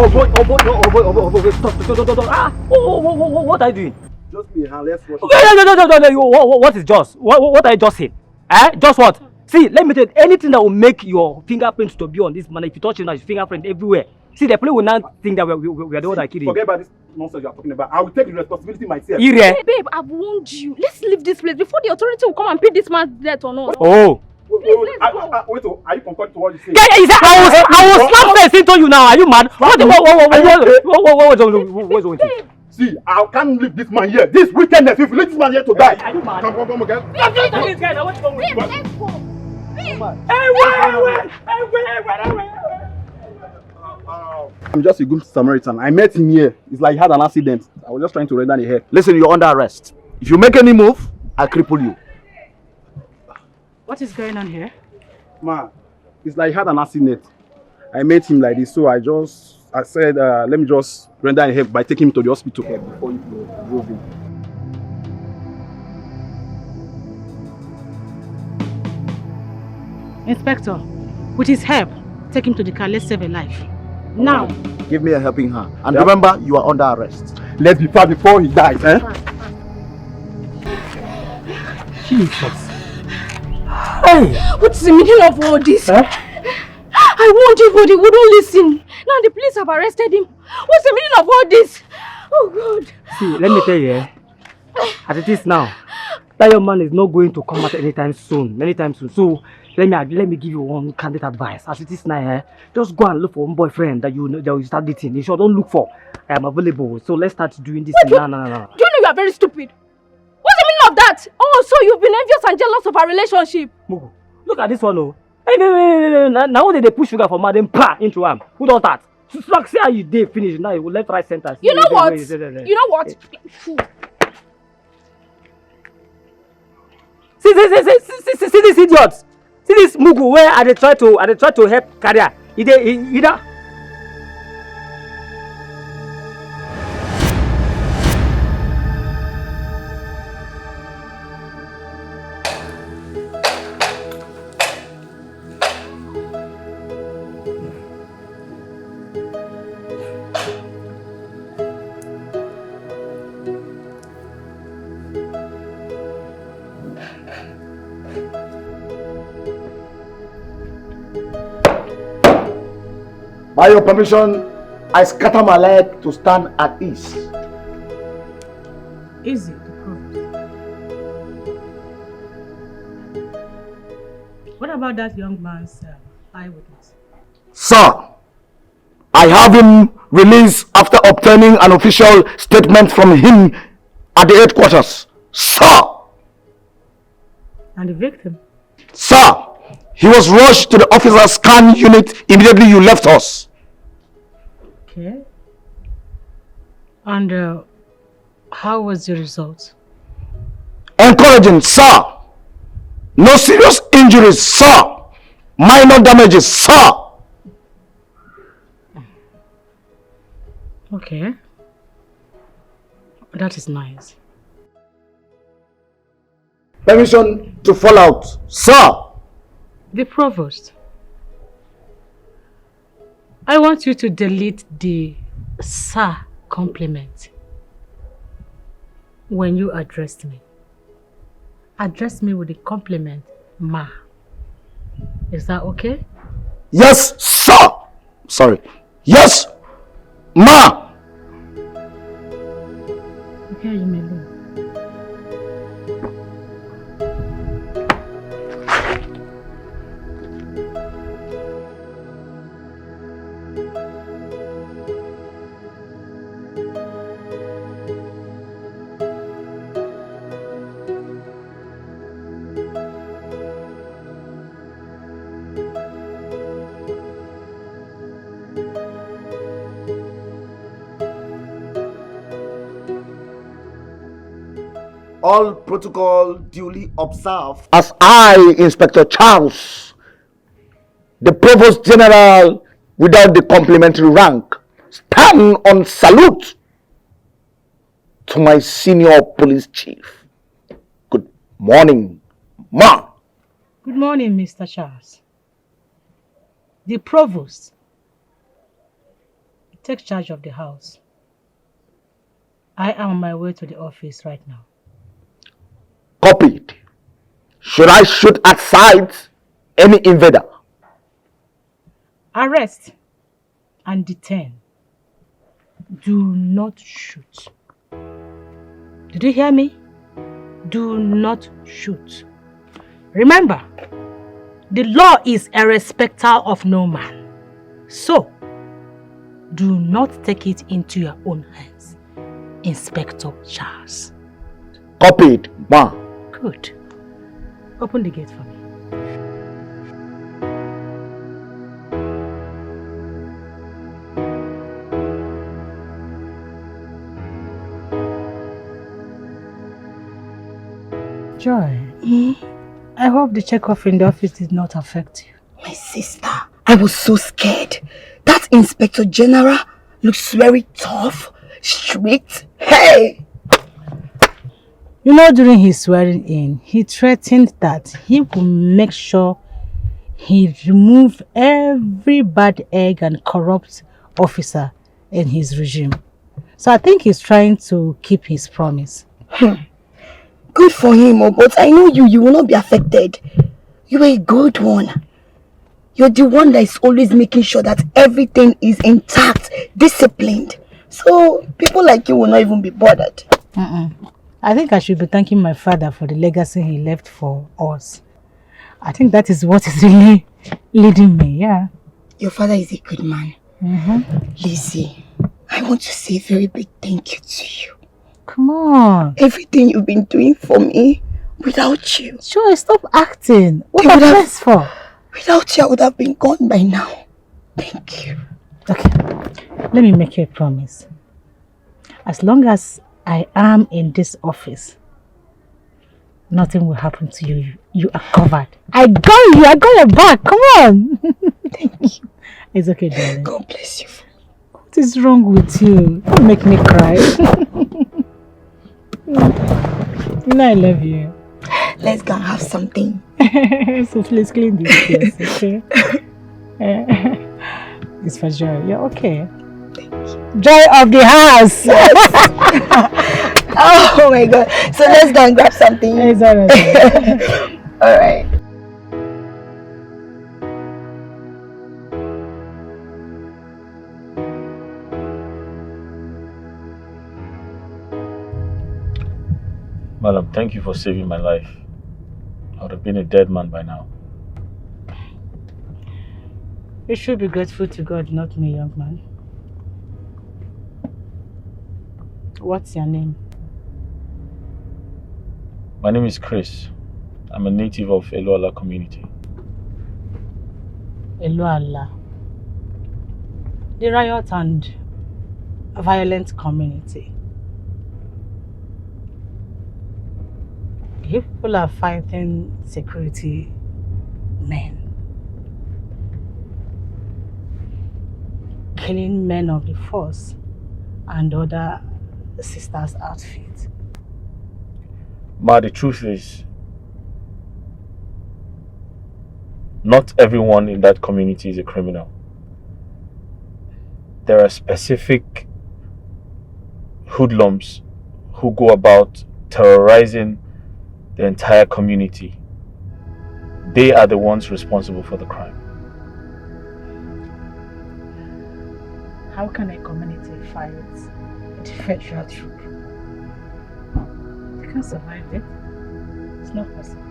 boy, stop. Ah, what are you doing? Just me, let's watch. No. What is just? What are you just saying? Just what? See, let me tell you, anything that will make your fingerprints to be on this man, if you touch it now, your fingerprint everywhere. See, the police will now think that we are the one that killed him. Forget about this nonsense you are talking about. I will take the responsibility myself. Ire. Babe, I've warned you. Let's leave this place before the authority will come and pay this man's debt on us. Oh. Wait, are you concerned to what you say? Yeah, I will slap face into you now. Are you mad? What's wrong with you? See, I can't leave this man here. This wickedness, if you leave this man here to die. Are you mad? Come again. What's wrong with you? Let's go. I'm just a good Samaritan. I met him here. It's like he had an accident. I was just trying to render the hair. Listen, you're under arrest. If you make any move, I'll cripple you. What is going on here? Ma, it's like he had an accident. I met him like this, so I said, let me just render a help by taking him to the hospital before you drove him. Inspector, with his help, take him to the car. Let's save a life. Now. Give me a helping hand. And remember, you are under arrest. Let's be fast before he dies, eh? Jesus. Hey! What's the meaning of all this? I warned you, but he wouldn't listen. Now the police have arrested him. What's the meaning of all this? Oh God. See, let me tell you, as it is now, that young man is not going to come out anytime soon. So let me give you one candid advice. As it is now, just go and look for one boyfriend that you start dating. You sure don't look for. I am available. So let's start doing this. No. Do you know you are very stupid? What's the meaning of that? Oh, so you've been envious and jealous of our relationship. Mugu, look at this one, oh. Hey, now they push sugar for madam into him. Who does that? So see how you did finish. Now you will left, right, center. You know what? You know what? See this idiot. See this Mugu where I try to help career. He By your permission, I scatter my leg to stand at ease. Easy to prove. What about that young man's eyewitness? Sir, I have him released after obtaining an official statement from him at the headquarters. Sir! And the victim? Sir, he was rushed to the officer's scan unit immediately you left us. Okay. And how was the result? Encouraging, sir. No serious injuries, sir. Minor damages, sir. Okay. That is nice. Permission to fall out, sir. The provost. I want you to delete the sir compliment when you addressed me. Address me with the compliment, ma. Is that okay? Yes, sir. Sorry. Yes, ma. Okay, you may leave. All protocol duly observed. As I, Inspector Charles, the Provost General without the complimentary rank, stand on salute to my senior police chief. Good morning, ma. Good morning, Mr. Charles. The provost Take charge of the house. I am on my way to the office right now. Copied. Should I shoot at sight any invader? Arrest and detain. Do not shoot. Did you hear me? Do not shoot. Remember, the law is a respecter of no man. So, do not take it into your own hands, Inspector Charles. Copied, ma. Good. Open the gate for me. Joy, I hope the check-off in the office did not affect you. My sister, I was so scared. That Inspector General looks very tough, strict. Hey! You know, during his swearing in, he threatened that he will make sure he remove every bad egg and corrupt officer in his regime. So I think he's trying to keep his promise. Good for him, but I know you will not be affected. You're a good one. You're the one that is always making sure that everything is intact, disciplined. So people like you will not even be bothered. I think I should be thanking my father for the legacy he left for us. I think that is what is really leading me, yeah. Your father is a good man. Lizzie, I want to say a very big thank you to you. Come on. Everything you've been doing for me, without you. Sure, stop acting. What are you for? Without you, I would have been gone by now. Thank you. Okay, let me make you a promise. As long as I am in this office, nothing will happen to you. You are covered. I got you. I got your back. Come on. Thank you. It's okay, darling. God bless you. What is wrong with you? Don't make me cry. You know I love you. Let's go and have something. So please clean this place, okay? It's for Joy. You're okay. Thank you. Joy of the house. Yes. Oh my God. So let's go and grab something. It's alright. Alright. Madam, thank you for saving my life. I would have been a dead man by now. You should be grateful to God, not me, young man. What's your name? My name is Chris. I'm a native of Eluala community. Eluala. The riot and violent community. People are fighting security men. Killing men of the force and other sisters' outfits. Ma, the truth is, not everyone in that community is a criminal. There are specific hoodlums who go about terrorizing the entire community. They are the ones responsible for the crime. How can a community fight a federal troop? They can't survive it. It's not possible.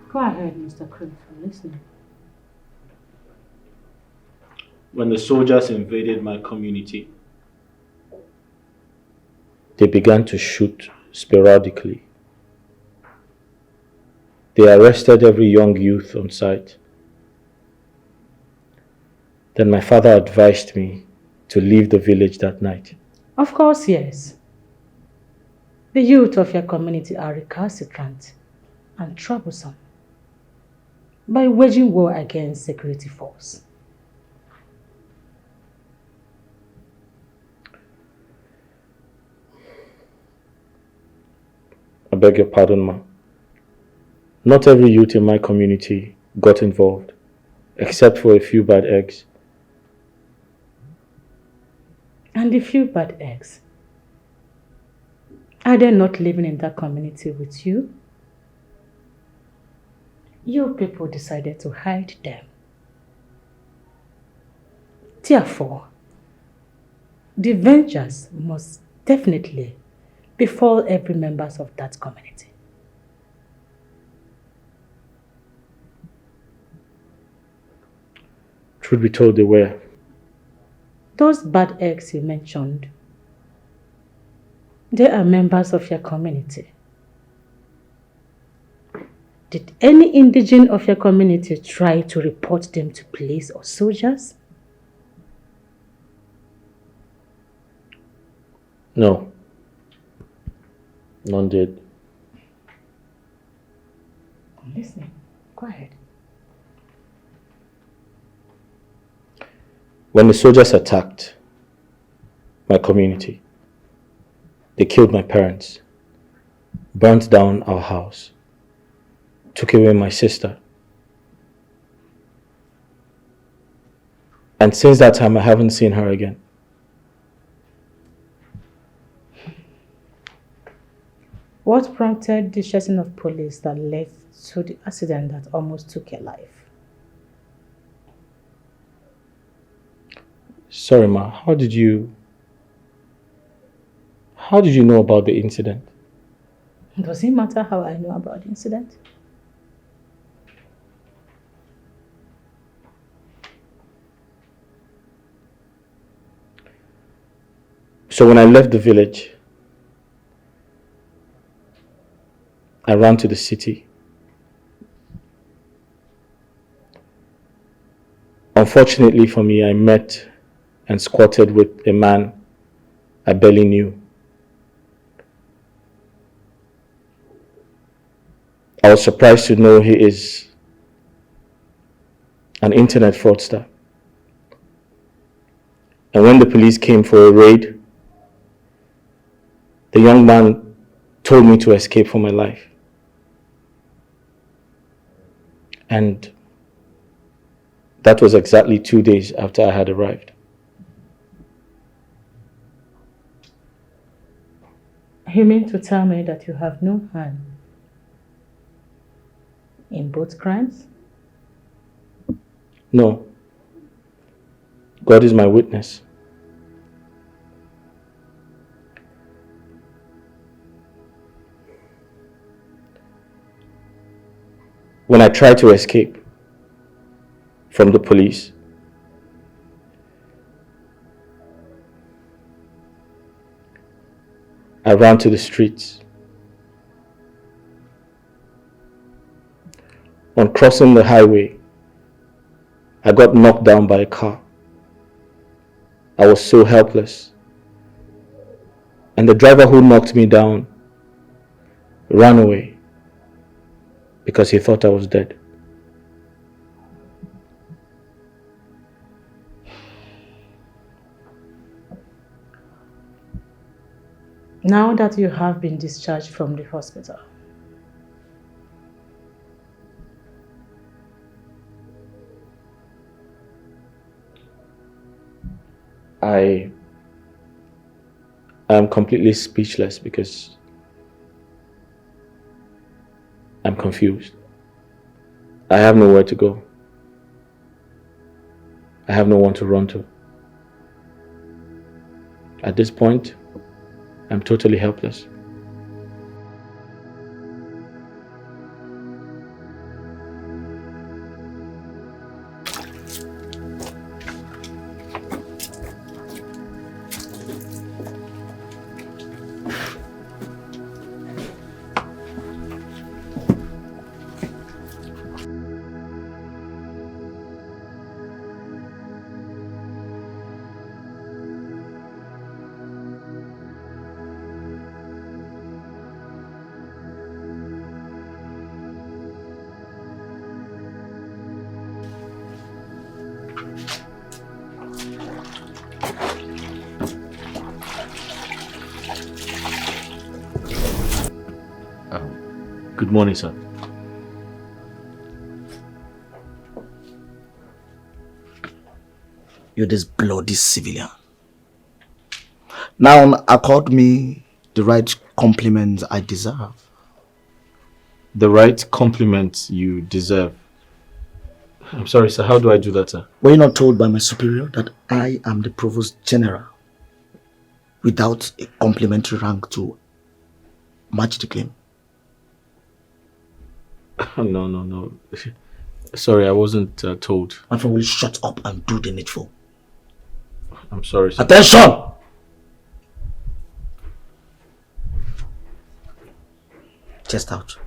Go ahead, Mr. Crane, I'm listening. When the soldiers invaded my community, they began to shoot sporadically. They arrested every young youth on sight. Then my father advised me to leave the village that night. Of course, yes. The youth of your community are recalcitrant and troublesome by waging war against security force. I beg your pardon, ma. Not every youth in my community got involved, except for a few bad eggs. And the few bad eggs, are they not living in that community with you? You people decided to hide them. Therefore, the vengeance must definitely befall every member of that community. Truth be told, they were. Those bad eggs you mentioned, they are members of your community. Did any indigene of your community try to report them to police or soldiers? No. None did. I'm listening. Go ahead. When the soldiers attacked my community, they killed my parents, burnt down our house, took away my sister. And since that time, I haven't seen her again. What prompted the chasing of police that led to the accident that almost took your life? Sorry, Ma, how did you know about the incident? Does it matter how I know about the incident? So when I left the village, I ran to the city. Unfortunately for me, I met and squatted with a man I barely knew. I was surprised to know he is an internet fraudster. And when the police came for a raid, the young man told me to escape for my life. And that was exactly 2 days after I had arrived. You mean to tell me that you have no hand in both crimes? No. God is my witness. When I tried to escape from the police, I ran to the streets. On crossing the highway, I got knocked down by a car. I was so helpless. And the driver who knocked me down ran away because he thought I was dead. Now that you have been discharged from the hospital, I am completely speechless because I'm confused. I have nowhere to go. I have no one to run to. At this point, I'm totally helpless. Good morning, sir. You're this bloody civilian. Now accord me the right compliment I deserve. The right compliment you deserve. I'm sorry, sir. How do I do that, sir? Were you not told by my superior that I am the Provost General without a complimentary rank to match the claim? No. Sorry, I wasn't told. My friend, will you shut up and do the needful? I'm sorry, sir. Attention! Chest out.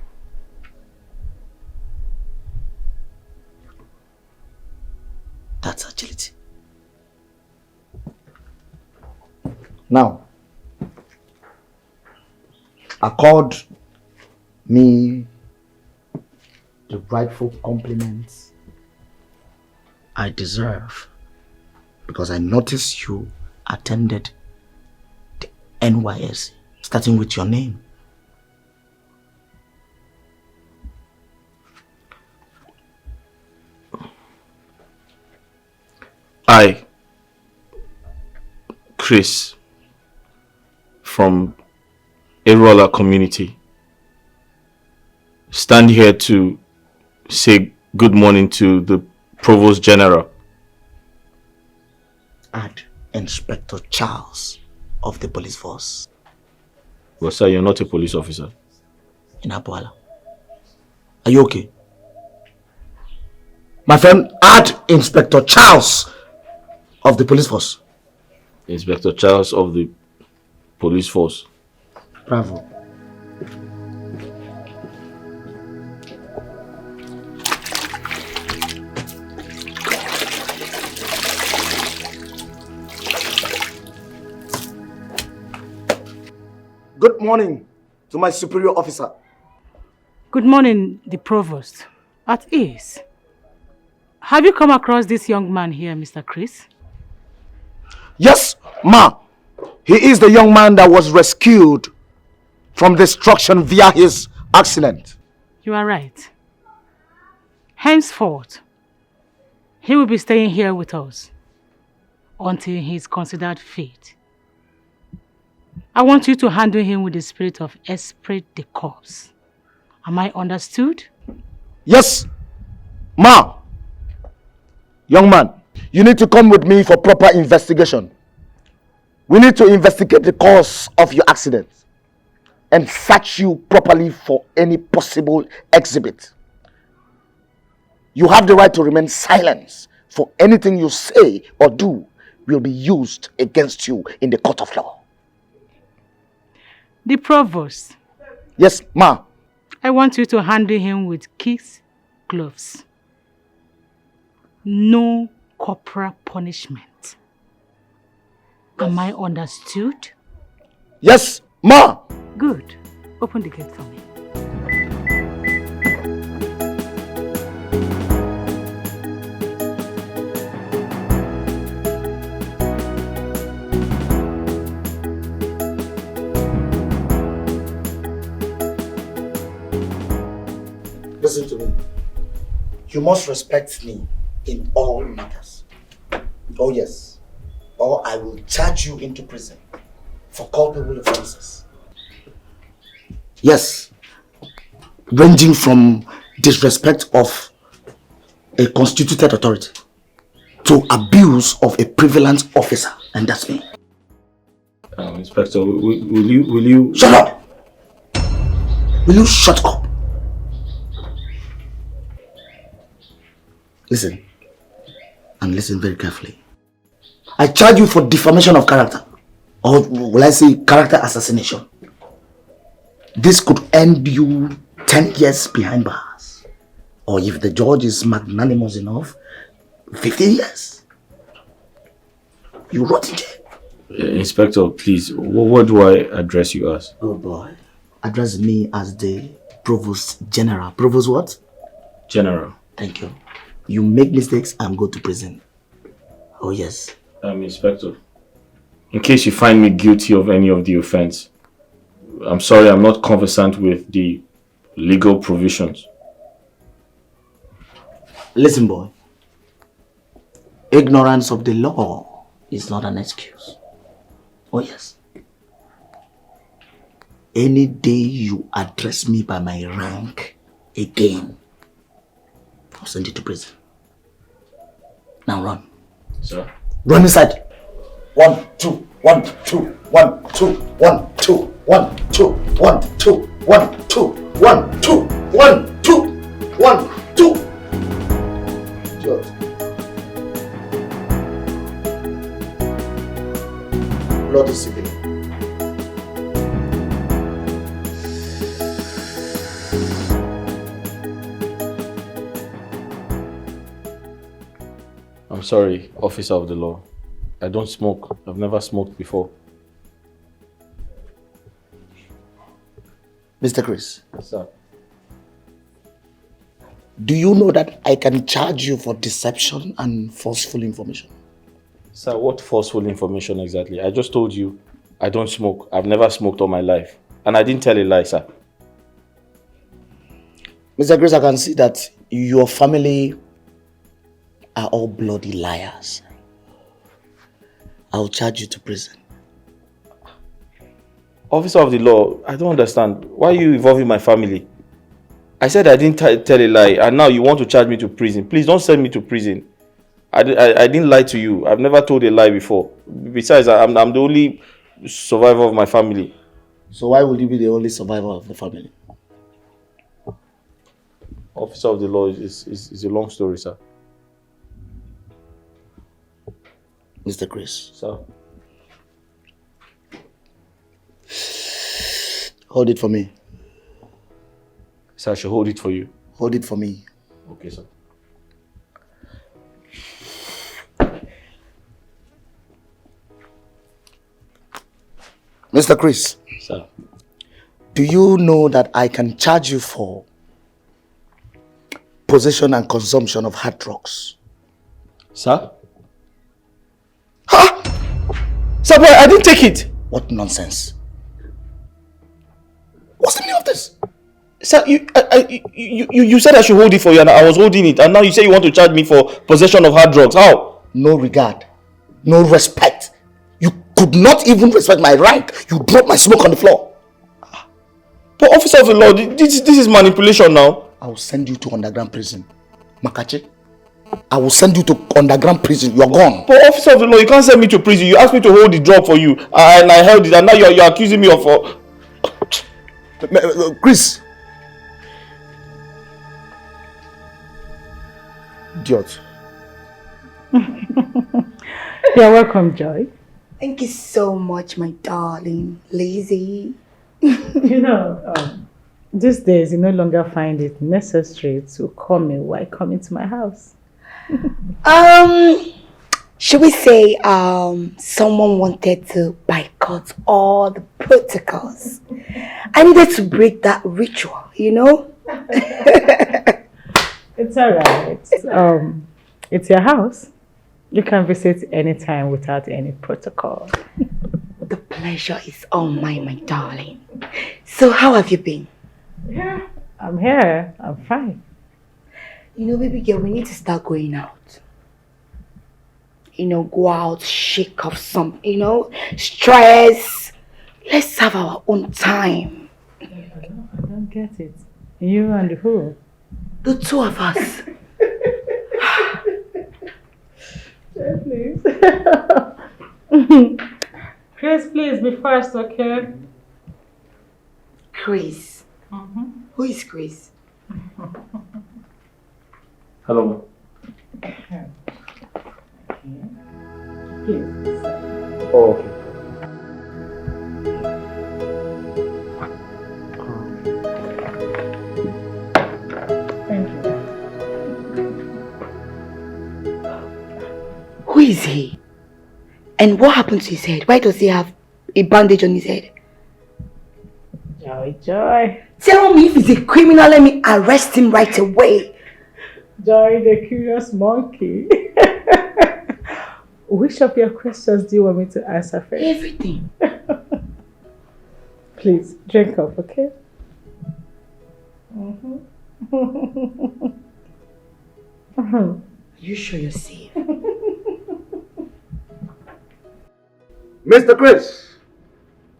That's agility. Now, accord me the rightful compliments I deserve, because I noticed you attended the NYSC, starting with your name. I, Chris, from Erola community, stand here to say good morning to the Provost General. Add Inspector Charles of the police force. Well, sir, you're not a police officer. In Abuala. Are you okay? My friend, add Inspector Charles of the police force. Inspector Charles of the police force. Bravo. Good morning to my superior officer. Good morning, the provost. At ease. Have you come across this young man here, Mr. Chris? Yes, ma. He is the young man that was rescued from destruction via his accident. You are right. Henceforth, he will be staying here with us until he is considered fit. I want you to handle him with the spirit of esprit de corps. Am I understood? Yes, ma. Young man, you need to come with me for proper investigation. We need to investigate the cause of your accident and search you properly for any possible exhibit. You have the right to remain silent, for anything you say or do will be used against you in the court of law. The provost. Yes, ma. I want you to handle him with kicks, gloves. No corporal punishment. Am I understood? Yes, ma. Good. Open the gate for me. Listen to me. You must respect me in all matters. Oh yes. Or I will charge you into prison for culpable offenses. Yes. Ranging from disrespect of a constituted authority to abuse of a prevalent officer, and that's me. Inspector, will you... Shut up! Will you shut up? Listen, and listen very carefully. I charge you for defamation of character, or will I say character assassination. This could end you 10 years behind bars, or if the judge is magnanimous enough, 15 years. You rot in jail. Inspector, please, what do I address you as? Oh boy, address me as the Provost General. Provost what? General. Thank you. You make mistakes, I'm going to prison. Oh yes. Inspector, in case you find me guilty of any of the offense, I'm sorry, I'm not conversant with the legal provisions. Listen, boy. ignorance of the law is not an excuse. Oh yes. Any day you address me by my rank again, I'll send you to prison. Now run. Sir? Run inside. 1, 2, 1, 2, 1, 2, 1, 2, 1, 2, 1, 2, 1, 2, 1, 2, 1, 2, 1, 2. George. Bloody civilian. I'm sorry, officer of the law. I don't smoke. I've never smoked before. Mr. Chris, Sir. do you know that I can charge you for deception and forceful information? Sir, what forceful information exactly? I just told you I don't smoke. I've never smoked all my life. And I didn't tell a lie, sir. Mr. Chris, I can see that your family are all bloody liars. I'll charge you to prison. Officer of the law, I don't understand. Why are you involving my family? I said I didn't tell a lie, and now you want to charge me to prison. Please don't send me to prison. I didn't lie to you. I've never told a lie before. Besides, I'm the only survivor of my family. So why would you be the only survivor of the family? Officer of the law is a long story, sir. Mr. Chris. Sir. Hold it for me. Sir, I should hold it for you. Hold it for me. Okay, sir. Mr. Chris. Sir. Do you know that I can charge you for possession and consumption of hard drugs? Sir? Huh? Sir, boy, I didn't take it. What nonsense. What's the meaning of this? Sir, you said I should hold it for you and I was holding it, and now you say you want to charge me for possession of hard drugs. How? No regard. No respect. You could not even respect my rank. You dropped my smoke on the floor. But officer of the law, this is manipulation now. I will send you to underground prison. Makachi, I will send you to underground prison. You are gone. But officer of the law, you can't send me to prison. You asked me to hold the drug for you, and I held it, and now you're accusing me of... Chris. Idiot. You're welcome, Joy. Thank you so much, my darling. Lazy. You know, these days you no longer find it necessary to call me while coming to my house. Should we say someone wanted to boycott all the protocols? I needed to break that ritual, you know? It's alright. It's your house. You can visit anytime without any protocol. The pleasure is all mine, my darling. So how have you been? Yeah, I'm here. I'm fine. You know, baby girl, we need to start going out. You know, go out, shake off some, you know, stress. Let's have our own time. I don't get it. You and who? The two of us. Please. Chris, please be fast, okay? Chris. Who is Chris? Hello. Please. Oh, okay. Thank you. Who is he? And what happened to his head? Why does he have a bandage on his head? Joy, Joy. Tell me if he's a criminal, let me arrest him right away. Joy, the curious monkey. Which of your questions do you want me to answer first? Everything. Please, drink up, okay? You sure you're safe? Mr. Chris,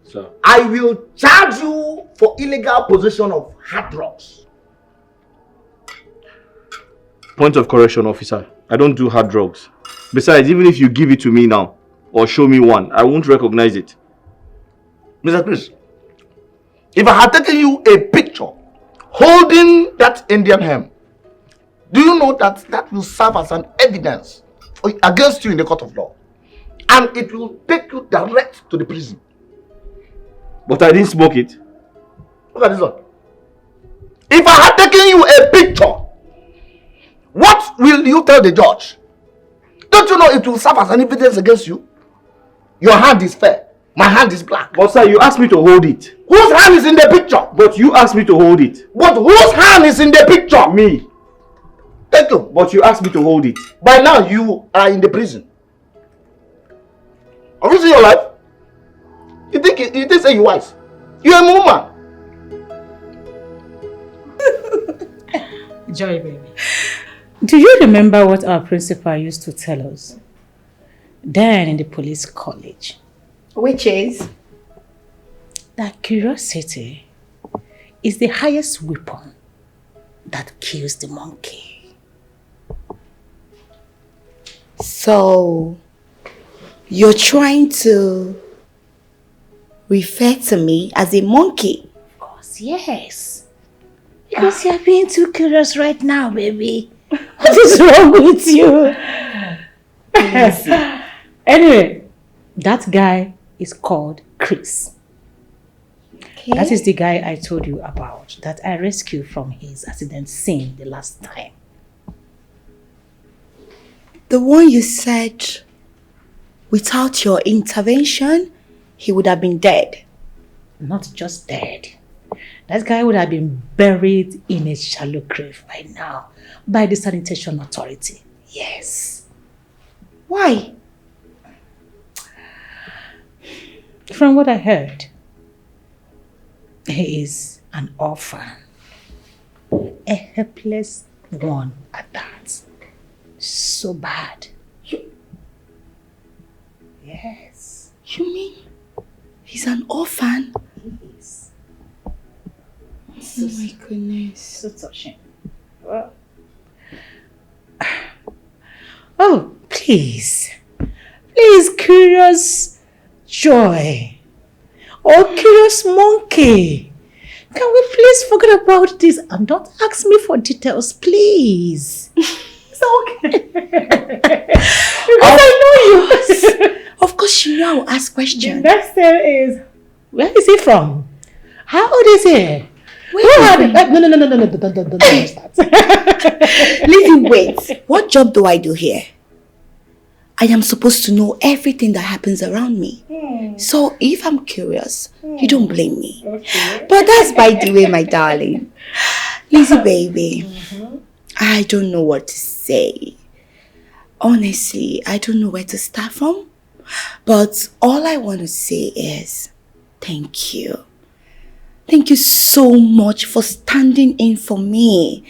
Sir. I will charge you for illegal possession of hard drugs. Point of correction, officer. I don't do hard drugs. Besides, even if you give it to me now, or show me one, I won't recognize it. Mr. Chris, if I had taken you a picture holding that Indian hemp, do you know that that will serve as an evidence against you in the court of law? And it will take you direct to the prison. But I didn't smoke it. Look at this one. If I had taken you a picture, what will you tell the judge? Don't you know it will serve as an evidence against you? Your hand is fair. My hand is black. But sir, you asked me to hold it. Whose hand is in the picture? But you asked me to hold it. But whose hand is in the picture? Me. Thank you. But you asked me to hold it. By now you are in the prison. Have you seen your life? You think say you wise? You're a woman. Joy, baby. Do you remember what our principal used to tell us then in the police college? Which is? That curiosity is the highest weapon that kills the monkey. So, you're trying to refer to me as a monkey? Of course, yes. Because you're being too curious right now, baby. What is wrong with you? Anyway, that guy is called Chris. Okay. That is the guy I told you about that I rescued from his accident scene the last time. The one you said without your intervention, he would have been dead. Not just dead. That guy would have been buried in a shallow grave by now by the sanitation authority. Yes. Why? From what I heard, he is an orphan. A helpless one at that. So bad. Yes. You mean he's an orphan? He is. Oh my goodness. So touching. Well. Oh, please. Please, curious Joy. Oh, curious monkey. Can we please forget about this and don't ask me for details, please? It's okay. Because I know you. Of course you know I'll ask questions. The next thing is, where is he from? How old is he? Wait, No, don't start. Listen, wait. What job do I do here? I am supposed to know everything that happens around me. So if I'm curious, you don't blame me. Okay. But that's by the way, my darling. Lizzie baby, I don't know what to say. Honestly, I don't know where to start from. But all I want to say is thank you. Thank you so much for standing in for me.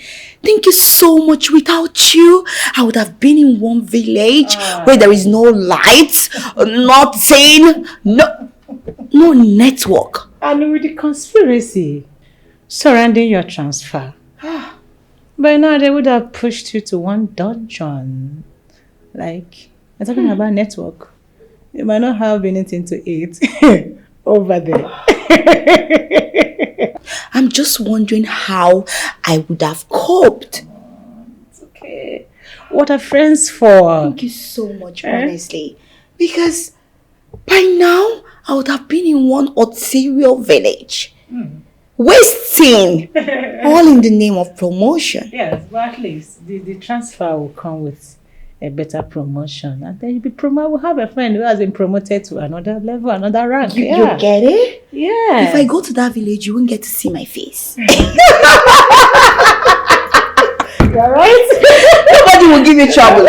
Thank you so much. Without you, I would have been in one village where there is no lights, nothing, no network. And with the conspiracy surrounding your transfer, by now they would have pushed you to one dungeon. Like, I'm talking about network. You might not have anything to eat over there. I'm just wondering how I would have coped. It's okay. What are friends for? Thank you so much, honestly. Because by now, I would have been in one ulterior village. Wasting. All in the name of promotion. Yes, but at least the transfer will come with a better promotion. And then you'll be promoted. We'll have a friend who has been promoted to another level, another rank. You get it? Yeah. If I go to that village, you won't get to see my face. You're right. Nobody will give you trouble.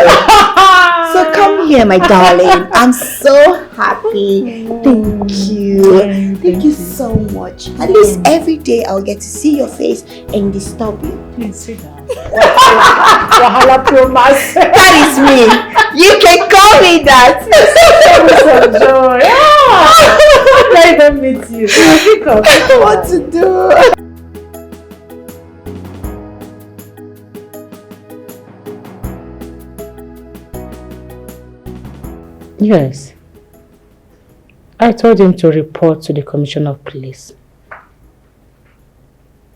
So come here, my darling. I'm so happy. Thank you. Thank you so much. At least every day I'll get to see your face and disturb you. Please sit down. Wahala promise. That is me. You can call me that. So joy. I can't even meet you. Pick up. What to do? Yes. I told him to report to the commissioner of police.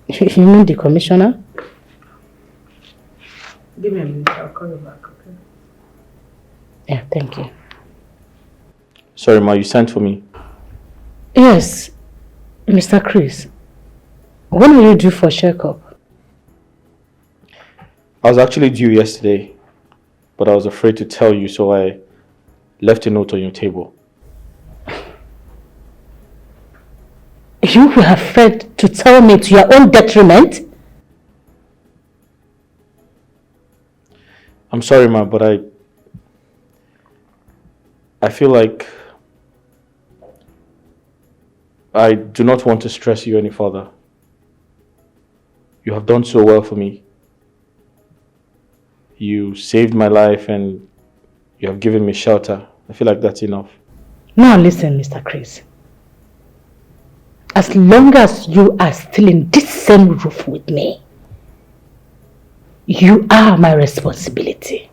You mean the commissioner? Give me a minute, I'll call you back, okay? Yeah, thank you. Sorry, Ma, you sent for me. Yes, Mr. Chris. When will you due for checkup? I was actually due yesterday, but I was afraid to tell you, so I left a note on your table. You were afraid to tell me to your own detriment? I'm sorry, Ma, but I feel like I do not want to stress you any further. You have done so well for me. You saved my life and you have given me shelter. I feel like that's enough. Now listen, Mr. Chris. As long as you are still in this same roof with me, you are my responsibility.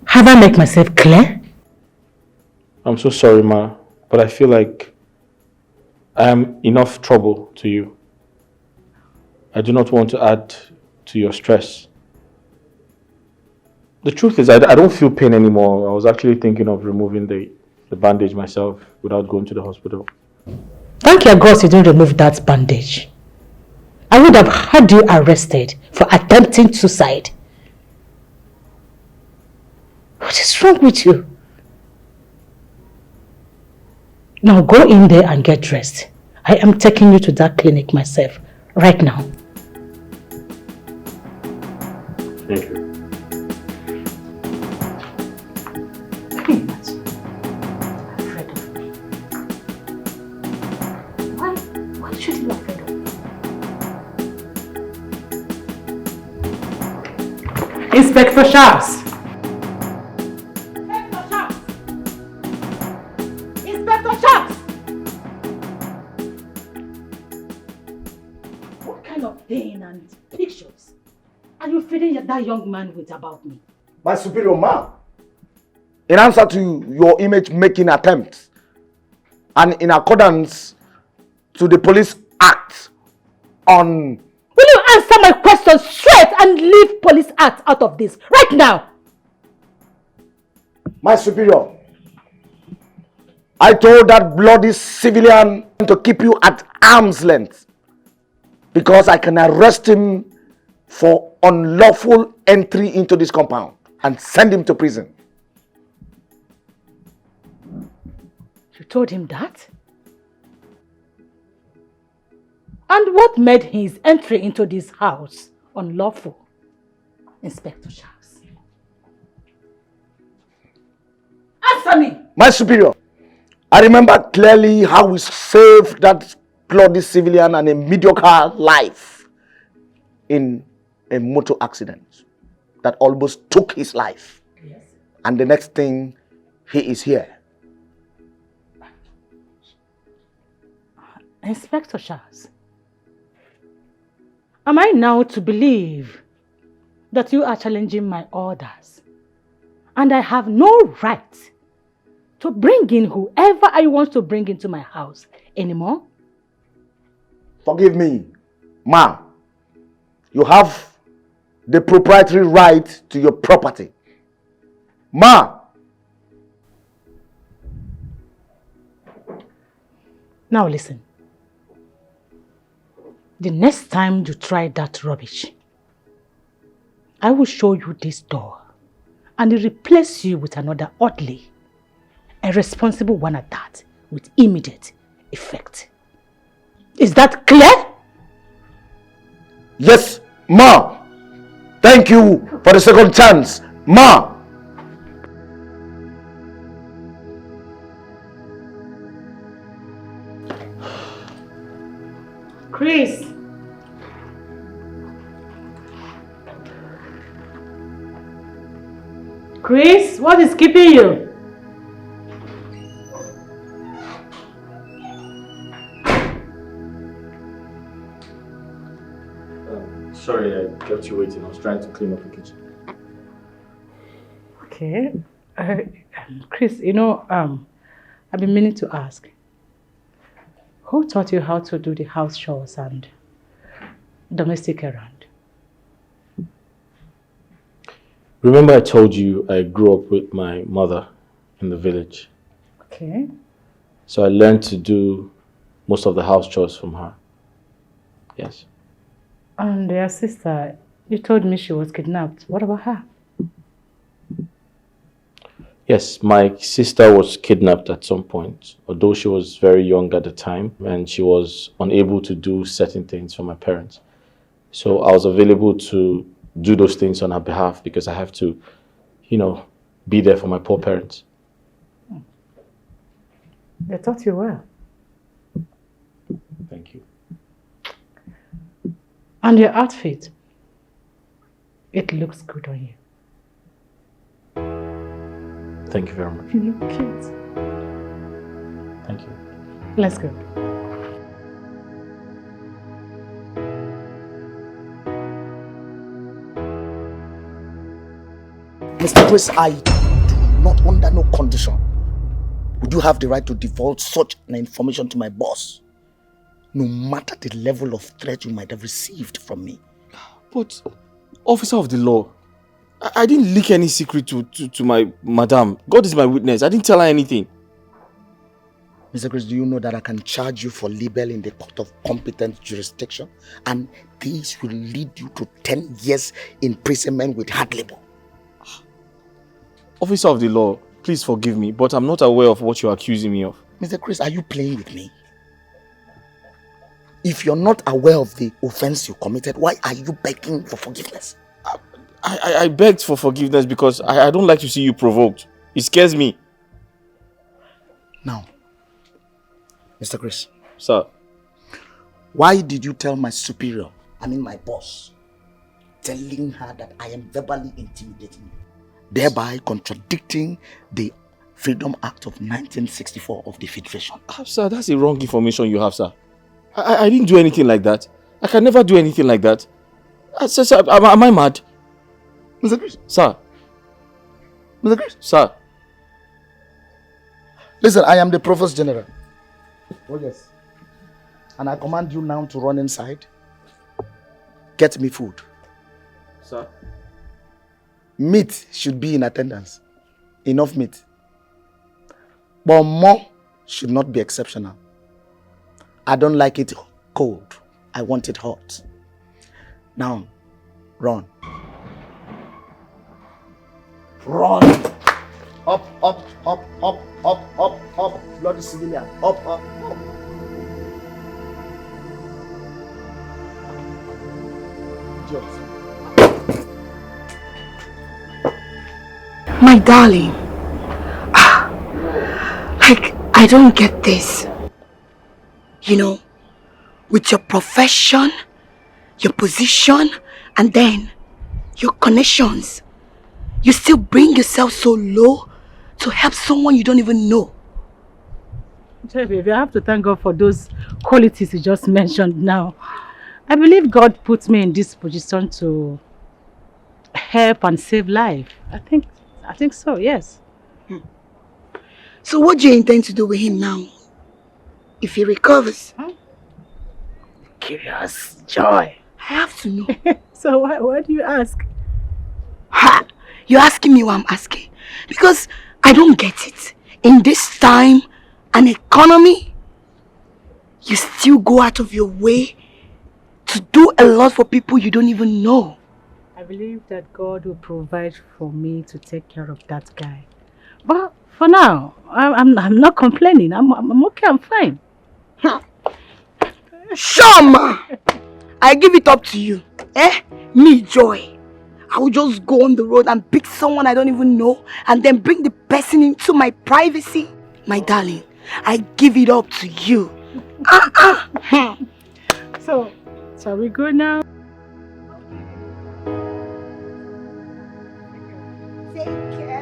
Have I made myself clear? I'm so sorry, Ma, but I feel like I am enough trouble to you. I do not want to add to your stress. The truth is, I don't feel pain anymore. I was actually thinking of removing the bandage myself without going to the hospital. Thank your God you didn't remove that bandage. I would have had you arrested for attempting suicide. What is wrong with you? Now go in there and get dressed. I am taking you to that clinic myself right now. Thank you. Can you imagine? Afraid of me. Why should you be afraid of me? Inspector Sharps! Inspector Sharps! Inspector Sharps! What kind of pain and pictures are you feeding that young man with about me? My superior, ma, in answer to your image-making attempts and in accordance to the Police Act on... Will you answer my question straight and leave Police Act out of this right now? My superior, I told that bloody civilian to keep you at arm's length because I can arrest him for unlawful entry into this compound and send him to prison. You told him that? And what made his entry into this house unlawful? Inspector Charles. Answer me! My superior, I remember clearly how we saved that bloody civilian and a mediocre life in a motor accident that almost took his life. Yes. And the next thing, he is here. Inspector Charles, am I now to believe that you are challenging my orders and I have no right to bring in whoever I want to bring into my house anymore? Forgive me, ma. You have the proprietary right to your property. Ma. Now listen. The next time you try that rubbish, I will show you this door and replace you with another orderly, a responsible one at that, with immediate effect. Is that clear? Yes, ma. Thank you for the second chance, ma. Chris! Chris, what is keeping you? Sorry, I kept you waiting. I was trying to clean up the kitchen. Okay. Chris, I've been meaning to ask. Who taught you how to do the house chores and domestic errand? Remember I told you I grew up with my mother in the village. Okay. So I learned to do most of the house chores from her. Yes. And your sister, you told me she was kidnapped. What about her? Yes, my sister was kidnapped at some point, although she was very young at the time and she was unable to do certain things for my parents. So I was available to do those things on her behalf because I have to, be there for my poor parents. They taught you well. Thank you. And your outfit, it looks good on you. Thank you very much. You look cute. Thank you. Let's go. Mr. Chris, I do not, under no condition, would you have the right to divulge such an information to my boss, no matter the level of threat you might have received from me. But, officer of the law, I didn't leak any secret to my madam. God is my witness. I didn't tell her anything. Mr. Chris, do you know that I can charge you for libel in the court of competent jurisdiction? And this will lead you to 10 years imprisonment with hard labor. Officer of the law, please forgive me, but I'm not aware of what you're accusing me of. Mr. Chris, are you playing with me? If you're not aware of the offense you committed, why are you begging for forgiveness? I begged for forgiveness because I don't like to see you provoked. It scares me. Now, Mr. Chris. Sir. Why did you tell my superior, my boss, telling her that I am verbally intimidating you, thereby contradicting the Freedom Act of 1964 of the Federation? Sir, that's the wrong information you have, sir. I didn't do anything like that. I can never do anything like that. Sir, am I mad? Mr. Chris. Sir. Mr. Chris. Sir. Listen, I am the Provost General. Oh yes. And I command you now to run inside. Get me food. Sir. Meat should be in attendance. Enough meat. But more should not be exceptional. I don't like it cold. I want it hot. Now, run. Run! Up, up, up, up, up, up, up. Bloody civilian. Up, up, up. Idiot. My darling. I don't get this. With your profession, your position, and then your connections, you still bring yourself so low to help someone you don't even know. Baby, I have to thank God for those qualities you just mentioned now. I believe God put me in this position to help and save life. I think so, yes. So what do you intend to do with him now? If he recovers? Curious joy. I have to know. So why do you ask? Ha! You're asking me what I'm asking. Because I don't get it. In this time and economy, you still go out of your way to do a lot for people you don't even know. I believe that God will provide for me to take care of that guy. But for now, I'm not complaining. I'm okay, I'm fine. Shama! I give it up to you. Me, Joy. I will just go on the road and pick someone I don't even know and then bring the person into my privacy. My darling, I give it up to you. So, shall we go now? Take care.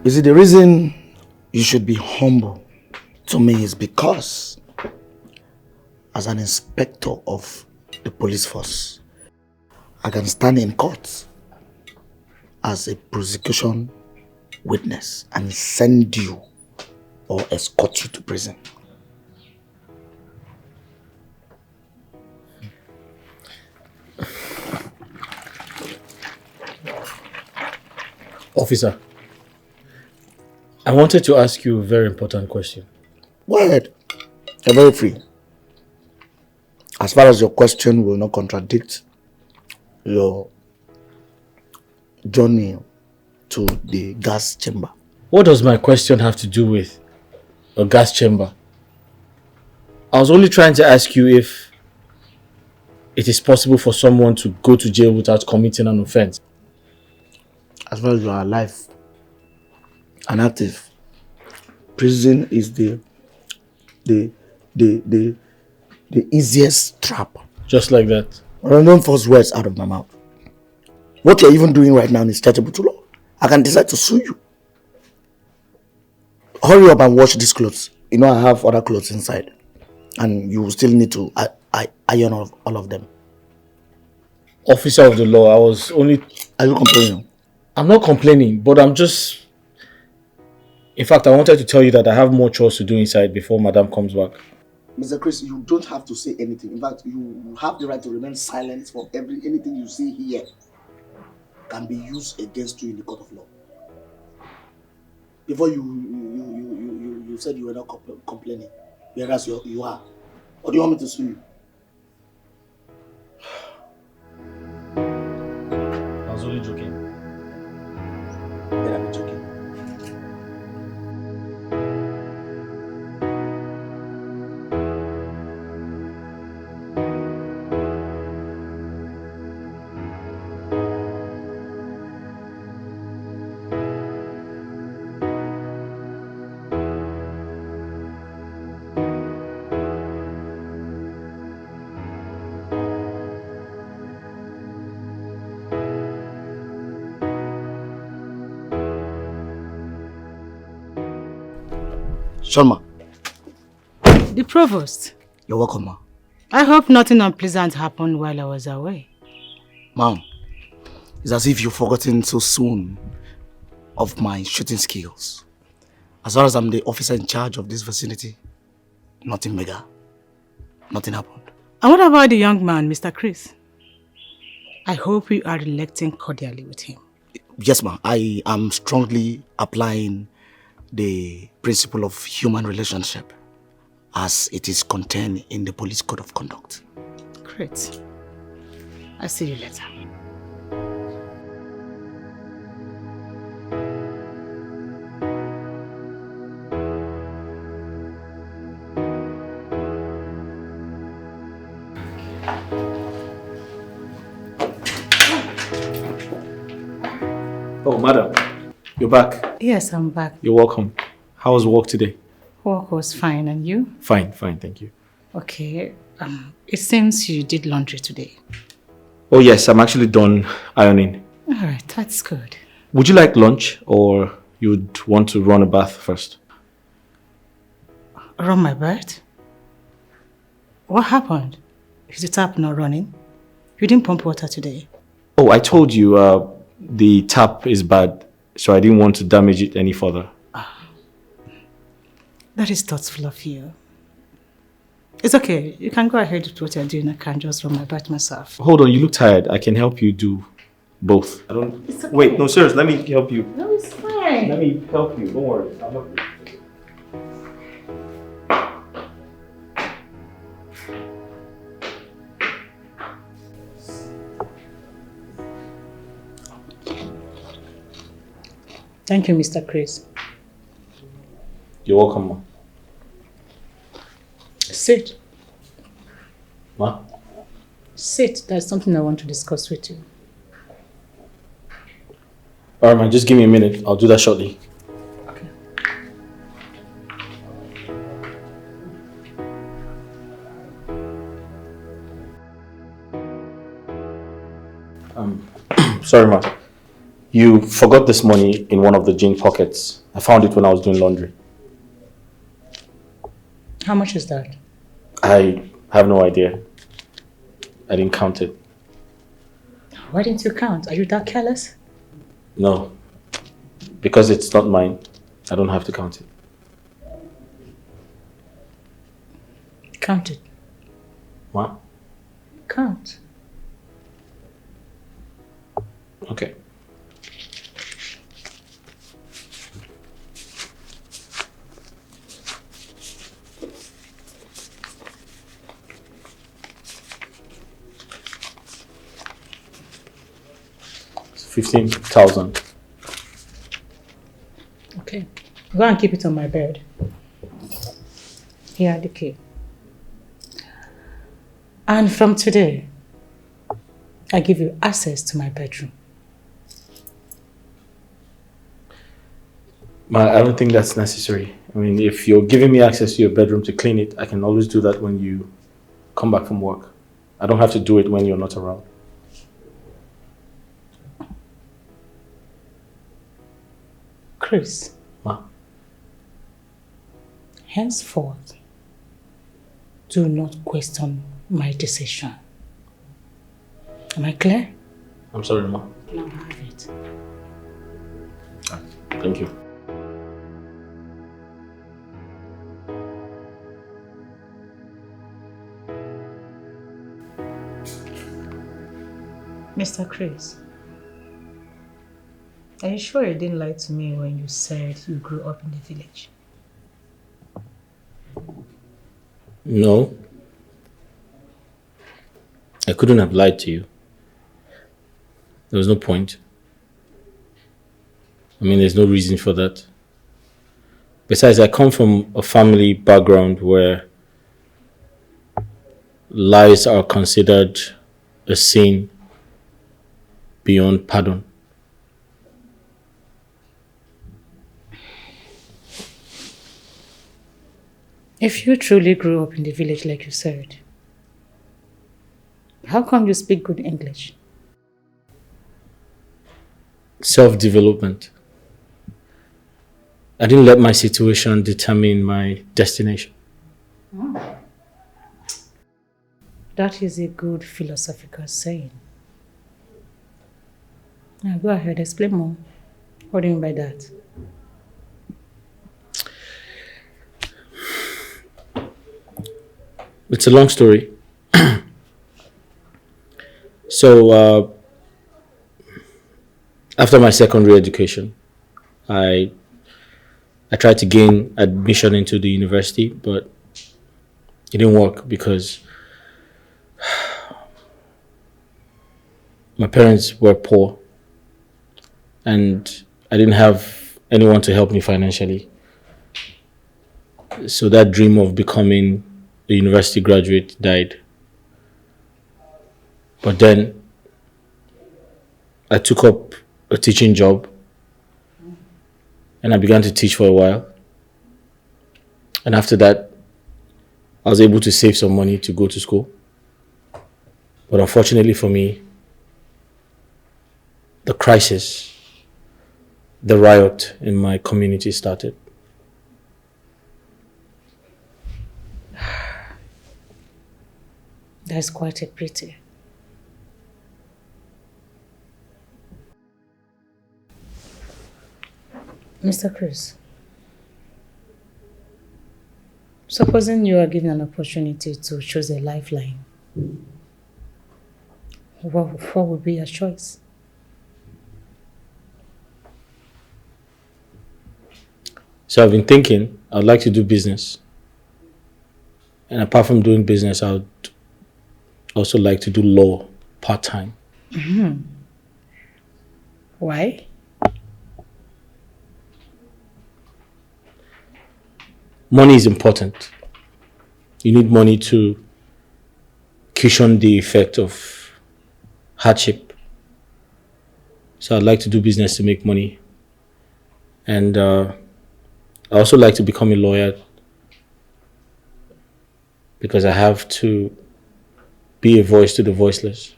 You see, the reason you should be humble to me is because as an inspector of the police force, I can stand in court as a prosecution witness and send you or escort you to prison. Officer, I wanted to ask you a very important question. Go ahead. You're very free. As far as your question will not contradict your journey to the gas chamber. What does my question have to do with a gas chamber? I was only trying to ask you if it is possible for someone to go to jail without committing an offense. As far as you are alive and active, prison is the easiest trap. Just like that. Don't force words out of my mouth. What you're even doing right now is chargeable to law. I can decide to sue you. Hurry up and wash these clothes. You know I have other clothes inside. And you still need to iron all of them. Officer of the law, I was only... Are you complaining? I'm not complaining, but I'm just... In fact, I wanted to tell you that I have more chores to do inside before Madam comes back. Mr. Chris, you don't have to say anything. In fact, you have the right to remain silent for anything you say here can be used against you in the court of law. Before you said you were not complaining, whereas you are. Or do you want me to sue you? I was only joking. Then I'm joking. Sharma. The provost. You're welcome, ma. I hope nothing unpleasant happened while I was away. Ma'am, it's as if you've forgotten so soon of my shooting skills. As far as I'm the officer in charge of this vicinity, nothing mega. Nothing happened. And what about the young man, Mr. Chris? I hope you are relating cordially with him. Yes, ma'am. I am strongly applying the principle of human relationship as it is contained in the police code of conduct. Great. I'll see you later. Oh, madam, you're back. Yes, I'm back. You're welcome. How was work today? Work was fine, and you? Fine, thank you. Okay. It seems you did laundry today. Oh yes, I'm actually done ironing. Alright, that's good. Would you like lunch or you'd want to run a bath first? Run my bath? What happened? Is the tap not running? You didn't pump water today. Oh, I told you the tap is bad, so I didn't want to damage it any further. That is thoughtful of you. It's okay. You can go ahead with what you're doing. I can just run my bath myself. Hold on, you look tired. I can help you do both. I don't... It's okay. Wait, no, serious. Let me help you. No, it's fine. Let me help you. Don't worry. I'll help you. Thank you, Mr. Chris. You're welcome, ma. Sit. Ma? Sit. There's something I want to discuss with you. Alright, man, just give me a minute. I'll do that shortly. Okay. Sorry, ma. You forgot this money in one of the jean pockets. I found it when I was doing laundry. How much is that? I have no idea. I didn't count it. Why didn't you count? Are you that careless? No. Because it's not mine. I don't have to count it. Count it. What? Count. Okay. It's 15,000. Okay. Go and keep it on my bed. Here, the key. And from today, I give you access to my bedroom. I don't think that's necessary. I mean, if you're giving me access to your bedroom to clean it, I can always do that when you come back from work. I don't have to do it when you're not around. Chris. Ma? Henceforth, do not question my decision. Am I clear? I'm sorry, Ma. Now have it. Thank you. Mr. Chris, are you sure you didn't lie to me when you said you grew up in the village? No. I couldn't have lied to you. There was no point. I mean, there's no reason for that. Besides, I come from a family background where lies are considered a sin beyond pardon. If you truly grew up in the village like you said, how come you speak good English? Self-development. I didn't let my situation determine my destination. Oh. That is a good philosophical saying. Now go ahead, explain more. What do you mean by that? It's a long story. So, after my secondary education, I tried to gain admission into the university, but it didn't work because my parents were poor and I didn't have anyone to help me financially. So that dream of becoming a university graduate died. But then I took up a teaching job and I began to teach for a while. And after that, I was able to save some money to go to school. But unfortunately for me, the crisis, the riot in my community started. That's quite a pity. Mr. Chris, Supposing you are given an opportunity to choose a lifeline, what would be your choice? So I've been thinking I'd like to do business. And apart from doing business, I would also like to do law part-time. Why? Money is important. You need money to cushion the effect of hardship. So I'd like to do business to make money. And I also like to become a lawyer because I have to be a voice to the voiceless.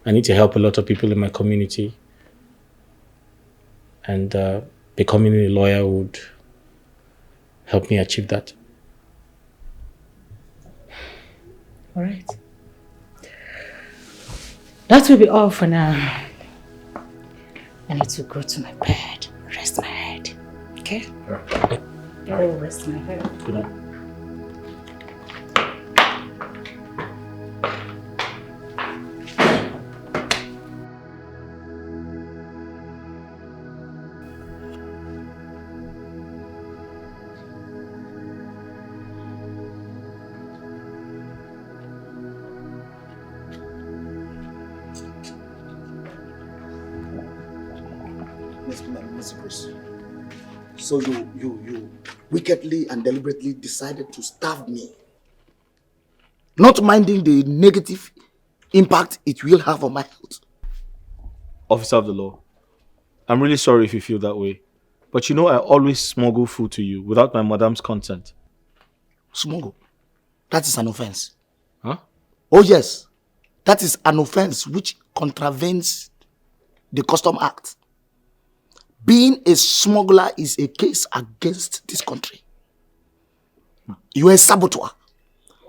I need to help a lot of people in my community. And becoming a lawyer would help me achieve that. All right. That will be all for now. I need to go to my bed, rest my head. Okay? Go rest my head. Good night. Mr. Chris. So you wickedly and deliberately decided to starve me, not minding the negative impact it will have on my health. Officer of the law, I'm really sorry if you feel that way. But you know I always smuggle food to you without my madam's consent. Smuggle? That is an offense. Huh? Oh yes, that is an offense which contravenes the Custom Act. Being a smuggler is a case against this country. You are a saboteur.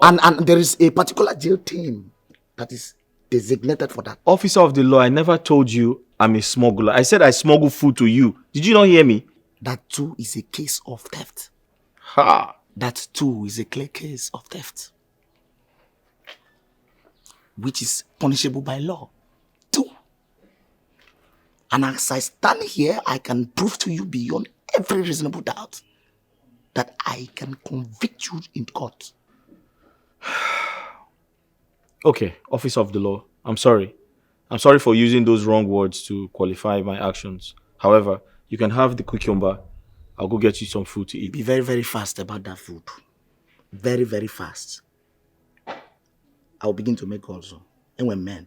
And there is a particular jail team that is designated for that. Officer of the law, I never told you I'm a smuggler. I said I smuggle food to you. Did you not hear me? That too is a case of theft. Ha! That too is a clear case of theft, which is punishable by law. Too. And as I stand here, I can prove to you beyond every reasonable doubt that I can convict you in court. Okay, officer of the law, I'm sorry. I'm sorry for using those wrong words to qualify my actions. However, you can have the cucumber. I'll go get you some food to eat. Be very, very fast about that food. Very, very fast. I'll begin to make also. And when men.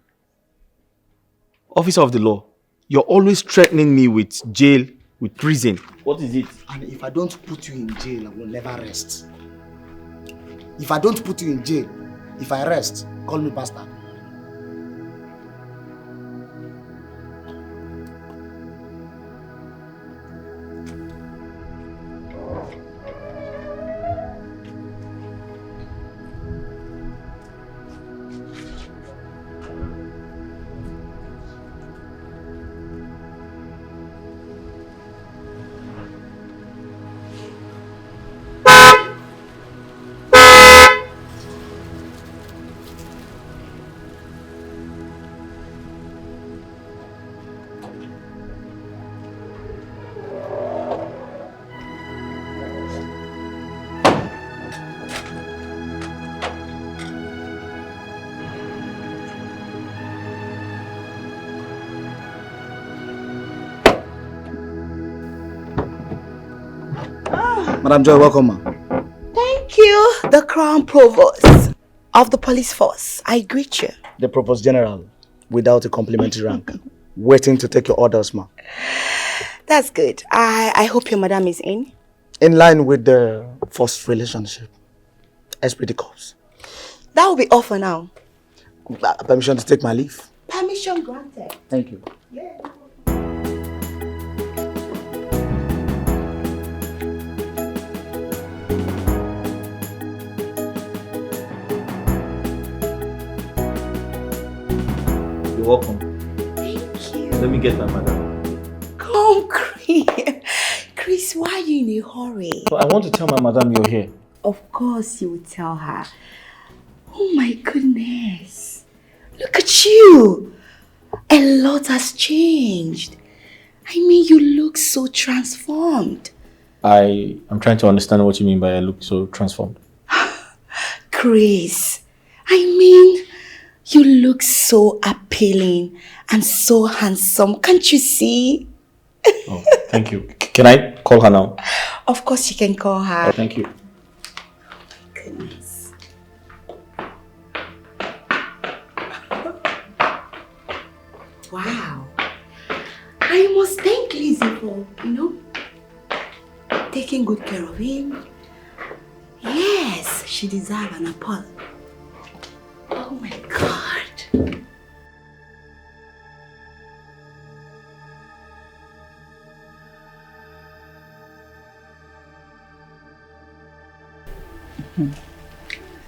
Officer of the law, you're always threatening me with jail, with prison. What is it? And if I don't put you in jail, I will never rest. If I don't put you in jail, if I rest, call me bastard. Madam Joy, welcome, ma. Thank you, the Crown Provost of the police force. I greet you. The Provost General, without a complimentary rank, waiting to take your orders, ma. That's good. I hope your madam is in. In line with the first relationship. SPD Corps. That will be all for now. Permission to take my leave. Permission granted. Thank you. Yeah. You're welcome. Thank you. Let me get my madam. Come, Chris. Chris, why are you in a hurry? So I want to tell my madam you're here. Of course you will tell her. Oh my goodness. Look at you. A lot has changed. I mean, you look so transformed. I am trying to understand what you mean by I look so transformed. Chris, I mean, you look so appealing and so handsome. Can't you see? Oh, thank you. Can I call her now? Of course you can call her. Oh, thank you. Goodness. Wow. I must thank Lizzie for, taking good care of him. Yes, she deserves an apple. Oh my God.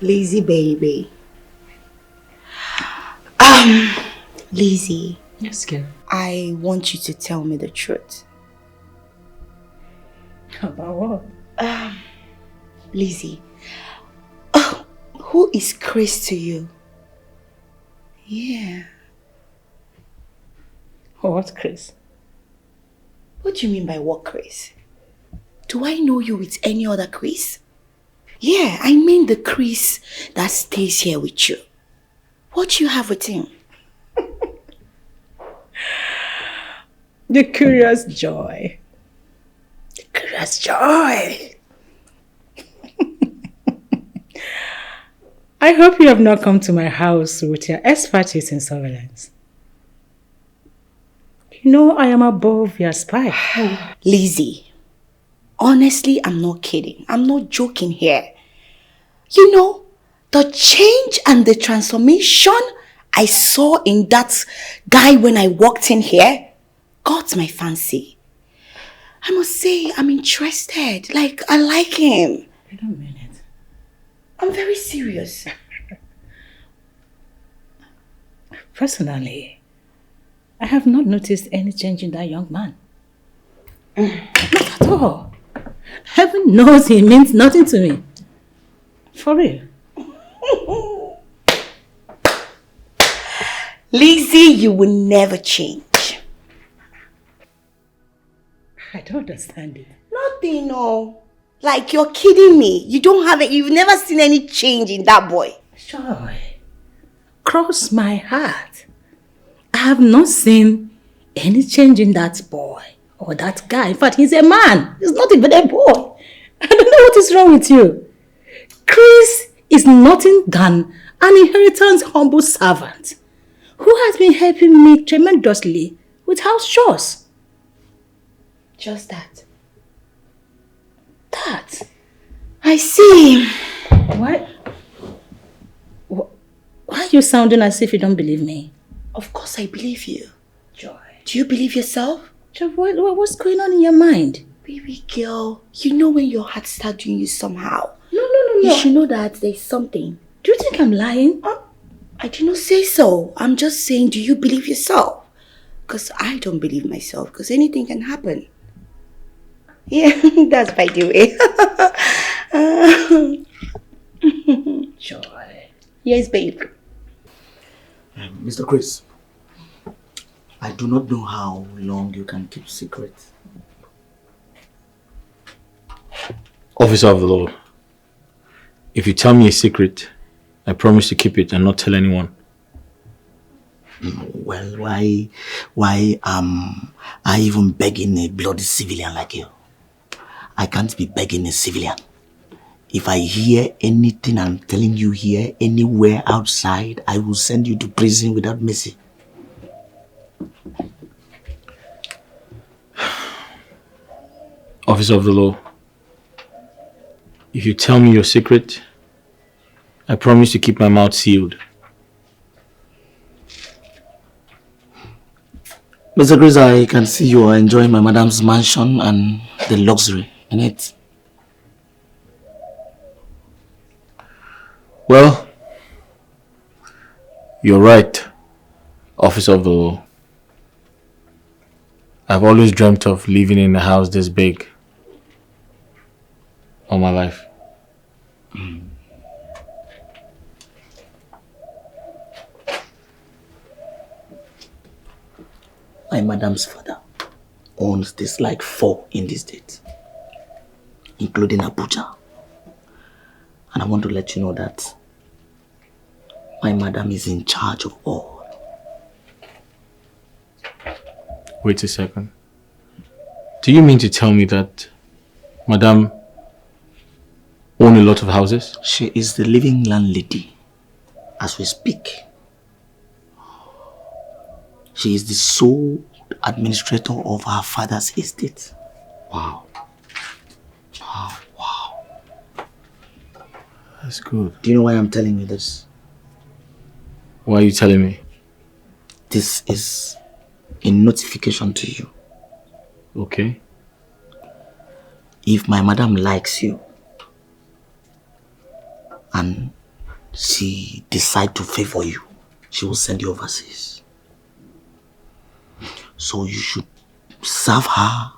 Lizzie baby. Lizzie. Yes, girl. I want you to tell me the truth. About what? Lizzie, who is Chris to you? Yeah. What, Chris? What do you mean by what Chris? Do I know you with any other Chris? Yeah, I mean the Chris that stays here with you. What do you have with him? The curious joy. The curious joy. I hope you have not come to my house with your expertise in surveillance. You know I am above your spy. Lizzie, honestly, I'm not kidding. I'm not joking here. You know, the change and the transformation I saw in that guy when I walked in here got my fancy. I must say, I'm interested. Like, I like him. You don't mean it. I'm very serious. Personally, I have not noticed any change in that young man. Not at all. Heaven knows he means nothing to me. For real. Lizzie, you will never change. I don't understand it. Nothing, no. Like, you're kidding me. You've never seen any change in that boy. Joy, cross my heart. I have not seen any change in that boy or that guy. In fact, he's a man. He's not even a boy. I don't know what is wrong with you. Chris is nothing than an inheritance humble servant who has been helping me tremendously with house chores. Just that. That? I see. Why are you sounding as if you don't believe me? Of course I believe you. Joy. Do you believe yourself? Joy, what's going on in your mind? Baby girl, you know when your heart starts doing you somehow. No. You should know that there's something. Do you think I'm lying? I did not say so. I'm just saying, do you believe yourself? Because I don't believe myself, because anything can happen. Yeah, that's by the way. Joy. Yes, babe. Mr. Chris, I do not know how long you can keep secret. Officer of the law, if you tell me a secret, I promise to keep it and not tell anyone. Well, why am I even begging a bloody civilian like you? I can't be begging a civilian. If I hear anything I'm telling you here, anywhere outside, I will send you to prison without mercy. Officer of the law, if you tell me your secret, I promise to keep my mouth sealed. Mr. Chris, I can see you are enjoying my madam's mansion and the luxury in it. Well, you're right, Officer of the Law. I've always dreamt of living in a house this big all my life. My madam's father owns this like 4 in this state, including Abuja. And I want to let you know that my madam is in charge of all. Wait a second. Do you mean to tell me that Madam owns a lot of houses? She is the living landlady as we speak. She is the sole administrator of her father's estate. Wow. That's good. Do you know why I'm telling you this? Why are you telling me? This is a notification to you. Okay. If my madam likes you and she decides to favor you, she will send you overseas. So you should serve her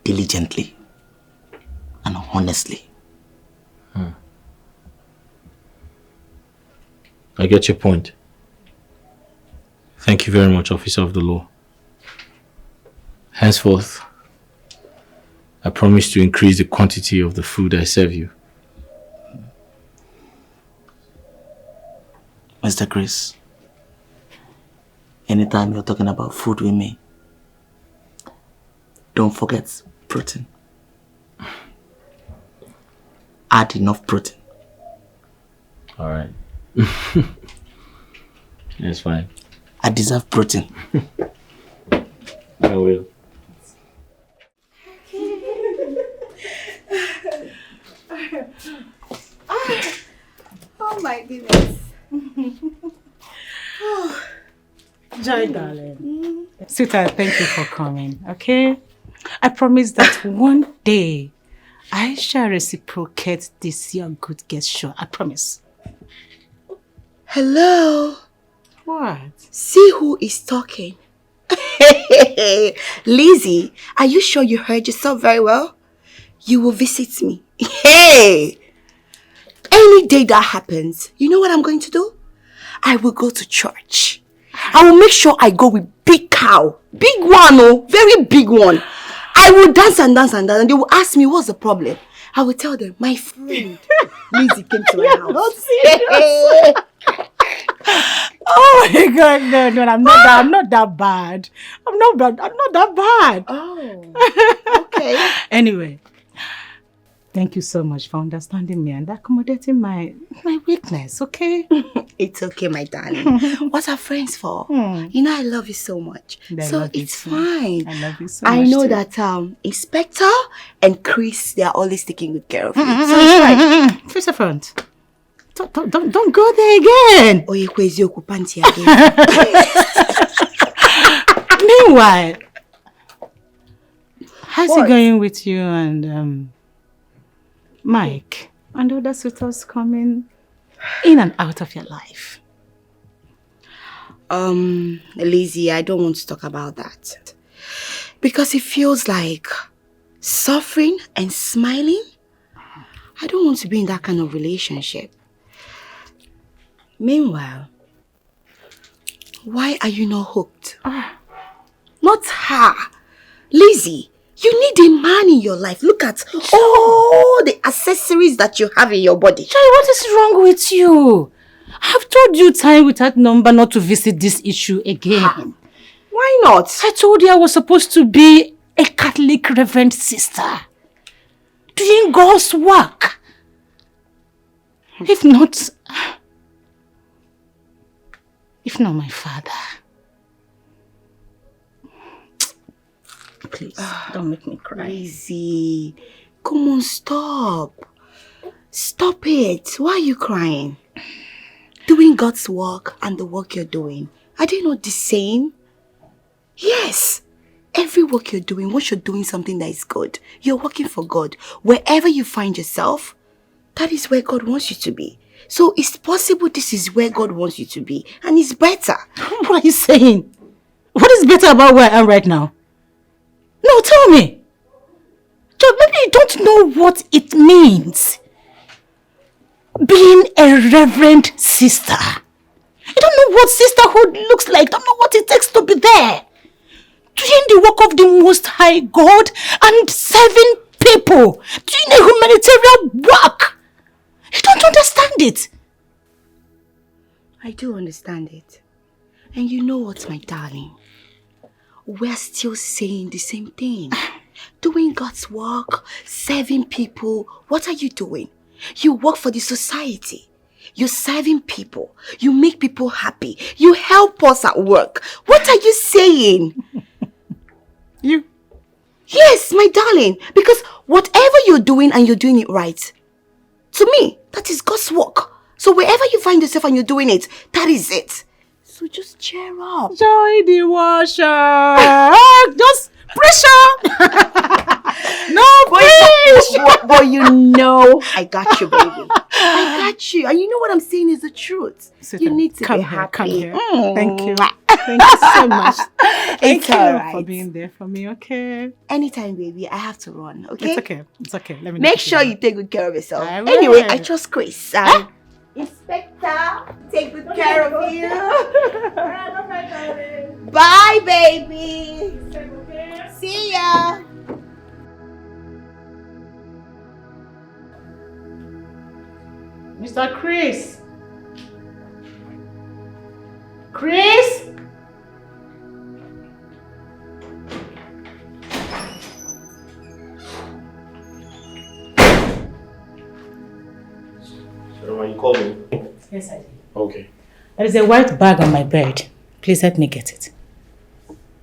diligently and honestly. I get your point. Thank you very much, Officer of the Law. Henceforth, I promise to increase the quantity of the food I serve you. Mr. Chris, anytime you're talking about food with me, don't forget protein. Add enough protein. Alright. That's fine. I deserve protein. I will. Oh my goodness. Joy, darling. Sweetheart, thank you for coming, okay? I promise that one day I shall reciprocate this your good gesture. I promise. Hello. What? See who is talking. Lizzie, are you sure you heard yourself very well? You will visit me. Hey! Any day that happens, you know what I'm going to do? I will go to church. I will make sure I go with big cow. Big one, oh, very big one. I will dance and dance and dance, and they will ask me what's the problem. I will tell them, my friend Lizzie came to my house. Not serious. Oh my God, no, I'm not that bad. I'm not that bad. Oh, okay. Anyway, thank you so much for understanding me and accommodating my weakness, okay? It's okay, my darling. What are friends for? You know I love you so much. So it's fine. I love you so much. I know too. that Inspector and Chris, they are always taking good care of you. So it's fine. Face the front. Don't go there again. Oh, you crazy panty again. Meanwhile, how's it going with you and Mike and other suitors coming in and out of your life? Lizzie, I don't want to talk about that. Because it feels like suffering and smiling. I don't want to be in that kind of relationship. Meanwhile, why are you not hooked? Not her. Lizzie, you need a man in your life. Look at all the accessories that you have in your body. Joy, what is wrong with you? I've told you time without number not to visit this issue again. Why not? I told you I was supposed to be a Catholic reverend sister, doing God's work. If not my father. Please, don't make me cry. Lizzie, come on, stop. Stop it. Why are you crying? Doing God's work and the work you're doing, are they not the same? Yes. Every work you're doing, once you're doing something that is good, you're working for God. Wherever you find yourself, that is where God wants you to be. So it's possible this is where God wants you to be. And it's better. What are you saying? What is better about where I am right now? No, tell me. Joe, maybe you don't know what it means. being a reverend sister. You don't know what sisterhood looks like. Don't know what it takes to be there. Doing the work of the Most High God and serving people. Doing a humanitarian work. You don't understand it. I do understand it. And you know what, my darling? We're still saying the same thing. Doing God's work, serving people. What are you doing? You work for the society. You're serving people. You make people happy. You help us at work. What are you saying? You? Yes, my darling. Because whatever you're doing and you're doing it right, to me, that is God's work. So wherever you find yourself and you're doing it, that is it. So just cheer up. Joy the washer. Just pressure. No pressure. But you know, I got you, baby. I got you. And you know what I'm saying is the truth. You need to be happy. Come here. Thank you. Thank you so much. Thank you alright. for being there for me, okay? Anytime, baby. I have to run, okay? It's okay. It's okay. Let me Make sure you take good care of yourself. I will. Anyway, I trust Chris. Inspector, take good care of you. Bye, baby. See ya. Mr. Chris. Chris? So you called me? Yes, I did. Okay. There is a white bag on my bed. Please help me get it.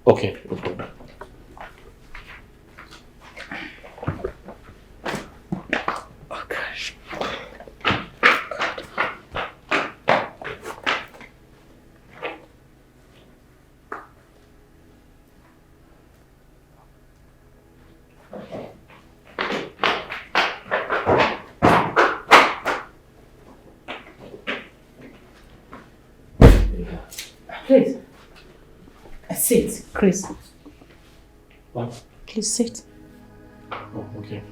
Okay, no problem. Oh, gosh. Please. Sit, Chris. What? Please sit. Oh, okay.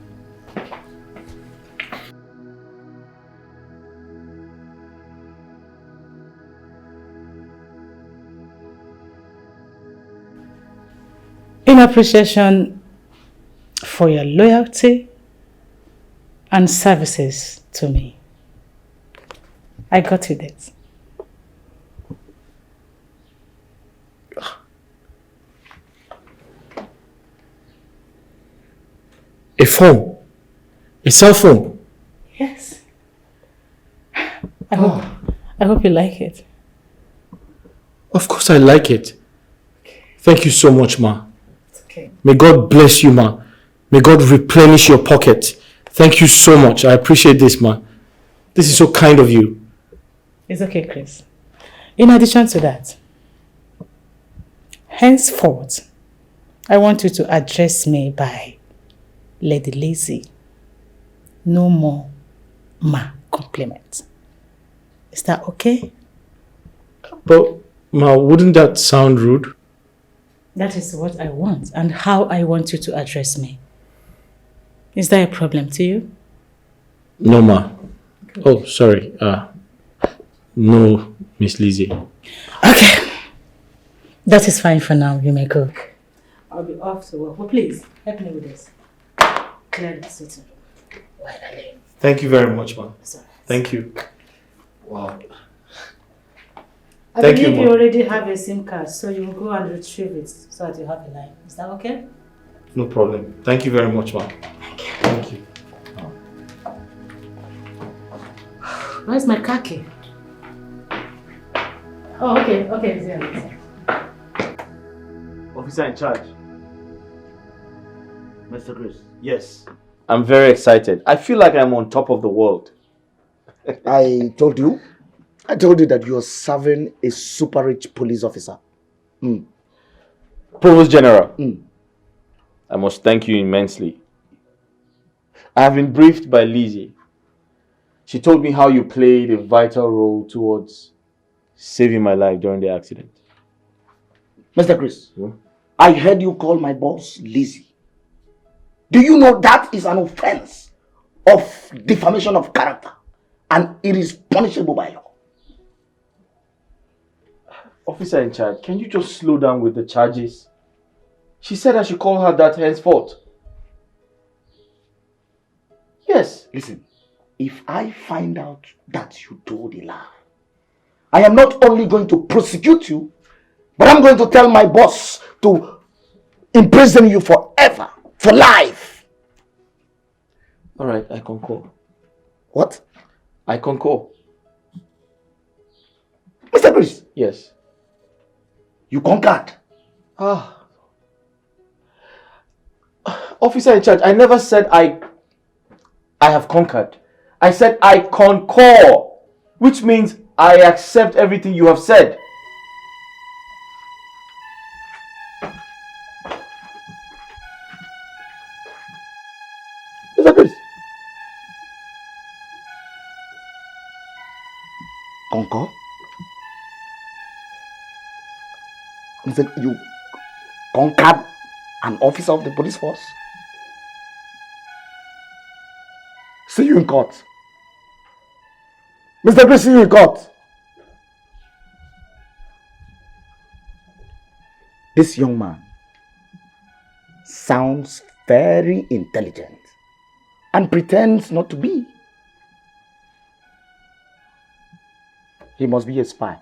In appreciation for your loyalty and services to me, I got you this. A phone? A cell phone? Yes. I hope you like it. Of course I like it. Thank you so much, Ma. It's okay. May God bless you, Ma. May God replenish your pocket. Thank you so much. I appreciate this, Ma. This is so kind of you. It's okay, Chris. In addition to that, henceforth, I want you to address me by Lady Lazy. No more Ma compliments. Is that okay? But, Ma, wouldn't that sound rude? That is what I want and how I want you to address me. Is that a problem to you? No, Ma. Oh, sorry. No, Miss Lizzie. Okay. That is fine for now. You may go. I'll be off to work. But please, help me with this. Clear the sitting room. Thank you very much, Ma. Thank you. Wow. I Thank believe you, you Ma. already have a SIM card, so you will go and retrieve it so that you have a line. Is that okay? No problem. Thank you very much, Ma. Thank you. Where's my car key? Oh, okay. Okay, it's here. Officer in charge. Mr. Chris. Yes. I'm very excited. I feel like I'm on top of the world. I told you that you're serving a super rich police officer. Provost General, I must thank you immensely. I have been briefed by Lizzie. She told me how you played a vital role towards saving my life during the accident. Mr. Chris, I heard you call my boss Lizzie. Do you know that is an offense of defamation of character? and it is punishable by law. Officer in charge, can you just slow down with the charges? She said I should call her that henceforth. Yes. Listen, if I find out that you told a lie, I am not only going to prosecute you, but I'm going to tell my boss to imprison you forever, for life. All right, I concur. What? I concur. Mr. Chris? Yes. You conquered. Officer in charge, I never said I have conquered. I said I concur, which means I accept everything you have said. Mr. Chris? Concur? Mr. You conquered an officer of the police force? See you in court. Mr. Chris, see you in court. This young man sounds very intelligent and pretends not to be. He must be a spy.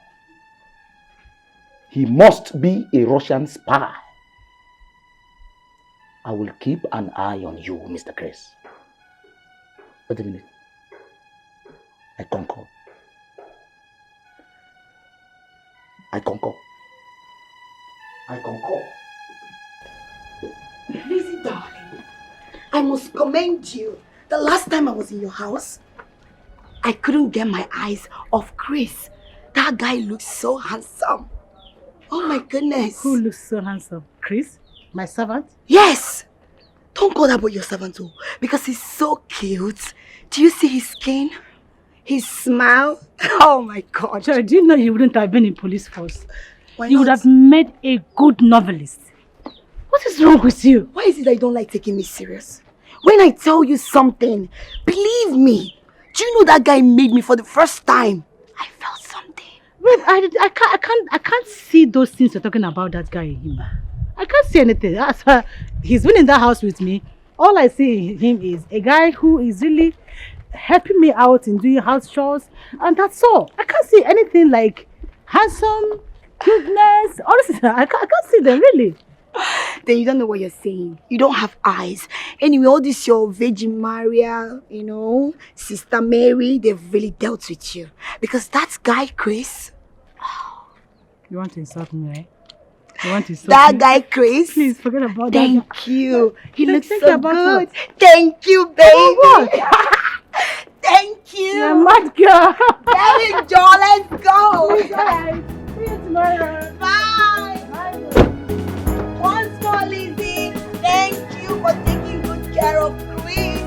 He must be a Russian spy. I will keep an eye on you, Mr. Chris. Wait a minute. I concur. I concur. I concur. Lizzie, darling, I must commend you. The last time I was in your house, I couldn't get my eyes off Chris. That guy looks so handsome. Oh my goodness. Who looks so handsome? Chris? My servant? Yes! Don't call that boy your servant too, because he's so cute. Do you see his skin? His smile? Oh my God. Jerry, do you know you wouldn't have been in police force? Why You not? would have made a good novelist. What is wrong with you? Why is it that you don't like taking me serious? When I tell you something, believe me. Do you know that guy made me for the first time? I felt something. Wait, I can't see those things you're talking about that guy in him. I can't see anything. He's been in that house with me. All I see in him is a guy who is really helping me out in doing house chores, and that's all. I can't see anything like handsome, cuteness. Honestly, I can't see them really. Then you don't know what you're saying. You don't have eyes. Anyway, all this your Virgin Maria, Sister Mary, they've really dealt with you. Because that guy, Chris. You want to insult me, right? You want to insult That me? guy, Chris. Please forget about that. Thank you. He looks Think so about good. that. Thank you, baby. What? Thank you. You're a mad girl. Very John, let's go. It's alright. See you tomorrow. Bye. Bye. Once more, Lizzie. Thank you for taking good care of Chris.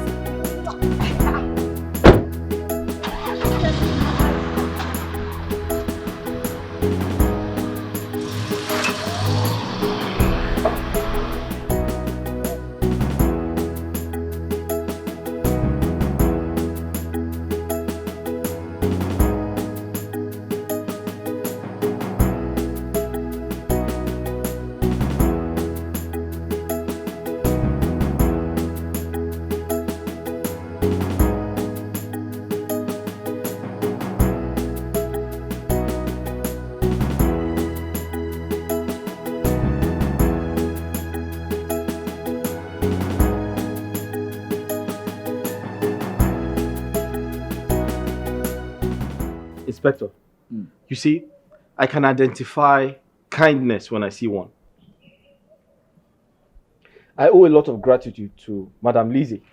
Inspector, you see, I can identify kindness when I see one. I owe a lot of gratitude to Madame Lizzie.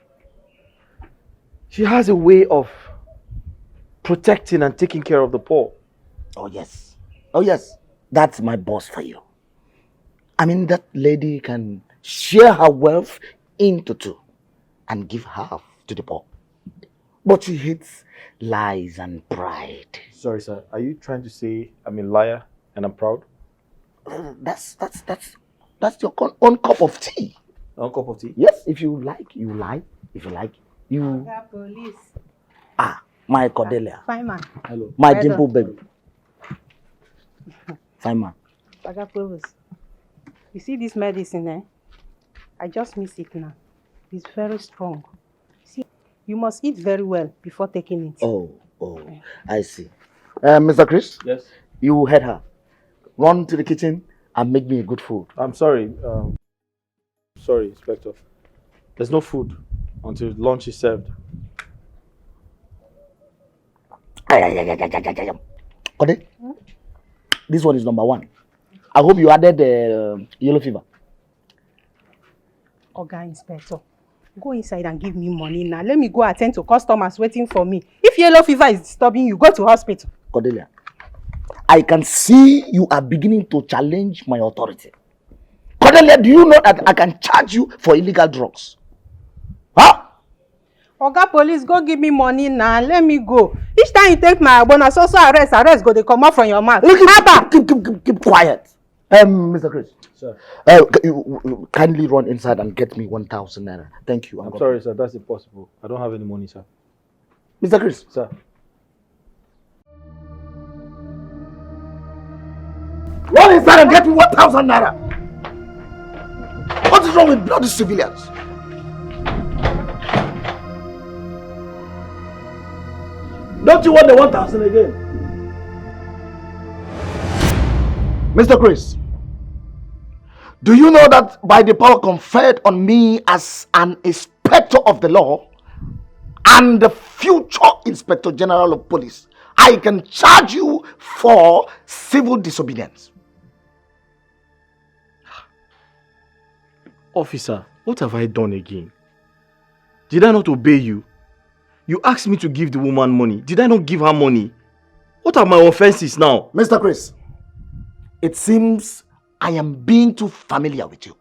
She has a way of protecting and taking care of the poor. Oh yes. Oh yes. That's my boss for you. I mean, that lady can share her wealth into two and give half to the poor. But she hates lies and pride. Sorry, sir. Are you trying to say I'm a liar and I'm proud? That's your own cup of tea. One cup of tea? Yes, if you like, you lie. If you like, you... Police. My Cordelia. Fine man. Hello. My Well dimple done. baby. Fine man. Oga Provost, you see this medicine, eh? I just miss it now. It's very strong. See, you must eat very well before taking it. Oh, I see. Mr. Chris? Yes. You heard her. Run to the kitchen and make me a good food. I'm sorry. Sorry, Inspector. There's no food until lunch is served. Kode, this one is number 1. I hope you added yellow fever. Oga Inspector, go inside and give me money now. Let me go attend to customers waiting for me. If yellow fever is disturbing you, go to hospital. Cordelia, I can see you are beginning to challenge my authority. Cordelia, do you know that I can charge you for illegal drugs? Huh? Oga Police, go give me money now. Let me go. Each time you take my bonus, also arrest go, they come out from your mouth. Keep quiet. Mr. Chris. Sir. You kindly run inside and get me 1,000 naira. Thank you. I'm sorry, sir. That's impossible. I don't have any money, sir. Mr. Chris. Sir. Run inside and get me 1,000 naira. What is wrong with bloody civilians? Don't you want the 1,000 again? Mr. Chris, do you know that by the power conferred on me as an inspector of the law and the future Inspector General of Police, I can charge you for civil disobedience? Officer, what have I done again? Did I not obey you? You asked me to give the woman money. Did I not give her money? What are my offenses now? Mr. Chris, it seems I am being too familiar with you.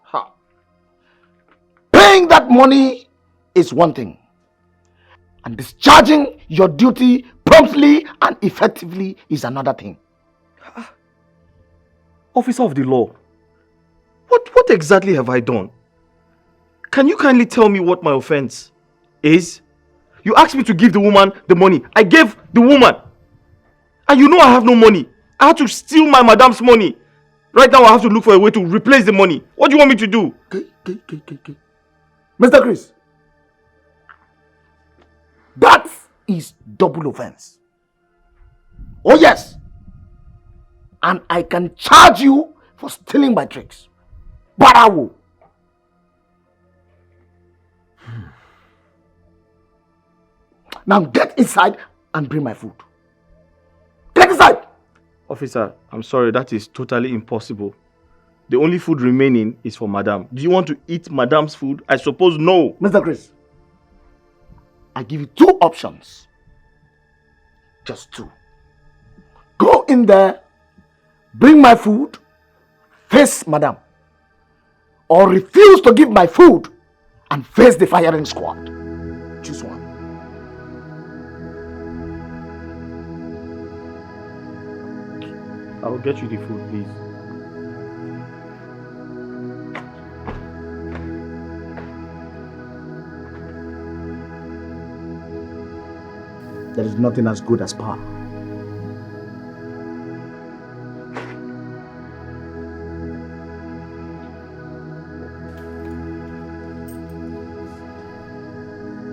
Paying that money is one thing, and discharging your duty promptly and effectively is another thing. Officer of the law, what exactly have I done? Can you kindly tell me what my offense is? You asked me to give the woman the money. I gave the woman. And you know I have no money. I had to steal my madam's money. Right now I have to look for a way to replace the money. What do you want me to do? Okay. Mr. Chris, that is double offense. Oh yes. And I can charge you for stealing my tricks. Barawo. Now get inside and bring my food. Get inside! Officer, I'm sorry, that is totally impossible. The only food remaining is for madam. Do you want to eat madam's food? I suppose no. Mr. Chris, I give you 2 options. Just 2. Go in there, bring my food, face madam. Or refuse to give my food and face the firing squad. Choose one. I will get you the food, please. There is nothing as good as power.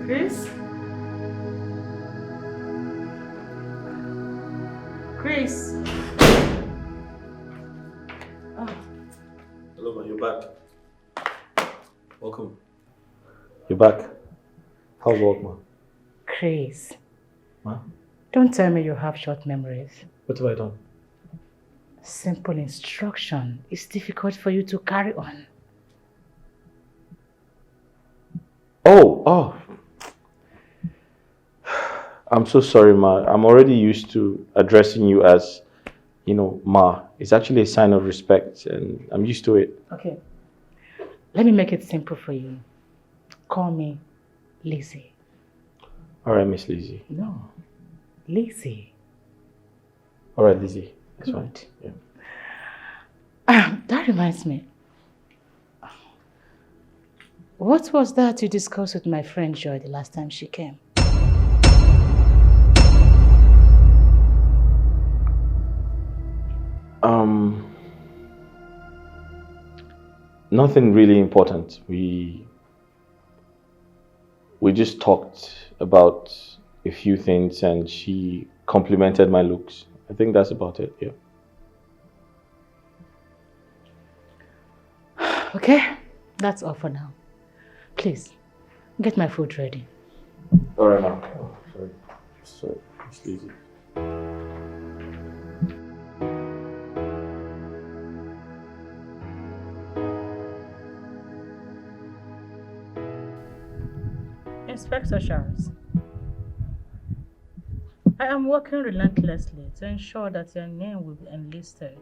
Chris? Chris? Hello, man. You're back. Welcome. You're back. How's work, man? Chris, Huh? don't tell me you have short memories. What have I done? Simple instruction is difficult for you to carry on. Oh. I'm so sorry, Ma. I'm already used to addressing you as, Ma. It's actually a sign of respect, and I'm used to it. Okay. Let me make it simple for you. Call me Lizzie. All right, Miss Lizzie. No, Lizzie. All right, Lizzie. That's fine. Yeah. That reminds me. What was that you discussed with my friend Joy the last time she came? Nothing really important. We just talked about a few things and she complimented my looks. I think that's about it, yeah. Okay, that's all for now. Please, get my food ready. Alright now. Oh, sorry. It's easy. Inspector Charles, I am working relentlessly to ensure that your name will be enlisted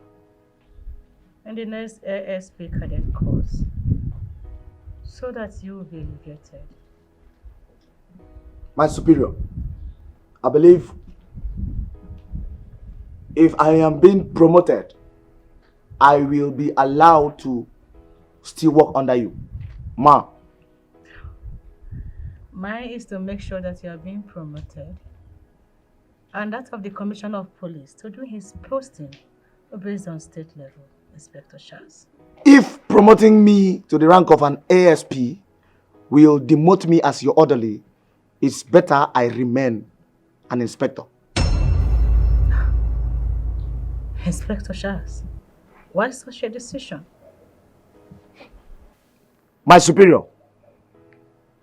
in the next ASP cadet course so that you will be elevated. My superior, I believe if I am being promoted, I will be allowed to still work under you. Ma. Mine is to make sure that you are being promoted, and that of the Commissioner of Police to do his posting based on state level, Inspector Charles. If promoting me to the rank of an ASP will demote me as your orderly, it's better I remain an inspector. Inspector Charles, why such a decision? My superior,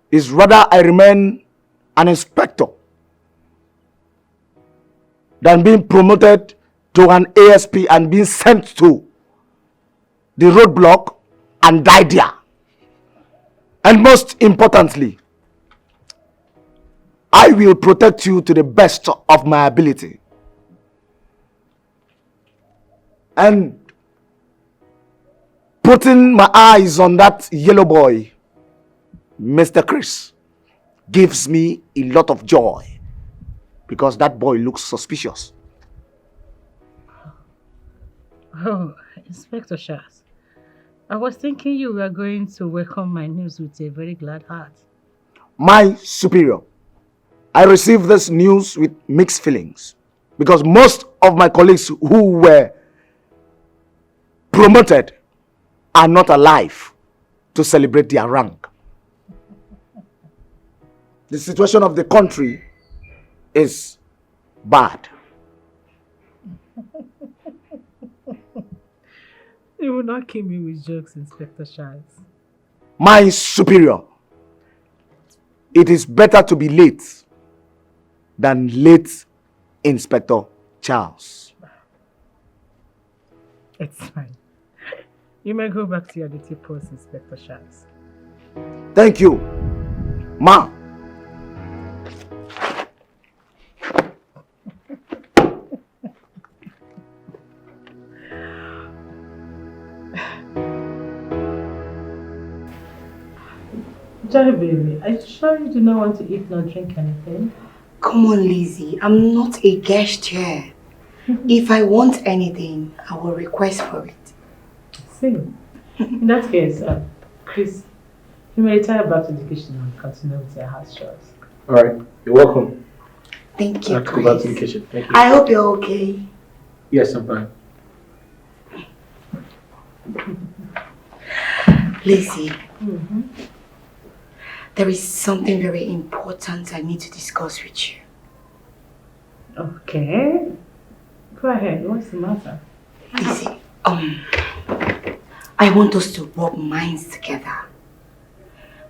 is rather I remain an inspector than being promoted to an ASP and being sent to the roadblock and die there. And most importantly, I will protect you to the best of my ability. And putting my eyes on that yellow boy, Mr. Chris, gives me a lot of joy because that boy looks suspicious. Oh, Inspector Charles, I was thinking you were going to welcome my news with a very glad heart. My superior, I received this news with mixed feelings because most of my colleagues who were promoted are not alive to celebrate their rank. The situation of the country is bad. You will not kill me with jokes, Inspector Charles. My superior, it is better to be late than late, Inspector Charles. It's fine. You may go back to your duty post, Inspector Charles. Thank you, Ma. Joy, baby, are you sure you do not want to eat nor drink anything? Come on, Lizzie. I'm not a guest here. If I want anything, I will request for it. See, in that case, Chris, you may retire back to the kitchen and continue with your house chores. Alright, you're welcome. Thank you, I have to go back to the kitchen. Thank you. I hope you're okay. Yes, I'm fine. Lizzie, there is something very important I need to discuss with you. Okay. Go ahead. What's the matter? Lizzie, I want us to rub minds together.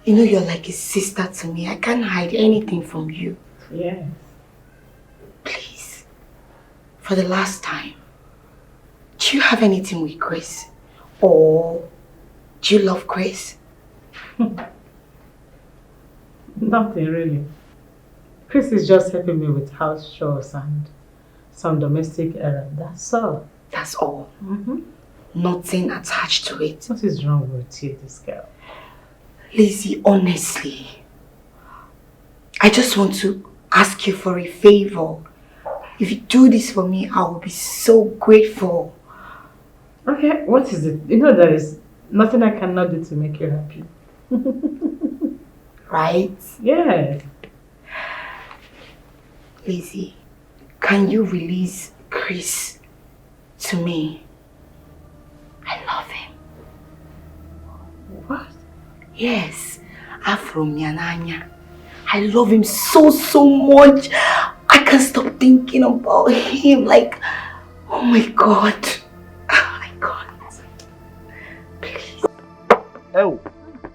You know you're like a sister to me. I can't hide anything from you. Yes. Please, for the last time, do you have anything with Chris? Or do you love Chris? Nothing really. Chris is just helping me with house chores and some domestic errands. That's all. That's all. Nothing attached to it. What is wrong with you, this girl? Lizzie, honestly, I just want to ask you for a favor. If you do this for me, I will be so grateful. Okay, what is it? You know there is nothing I cannot do to make you happy. Right? Yeah. Lizzie, can you release Chris to me? I love him. Yes, Afro Miananya. I love him so, so much. I can't stop thinking about him. Like, oh my God. Oh my God. Please. Oh,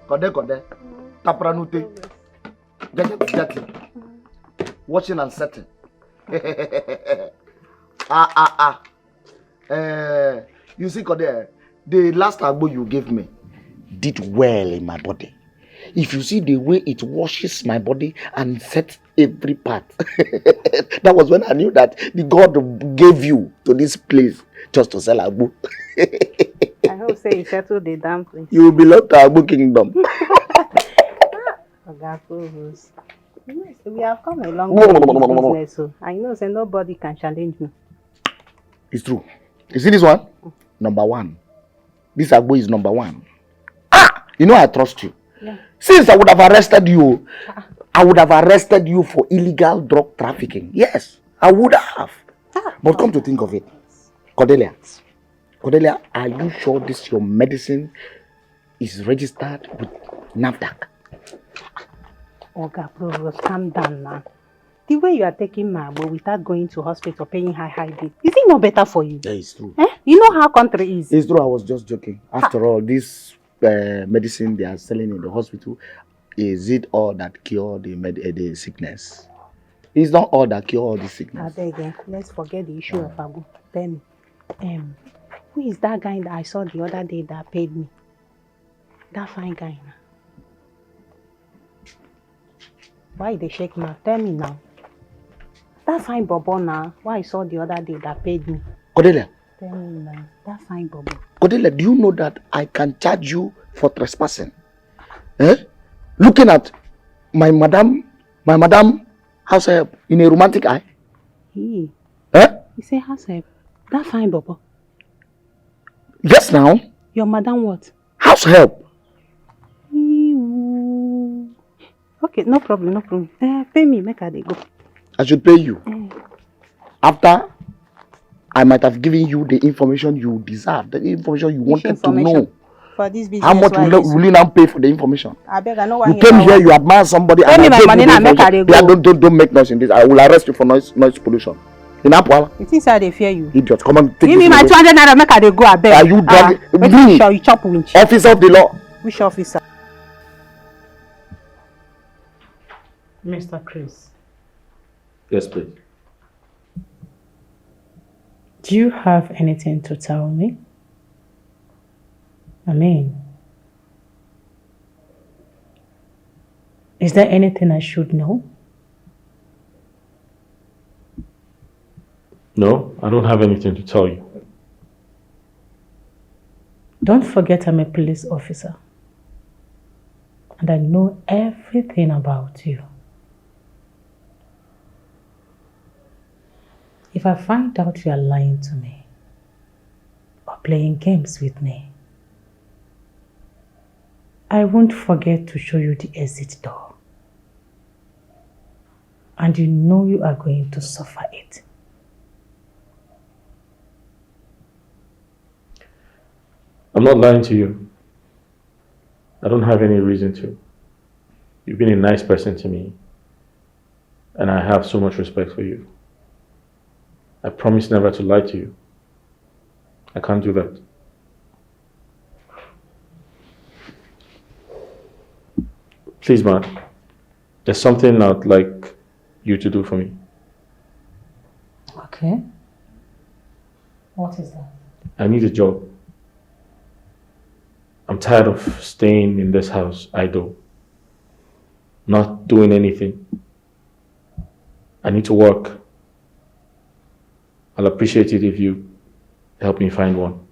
Kode. Tapranute. Get. Watching and setting. You see, Kode, the last agbo you gave me did well in my body. If you see the way it washes my body and sets every part, that was when I knew that the God gave you to this place just to sell agbo. I hope say you settle the damn place. You belong to Agbo Kingdom. Yes, we have come a long way in this business, so I know say nobody can challenge me. It's true. You see this one? Number one. This Agbo is number one. You know I trust you. Yeah. Since I would have arrested you, I would have arrested you for illegal drug trafficking. Yes, I would have. But come to think of it, Cordelia, are you sure this your medicine is registered with NAFDAC? Oga, bro, calm down now. The way you are taking my agbo without going to hospital, paying high bill, is it not better for you? Yeah, it's true. You know how country is. It's true, I was just joking. After all, this medicine they are selling in the hospital, is it all that cure the sickness? It's not all that cure all the sickness. Again, let's forget the issue of agbo. Tell me, who is that guy that I saw the other day that paid me? That fine guy now. Why they shake now? Tell me now. That fine bobo now, why I saw the other day that paid me? Cordelia. Tell me now. That fine bobo. Cordelia, do you know that I can charge you for trespassing? Looking at my madam house help in a romantic eye? He say house help. That fine bobo. Yes now. Your madam what? House help. Okay, no problem. Pay me, make I dey go. I should pay you. After I might have given you the information you deserve, the information you wanted to know. For this business, how much will you now pay for the information? I beg, I know why you came here, you admire somebody. Pay me my money now, make I dey go. Yeah, don't make noise in this. I will arrest you for noise pollution. In Apwala. You think I dey fear you? Idiot, come on, take give me my 200 naira, make I dey go. I beg. Are you dragging? Wait, sure you chop winch. Officer of the law. Which officer? Mr. Chris. Yes, please. Do you have anything to tell me? I mean, is there anything I should know? No, I don't have anything to tell you. Don't forget I'm a police officer. And I know everything about you. If I find out you are lying to me or playing games with me, I won't forget to show you the exit door. And you know you are going to suffer it. I'm not lying to you. I don't have any reason to. You've been a nice person to me, and I have so much respect for you. I promise never to lie to you. I can't do that. Please, man, there's something I'd like you to do for me. Okay. What is that? I need a job. I'm tired of staying in this house idle, not doing anything. I need to work. I'll appreciate it if you help me find one.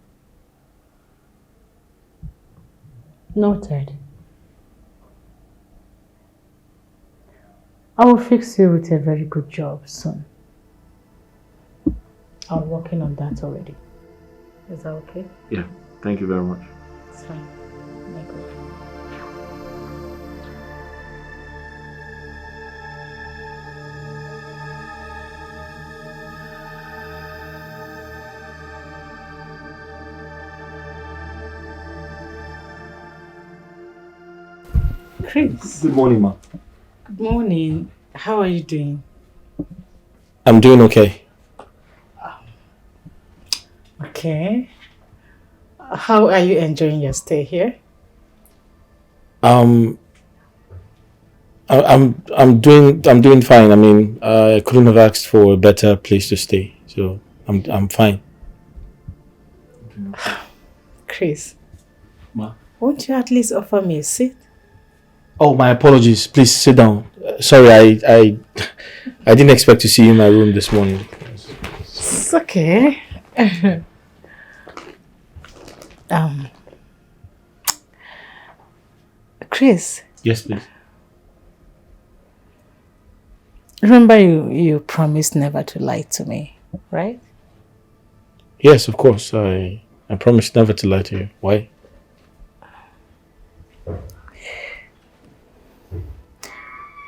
Noted. I will fix you with a very good job soon. I'm working on that already. Is that okay? Yeah, thank you very much. It's fine. Let go. Chris. Good morning, ma. Good morning. How are you doing? I'm doing okay. Okay. How are you enjoying your stay here? I'm doing fine. I mean, I couldn't have asked for a better place to stay, so I'm fine. Chris. Ma. Won't you at least offer me a seat? Oh, my apologies. Please sit down. Sorry, I didn't expect to see you in my room this morning. It's okay. Chris. Yes, please. Remember you promised never to lie to me, right? Yes, of course. I promise never to lie to you. Why?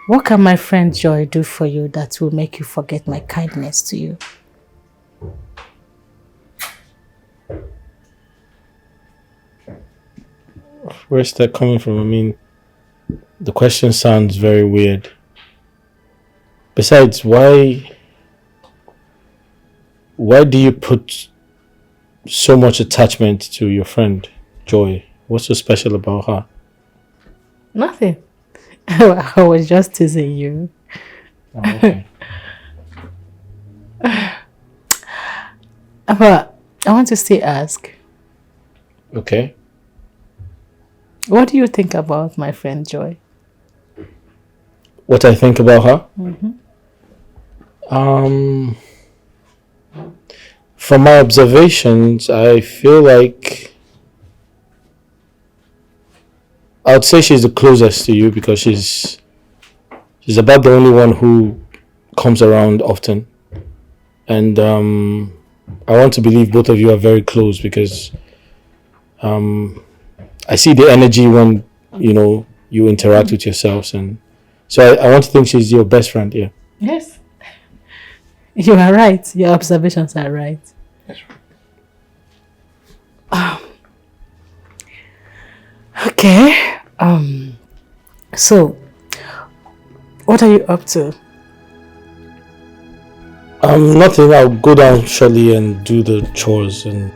What can my friend Joy do for you that will make you forget my kindness to you? Where's that coming from? I mean, the question sounds very weird. Besides, why do you put so much attachment to your friend, Joy? What's so special about her? Nothing. I was just teasing you. Oh, okay. But I want to still ask, Okay. what do you think about my friend Joy? What I think about her? Mm-hmm. From my observations, I feel like I would say she's the closest to you because she's about the only one who comes around often, and I want to believe both of you are very close because I see the energy when you interact with yourselves, and so I want to think she's your best friend. Yeah. Yes. You are right. Your observations are right. That's right. Okay. So, what are you up to? Nothing. I'll go down shortly and do the chores and.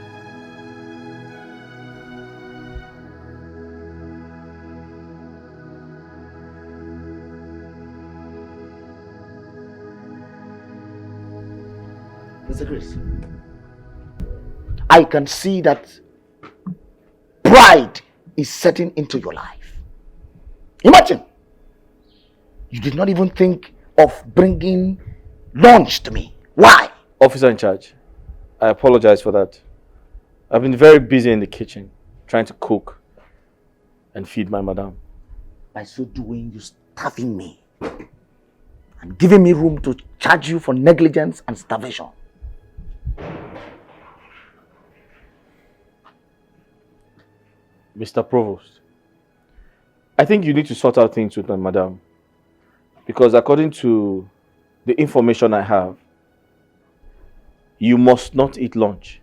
Mr. Chris, I can see that pride is setting into your life. Imagine, you did not even think of bringing lunch to me. Why? Officer in charge, I apologize for that. I've been very busy in the kitchen, trying to cook and feed my madam. By so doing, you starving me and giving me room to charge you for negligence and starvation. Mr. Provost, I think you need to sort out things with my madam. Because according to the information I have, you must not eat lunch.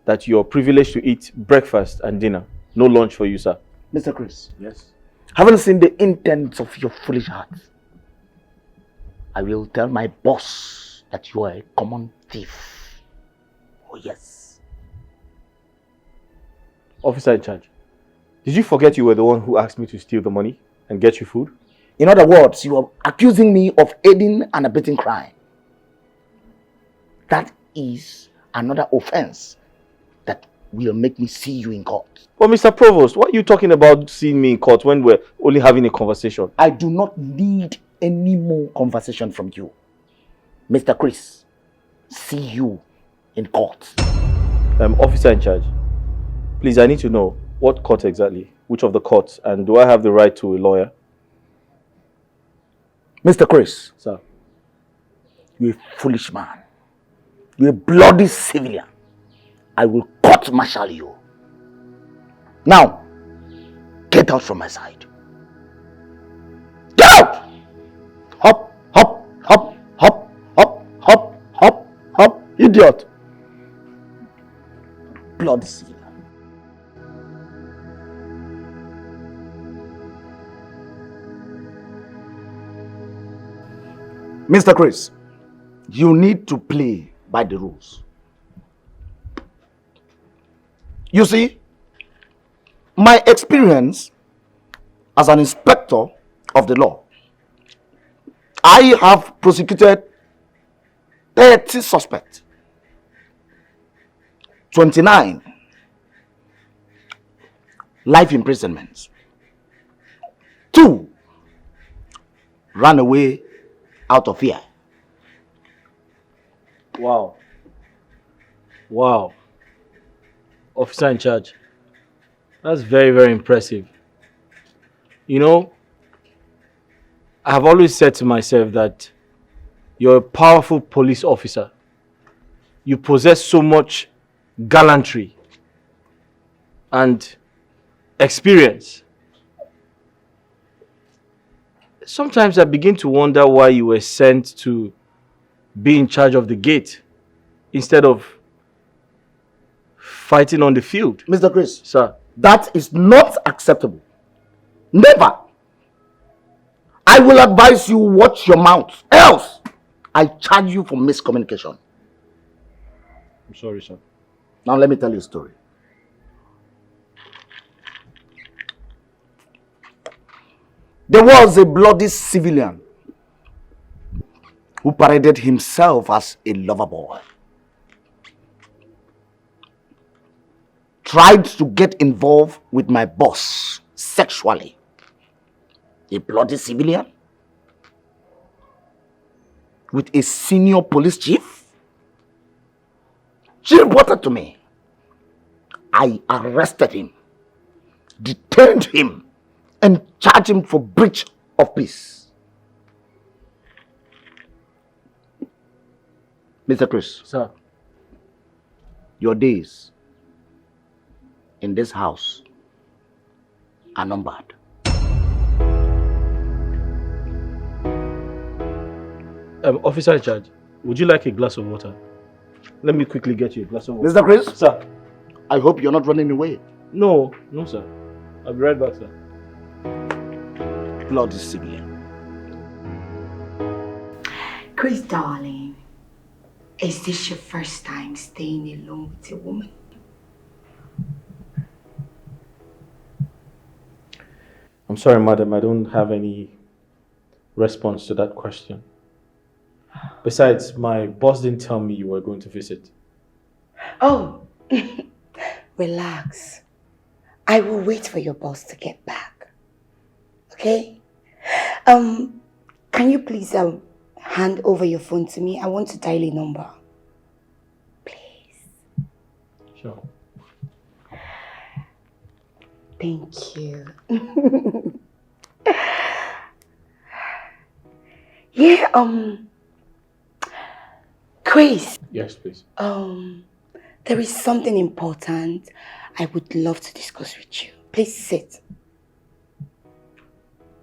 That you're privileged to eat breakfast and dinner. No lunch for you, sir. Mr. Chris. Yes. Haven't seen the intents of your foolish heart. I will tell my boss that you are a common thief. Oh yes. Officer in charge, did you forget you were the one who asked me to steal the money and get you food? In other words, you are accusing me of aiding and abetting crime. That is another offense that will make me see you in court. But Mr. Provost, what are you talking about seeing me in court when we're only having a conversation? I do not need any more conversation from you. Mr. Chris, see you in court. Officer in charge, please, I need to know what court exactly, which of the courts, and do I have the right to a lawyer? Mr. Chris. Sir. You're a foolish man. You're a bloody civilian. I will court-martial you. Now, get out from my side. Get out! Hop, hop, hop, hop, hop, hop, hop, hop, idiot. Bloody civilian. Mr. Chris, you need to play by the rules. You see, my experience as an inspector of the law, I have prosecuted 30 suspects, 29 life imprisonments, 2 ran away out of fear. Wow. Wow. Officer in charge. That's very, very impressive. You know, I have always said to myself that you're a powerful police officer. You possess so much gallantry and experience. Sometimes I begin to wonder why you were sent to be in charge of the gate instead of fighting on the field. Mr. Chris, Sir. that is not acceptable. Never. I will advise you watch your mouth. Else, I charge you for miscommunication. I'm sorry, sir. Now let me tell you a story. There was a bloody civilian who paraded himself as a lover boy. Tried to get involved with my boss sexually. A bloody civilian with a senior police chief. She reported to me. I arrested him, detained him, and charged him for breach of peace. Mr. Chris. Sir. Your days in this house are numbered. Officer in charge, would you like a glass of water? Let me quickly get you a glass of water. Mr. Chris? Sir. I hope you're not running away. No, sir. I'll be right back, sir. Bloody civilian. Chris, darling, is this your first time staying alone with a woman? I'm sorry, madam. I don't have any response to that question. Besides, my boss didn't tell me you were going to visit. Oh, relax. I will wait for your boss to get back. Okay? Can you please hand over your phone to me? I want to dial a number. Please. Sure. Thank you. Yeah, Chris. Yes, please. There is something important I would love to discuss with you. Please sit.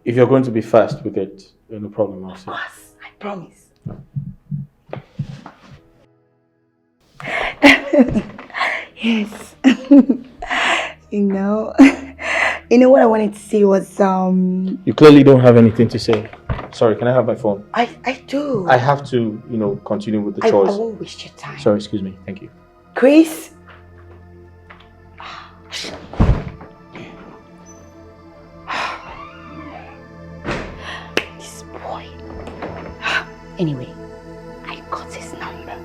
If you're going to be fast with it, no problem, I'll sit. Of course, I promise. Yes. You know what I wanted to say was You clearly don't have anything to say. Sorry, can I have my phone? I do. I have to, continue with the chores. I won't waste your time. Sorry, excuse me. Thank you. Chris. This boy. Anyway, I got his number.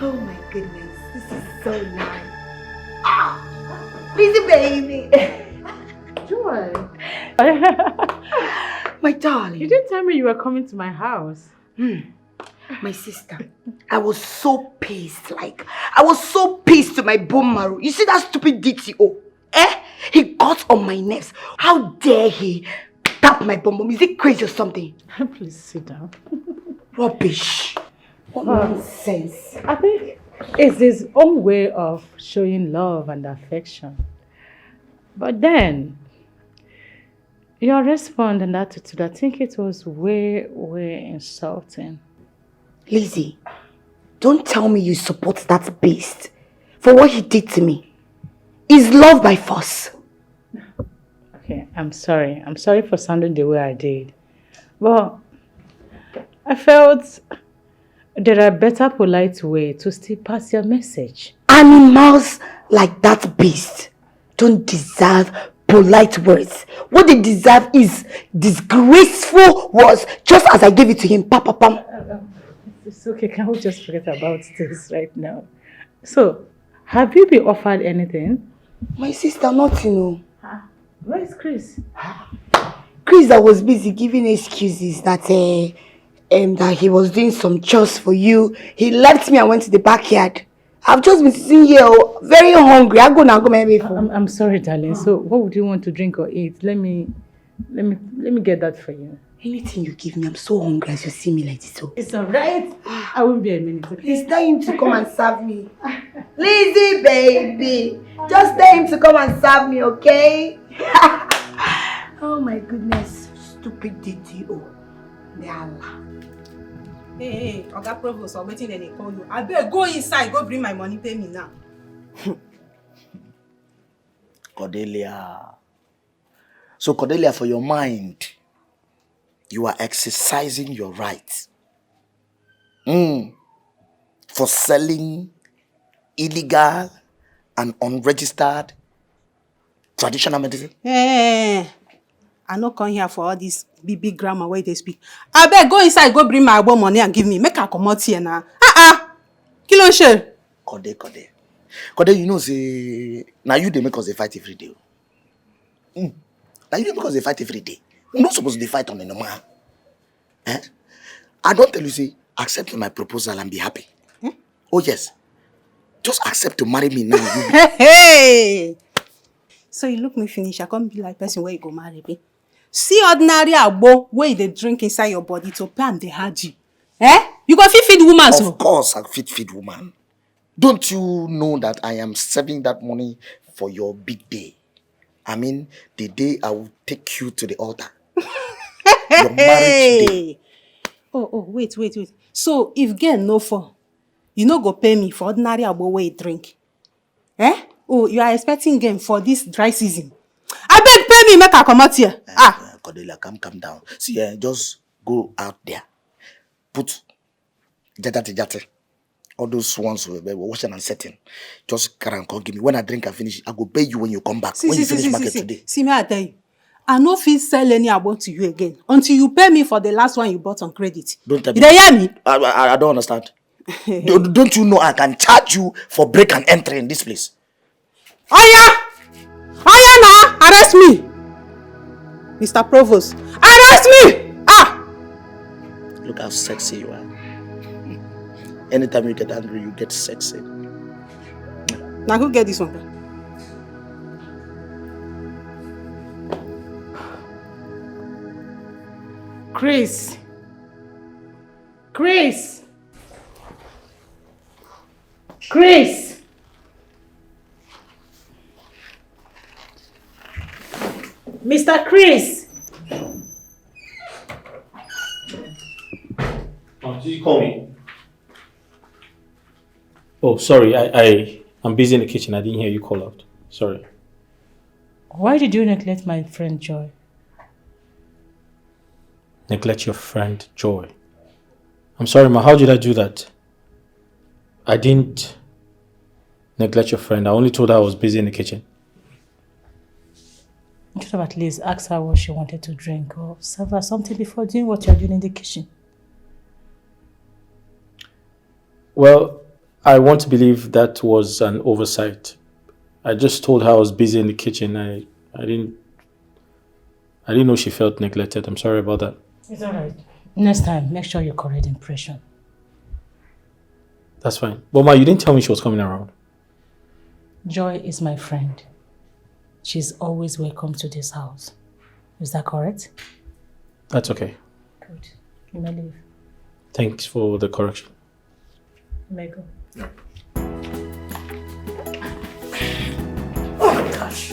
Oh my goodness, this is so nice. Busy baby. Joy. My darling. You didn't tell me you were coming to my house. My sister, I was so pissed. I was so pissed to my bone marrow. You see that stupid DTO? He got on my nerves. How dare he tap my bum? Is it crazy or something? Please sit down. Rubbish. What nonsense. I think it's his own way of showing love and affection. But then, your response and attitude, I think it was way, way insulting. Lizzie, don't tell me you support that beast for what he did to me. Is love by force? Okay, I'm sorry. I'm sorry for sounding the way I did. But I felt there are better polite way to still pass your message. Animals like that beast don't deserve polite words. What they deserve is disgraceful words, just as I gave it to him. Papa, pam. It's okay. Can we just forget about this right now? So, have you been offered anything? My sister, nothing. Where is Chris? Chris that was busy giving excuses that that he was doing some chores for you. He left me and went to the backyard. I've just been sitting here very hungry. I go now, go maybe for. I'm sorry, darling. So, what would you want to drink or eat? Let me get that for you. Anything you give me, I'm so hungry as you see me like this. So. It's alright. I won't be a minute. Okay? Please tell him to come and serve me. Lizzie, baby. Just tell him to come and serve me, okay? Oh my goodness. Stupid DTO. Allah. Hey, Oga Provost, I'm waiting then they call you. I better go inside, go bring my money, pay me now. Cordelia. So Cordelia, for your mind, you are exercising your right for selling illegal and unregistered traditional medicine? Hey, I no come here for all this big grammar where they speak. I better go inside, go bring my money and give me. Make her come out here now. Kilo share. Code, you know, say, now you they make us a fight every day. Now you they make us a fight every day. We're not supposed to fight on a normal. I don't tell you, say, accept my proposal and be happy. Oh, yes. Just accept to marry me now. Hey! So you look me finish, I can't be like person where you go marry me. See ordinary agbo where they drink inside your body to pay the haji. You go feed woman. Of course, I feed woman. Don't you know that I am saving that money for your big day? I mean, the day I will take you to the altar. Your marriage day. Oh, wait. So if girl no for, you no go pay me for ordinary agbo where you drink. Oh, you are expecting game for this dry season. I beg pay me, make her come out here. Cordelia, calm down. See, just go out there. Put jate. All those ones were washing and setting. Just carry and come give me. When I drink and finish, I go pay you when you come back. When you finish market today. See me, I tell you. I no fit sell any abo to you again until you pay me for the last one you bought on credit. Don't tell me. You hear me? I don't understand. Don't you know I can charge you for break and entry in this place? Oh yeah, now arrest me, Mr. Provost. Arrest me! Look how sexy you are. Anytime you get angry, you get sexy. Now who get this one? Chris. Mr. Chris. Did you call me? Oh, sorry. I'm busy in the kitchen. I didn't hear you call out. Sorry. Why did you neglect my friend Joy? Neglect your friend Joy? I'm sorry, ma. How did I do that? I didn't neglect your friend. I only told her I was busy in the kitchen. You should have at least asked her what she wanted to drink or serve her something before doing what you're doing in the kitchen. Well, I want to believe that was an oversight. I just told her I was busy in the kitchen. I didn't know she felt neglected. I'm sorry about that. It's alright. Next time, make sure you correct the impression. That's fine. But ma, you didn't tell me she was coming around. Joy is my friend. She's always welcome to this house. Is that correct? That's okay. Good. You may leave. Thanks for the correction. You may go. Yeah. Oh my gosh.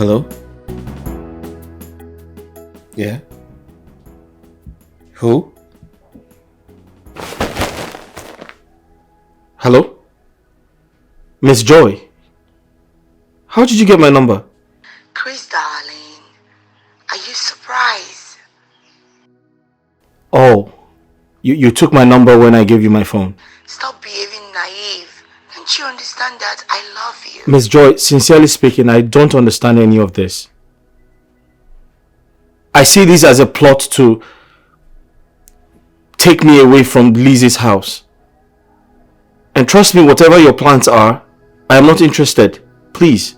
Hello? Yeah? Who? Hello? Miss Joy? How did you get my number? Chris, darling, are you surprised? Oh, you took my number when I gave you my phone. Stop behaving naive. Don't you understand that I love you? Miss Joy, sincerely speaking, I don't understand any of this. I see this as a plot to take me away from Lizzie's house. And trust me, whatever your plans are, I am not interested. Please.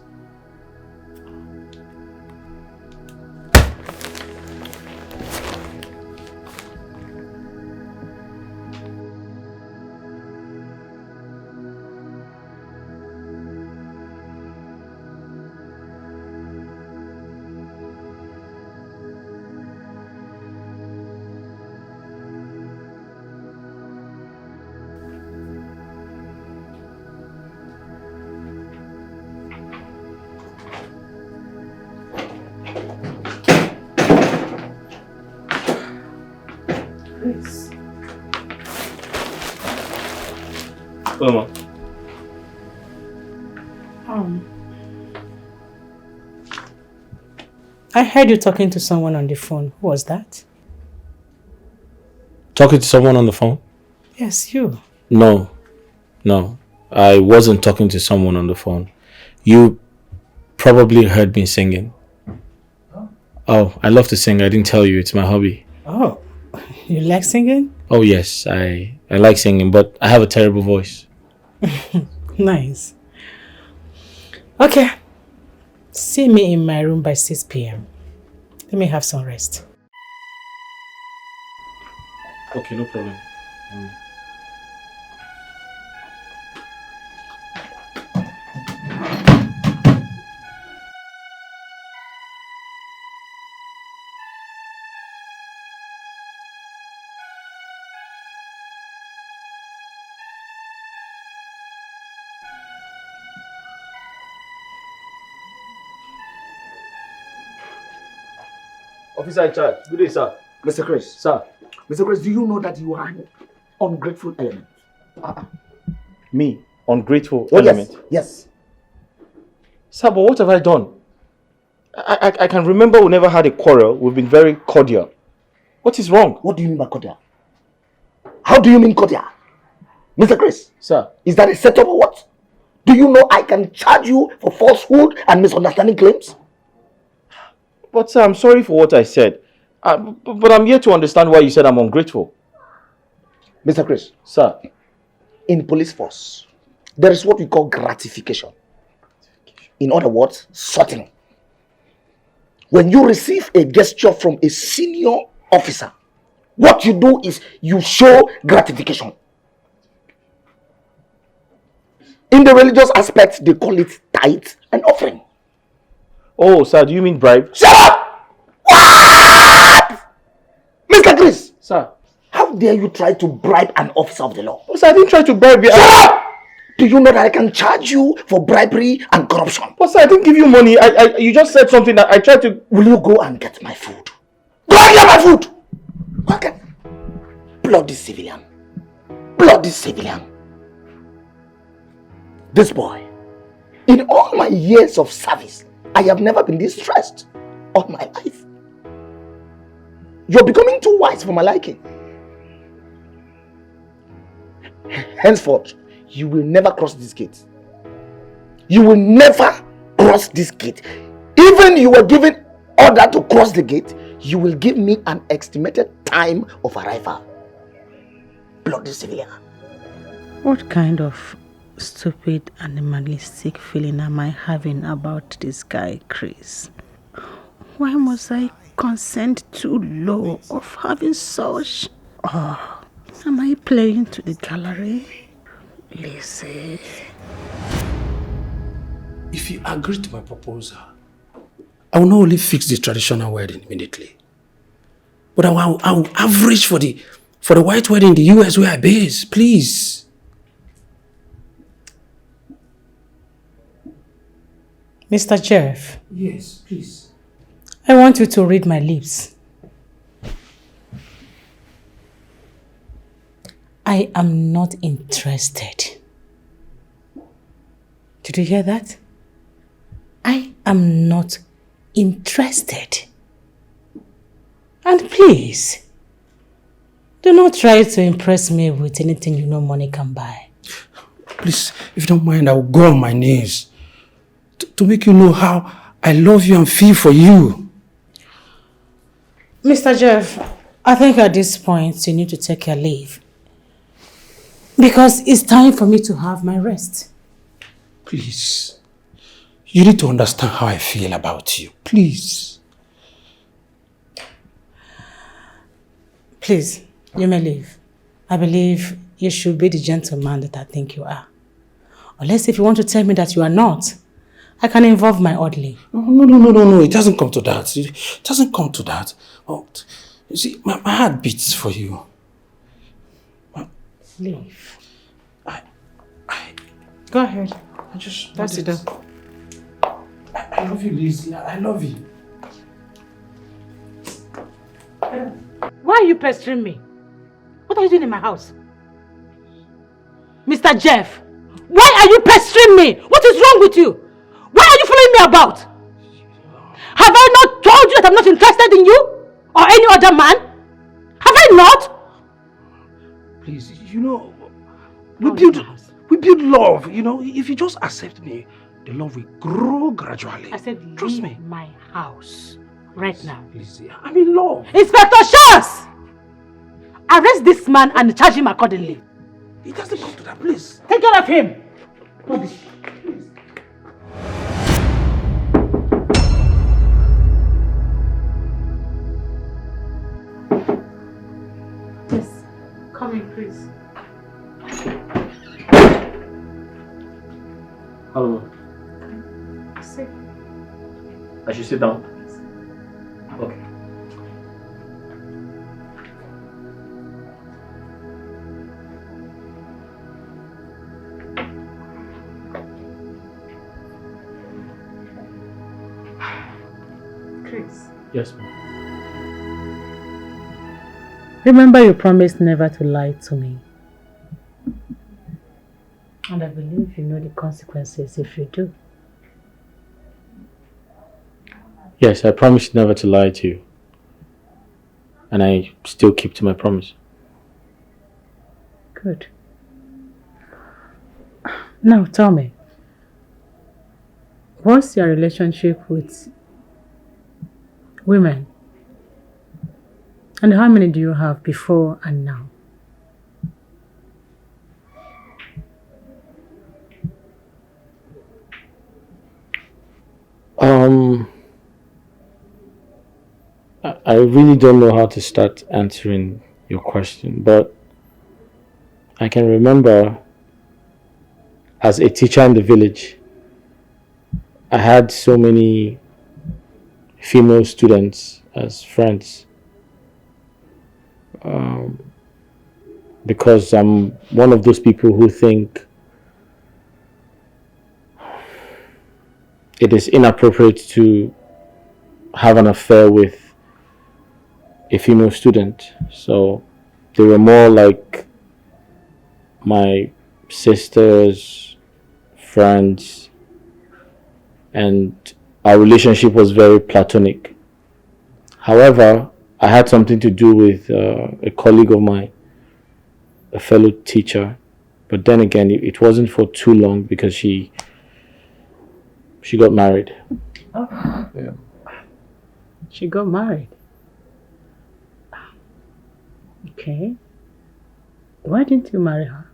Mama. I heard you talking to someone on the phone. Who was that? Talking to someone on the phone? Yes, you. No. I wasn't talking to someone on the phone. You probably heard me singing. Oh, I love to sing. I didn't tell you. It's my hobby. Oh, you like singing? Oh, yes. I like singing, but I have a terrible voice. Nice. Okay. See me in my room by 6 p.m. Let me have some rest. Okay, no problem. Officer in charge. Good day, sir. Mr. Chris. Sir. Mr. Chris, do you know that you are an ungrateful element? Me? Ungrateful Oh, element? Yes. Sir, but what have I done? I can remember we never had a quarrel. We've been very cordial. What is wrong? What do you mean by cordial? How do you mean cordial? Mr. Chris. Sir. Is that a setup or what? Do you know I can charge you for falsehood and misunderstanding claims? But sir, I'm sorry for what I said. But I'm here to understand why you said I'm ungrateful. Mr. Chris. Sir. In police force, there is what we call gratification. In other words, sorting. When you receive a gesture from a senior officer, what you do is you show gratification. In the religious aspect, they call it tithe and offering. Oh, sir, do you mean bribe? Shut up! What? Mr. Chris! Sir. How dare you try to bribe an officer of the law? Oh, sir, I didn't try to bribe you. Shut up! Do you know that I can charge you for bribery and corruption? But sir, I didn't give you money. You just said something that I tried to... Will you go and get my food? Go and get my food! Go and get... Bloody civilian. Bloody civilian. This boy, in all my years of service, I have never been this stressed all my life. You're becoming too wise for my liking. Henceforth, you will never cross this gate. You will never cross this gate. Even you were given order to cross the gate, you will give me an estimated time of arrival. Bloody civilian. What kind of stupid animalistic feeling am I having about this guy, Chris? Why must I consent too low of having such? Oh, am I playing to the gallery? Listen. If you agree to my proposal, I will not only fix the traditional wedding immediately, but I will average for the white wedding in the US where I base, please. Mr. Jeff. Yes, please. I want you to read my lips. I am not interested. Did you hear that? I am not interested. And please, do not try to impress me with anything you know money can buy. Please, if you don't mind, I will go on my knees to make you know how I love you and feel for you. Mr. Jeff, I think at this point you need to take your leave. Because it's time for me to have my rest. Please, you need to understand how I feel about you. Please. Please, you may leave. I believe you should be the gentleman that I think you are. Unless if you want to tell me that you are not, I can involve my orderly. No. It doesn't come to that. It doesn't come to that. Oh, you see, my heart beats for you. Leave. Go ahead. That's it. I love you, Lizzie. I love you. Why are you pestering me? What are you doing in my house? Mr. Jeff, why are you pestering me? What is wrong with you? Why are you following me about? Have I not told you that I'm not interested in you? Or any other man? Have I not? Please, you know, we build love, you know. If you just accept me, the love will grow gradually. I said, trust leave me. my house right now. Lizzie, I'm in love. Inspector Shas! Arrest this man and charge him accordingly. It doesn't come to that, please. Take care of him. Rubbish. Yes, come in, please. Hello. Sit. I should sit down. Okay. Chris. Yes, ma'am. Remember you promised never to lie to me. And I believe you know the consequences if you do. Yes, I promised never to lie to you. And I still keep to my promise. Good. Now tell me, what's your relationship with women? And how many do you have before and now? I really don't know how to start answering your question, but I can remember as a teacher in the village, I had so many female students as friends. Because I'm one of those people who think it is inappropriate to have an affair with a female student. So they were more like my sisters, friends, and our relationship was very platonic. However, I had something to do with a colleague of mine, a fellow teacher, but then again, it wasn't for too long because she got married. Oh. Yeah. She got married. Okay. Why didn't you marry her?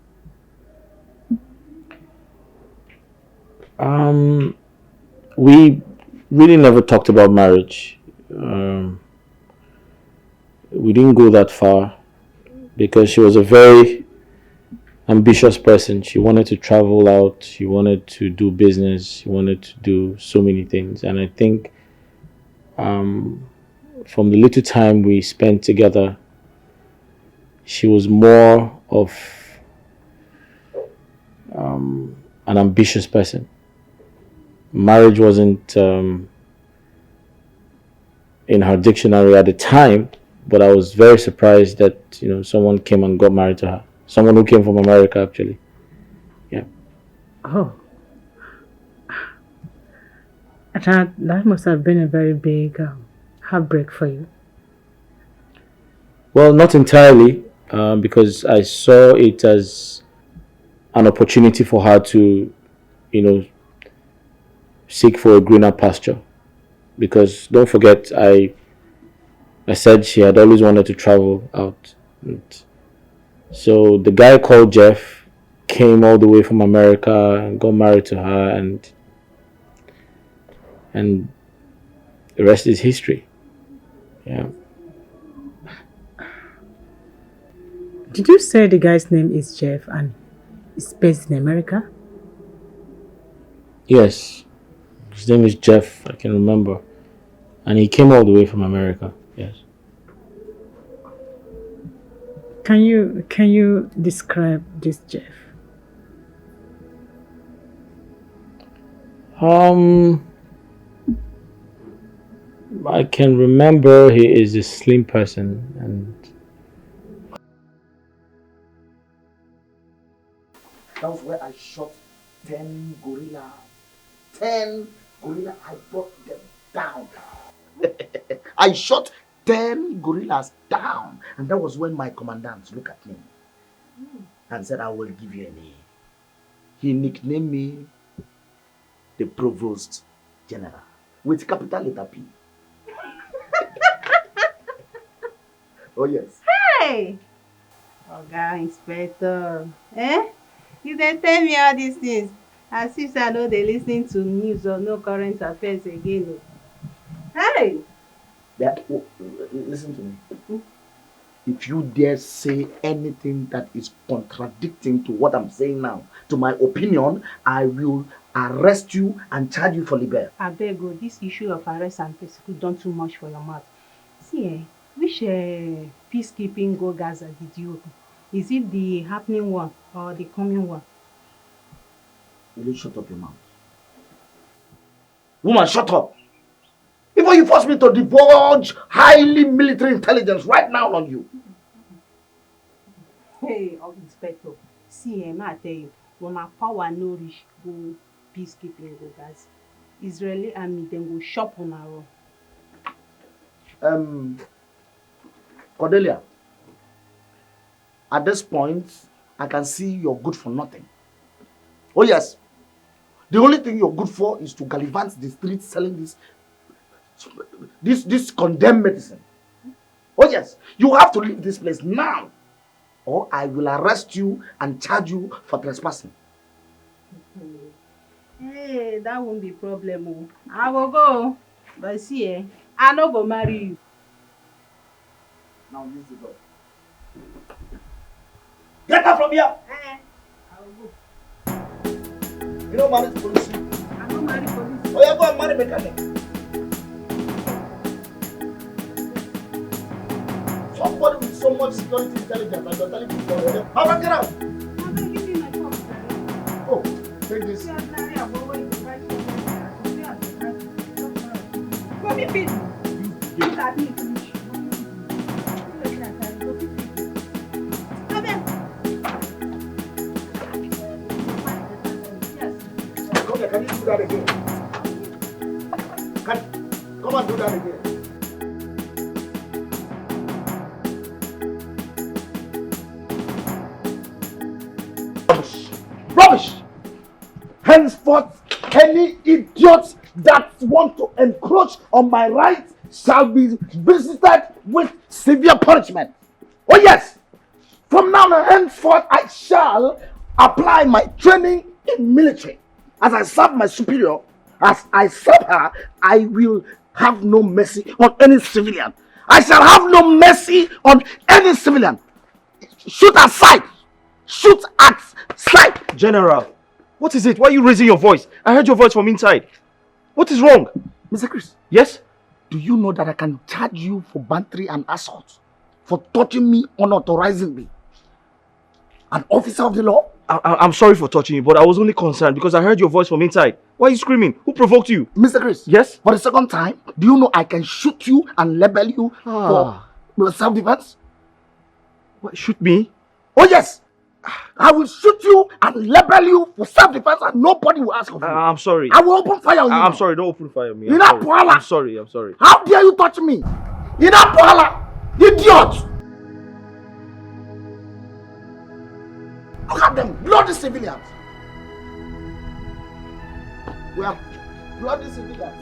We really never talked about marriage. We didn't go that far because she was a very ambitious person. She wanted to travel out, she wanted to do business, she wanted to do so many things. And I think from the little time we spent together, she was more of an ambitious person. marriage wasn't in her dictionary at the time, but I was very surprised that someone came and got married to her. Someone who came from America, actually. Yeah. Oh. That must have been a very big heartbreak for you. Well, not entirely, because I saw it as an opportunity for her to, seek for a greener pasture. Because don't forget, I said she had always wanted to travel out. And so the guy called Jeff came all the way from America and got married to her, and the rest is history. Yeah. Did you say the guy's name is Jeff and is based in America? Yes. His name is Jeff, I can remember. And he came all the way from America. Yes. Can you describe this Jeff? I can remember he is a slim person, and that was where I shot 10 gorilla. 10 gorilla, I brought them down. I shot 10 gorillas down. And that was when my commandant looked at me and said, I will give you a name. He nicknamed me the Provost General with capital letter P. Oh, yes. Hey! Oga Inspector. Eh? You dey tell me all these things as if I know they listening to news or no current affairs again. Hey! Listen to me. If you dare say anything that is contradicting to what I'm saying now, to my opinion, I will arrest you and charge you for libel. Abeg, this issue of arrest and persecute done too much for your mouth. See, which peacekeeping go Gaza did you open? Is it the happening one or the coming one? Will you shut up your mouth? Woman, shut up! Before you force me to divulge highly military intelligence right now on you. Hey, Inspector, see, I tell you, when my power no reach, go peacekeeping go Gaza. Israeli army then go shop on our own. Cordelia, at this point, I can see you're good for nothing. Oh yes, the only thing you're good for is to gallivant the streets selling this condemned medicine. Oh yes, you have to leave this place now, or I will arrest you and charge you for trespassing. Hey, that won't be a problem. I will go, but see, I no go marry you. Now use the door. Get out from here! I will go. You don't marry police. I don't marry police. Oh, yeah, go and marry mechanic. Somebody with so much security intelligence and you're telling people, how about get out? Give me my phone. Oh, take this. Go me feed. Look at me. Can you do that again? Come and do that again. Rubbish! Rubbish! Henceforth, any idiots that want to encroach on my rights shall be visited with severe punishment. Oh yes! From now on henceforth, I shall apply my training in military. As I serve my superior, as I serve her, I will have no mercy on any civilian. I shall have no mercy on any civilian. Shoot at sight. Shoot at sight. General, what is it? Why are you raising your voice? I heard your voice from inside. What is wrong? Mr. Chris. Yes? Do you know that I can charge you for battery and assault? For touching me unauthorizedly? An officer of the law? I'm sorry for touching you, but I was only concerned because I heard your voice from inside. Why are you screaming? Who provoked you? Mr. Chris. Yes? For the second time, do you know I can shoot you and label you for self-defense? What, shoot me? Oh yes! I will shoot you and label you for self-defense and nobody will ask of you. I'm sorry. I will open fire on you. I'm sorry, don't open fire on me. I'm sorry. How dare you touch me? Idiot! Look at them, bloody civilians. We are bloody civilians.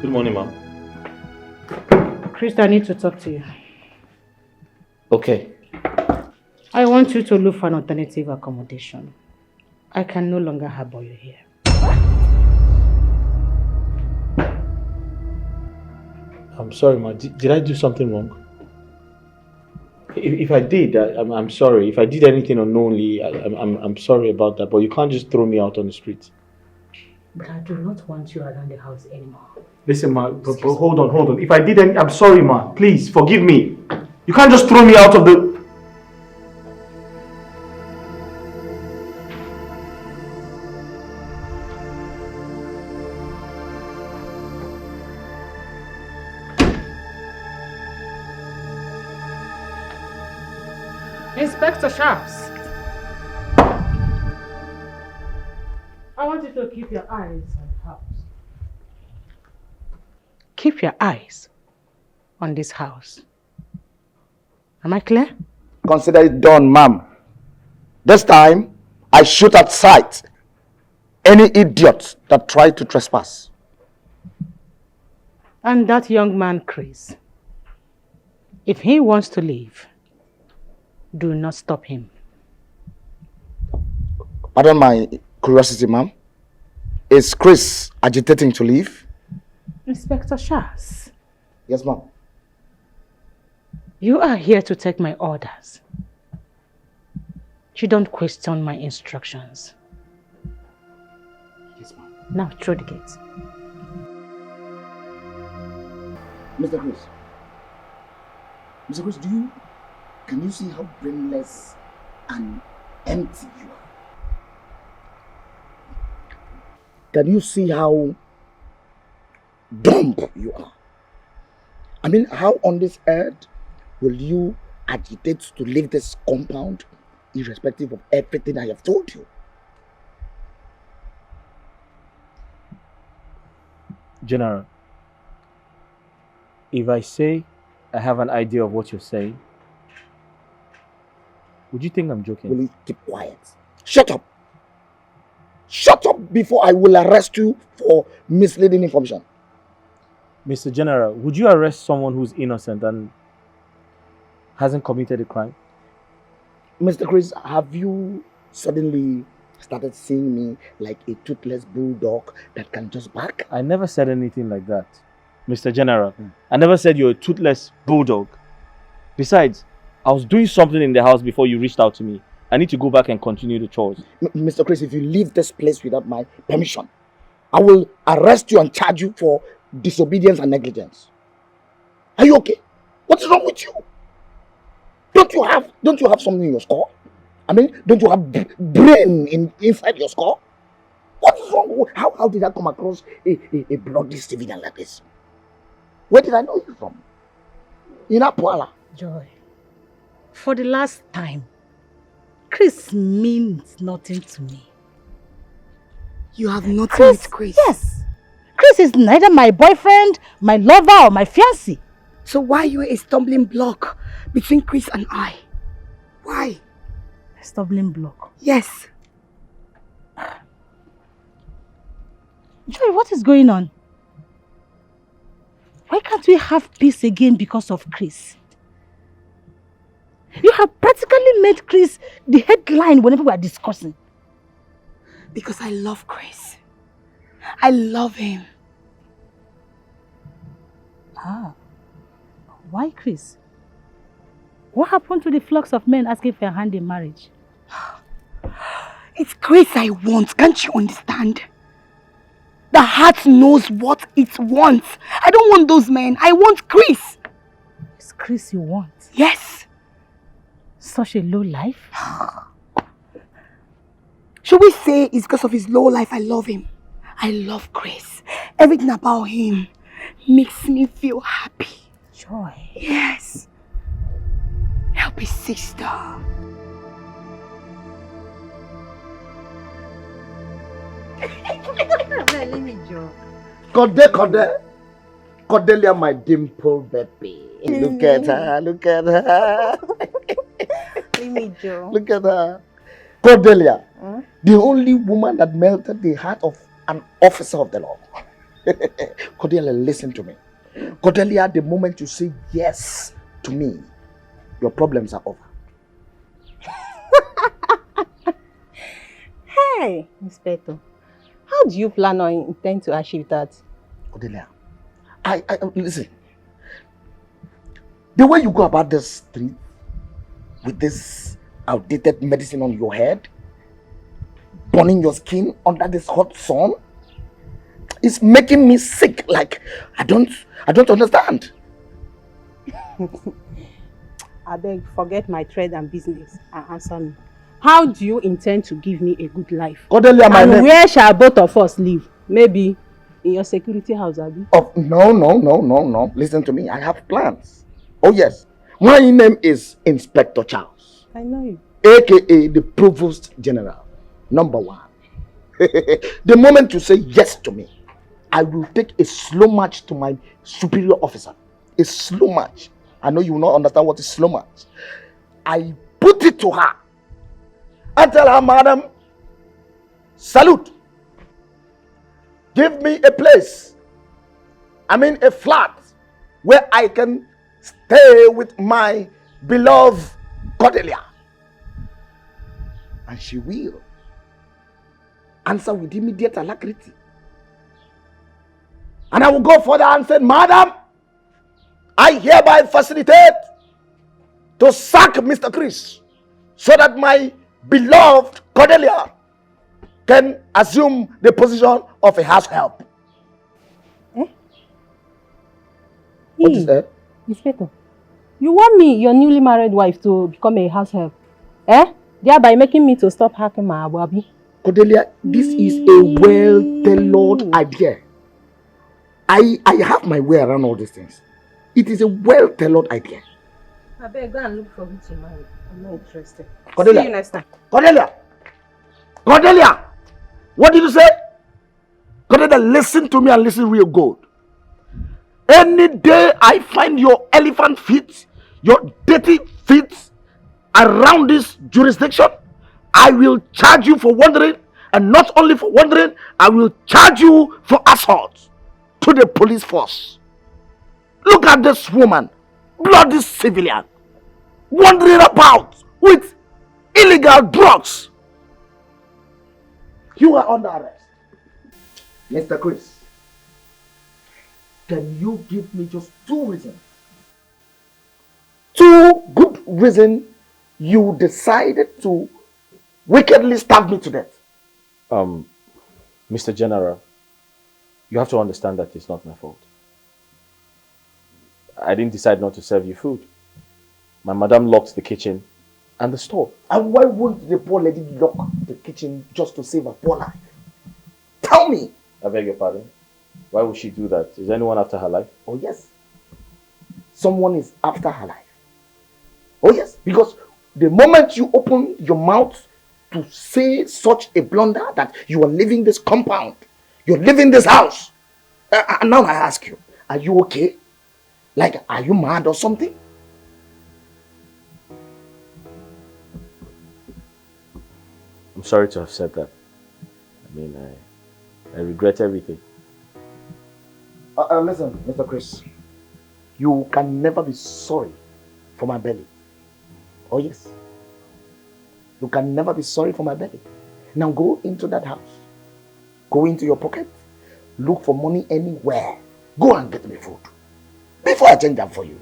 Good morning, ma'am. Chris, I need to talk to you. Okay. I want you to look for an alternative accommodation. I can no longer harbor you here. I'm sorry, ma. Did I do something wrong? If I did, I'm sorry. If I did anything unknowingly, I'm sorry about that. But you can't just throw me out on the street. But I do not want you around the house anymore. Listen, ma, but hold on. If I did anything, I'm sorry, ma. Please, forgive me. You can't just throw me out of the... Inspector Sharps. I want you to keep your eyes on the house. Keep your eyes on this house. Am I clear? Consider it done, ma'am. This time, I shoot at sight any idiot that tried to trespass. And that young man, Chris, if he wants to leave, do not stop him. Pardon my curiosity, ma'am. Is Chris agitating to leave? Inspector Sharps. Yes, ma'am. You are here to take my orders. You don't question my instructions. Yes, ma'am. Now through the gate. Mr. Chris. Mr. Chris, can you see how brainless and empty you are? Can you see how dumb you are? I mean, how on this earth will you agitate to leave this compound irrespective of everything I have told you? General, if I say I have an idea of what you're saying, would you think I'm joking? Will you keep quiet? Shut up! Shut up before I will arrest you for misleading information. Mr. General, would you arrest someone who's innocent and hasn't committed a crime? Mr. Chris, have you suddenly started seeing me like a toothless bulldog that can just bark? I never said anything like that. Mr. General, I never said you're a toothless bulldog. Besides, I was doing something in the house before you reached out to me. I need to go back and continue the chores. Mr. Chris, if you leave this place without my permission, I will arrest you and charge you for disobedience and negligence. Are you okay? What is wrong with you? Don't you have something in your skull? I mean, don't you have brain inside your skull? What is wrong? How did I come across a bloody civilian like this? Where did I know you from? In Apuala. Joy, for the last time, Chris means nothing to me. You have nothing with Chris? Yes. Chris is neither my boyfriend, my lover, or my fiancé. So why are you a stumbling block between Chris and I? Why? A stumbling block? Yes. Joy, what is going on? Why can't we have peace again because of Chris? You have practically made Chris the headline whenever we are discussing. Because I love Chris. I love him. Ah. Why Chris? What happened to the flux of men asking for a hand in marriage? It's Chris I want, can't you understand? The heart knows what it wants. I don't want those men. I want Chris. It's Chris you want? Yes. Such a low life? Should we say it's because of his low life I love him? I love Chris. Everything about him makes me feel happy. Joy. Yes. Help his sister. Cordelia, my dimple baby. Look at her, look at her. Leave me, Joe. Look at her. Cordelia, the only woman that melted the heart of an officer of the law. Cordelia, listen to me. Cordelia, the moment you say yes to me, your problems are over. Hey, Inspector. How do you plan or intend to achieve that? Cordelia, I listen. The way you go about this street with this outdated medicine on your head, burning your skin under this hot sun, is making me sick. Like I don't understand. I beg, forget my trade and business and answer me. How do you intend to give me a good life? Cordelia, my and where shall both of us live? Maybe in your security house, Abi? Oh, no. Listen to me. I have plans. Oh, yes. My name is Inspector Charles. I know you. AKA the Provost General. Number 1. The moment you say yes to me, I will take a slow march to my superior officer. A slow march. I know you will not understand what is slow march. I put it to her. I tell her, madam, salute. Give me a place. I mean a flat where I can stay with my beloved Cordelia. And she will answer with immediate alacrity. And I will go further and say, madam, I hereby facilitate to sack Mr. Chris so that my beloved Cordelia can assume the position of a house help. What is that? Inspector, you want me, your newly married wife, to become a house help? Thereby making me to stop hacking my ababi? Cordelia, this is a well-tailored idea. I have my way around all these things. It is a well-tailored idea. I better go and look for who to marry. I'm not interested. Cordelia. See you next time. Cordelia! Cordelia! What did you say? Cordelia, listen to me and listen real good. Any day I find your elephant feet, your dirty feet around this jurisdiction, I will charge you for wandering, and not only for wandering, I will charge you for assault to the police force. Look at this woman, bloody civilian, wandering about with illegal drugs. You are under arrest. Mr. Chris, can you give me just 2 reasons? 2 good reasons you decided to wickedly stab me to death. Mr. General, you have to understand that it's not my fault. I didn't decide not to serve you food. My madam locked the kitchen and the store. And why wouldn't the poor lady lock the kitchen just to save her poor life? Tell me. I beg your pardon? Why would she do that? Is anyone after her life? Oh yes. Someone is after her life. Oh yes. Because the moment you open your mouth to say such a blunder that you are leaving this compound, you're leaving this house. And now I ask you, are you okay? Like, are you mad or something? I'm sorry to have said that. I mean, I regret everything. Listen, Mr. Chris. You can never be sorry for my belly. Oh yes. You can never be sorry for my belly. Now go into that house. Go into your pocket. Look for money anywhere. Go and get me food. Before I change that for you.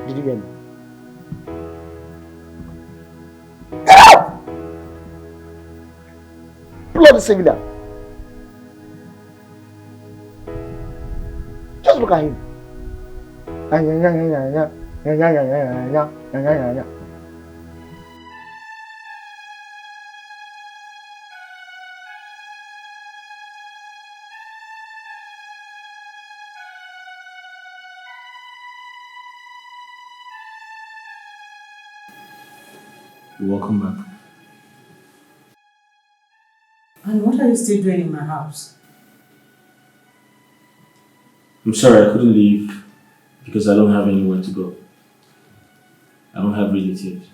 Did you hear me? Get out! bloody civilian. Just look at him. Welcome back. And what are you still doing in my house? I'm sorry I couldn't leave because I don't have anywhere to go. I don't have relatives.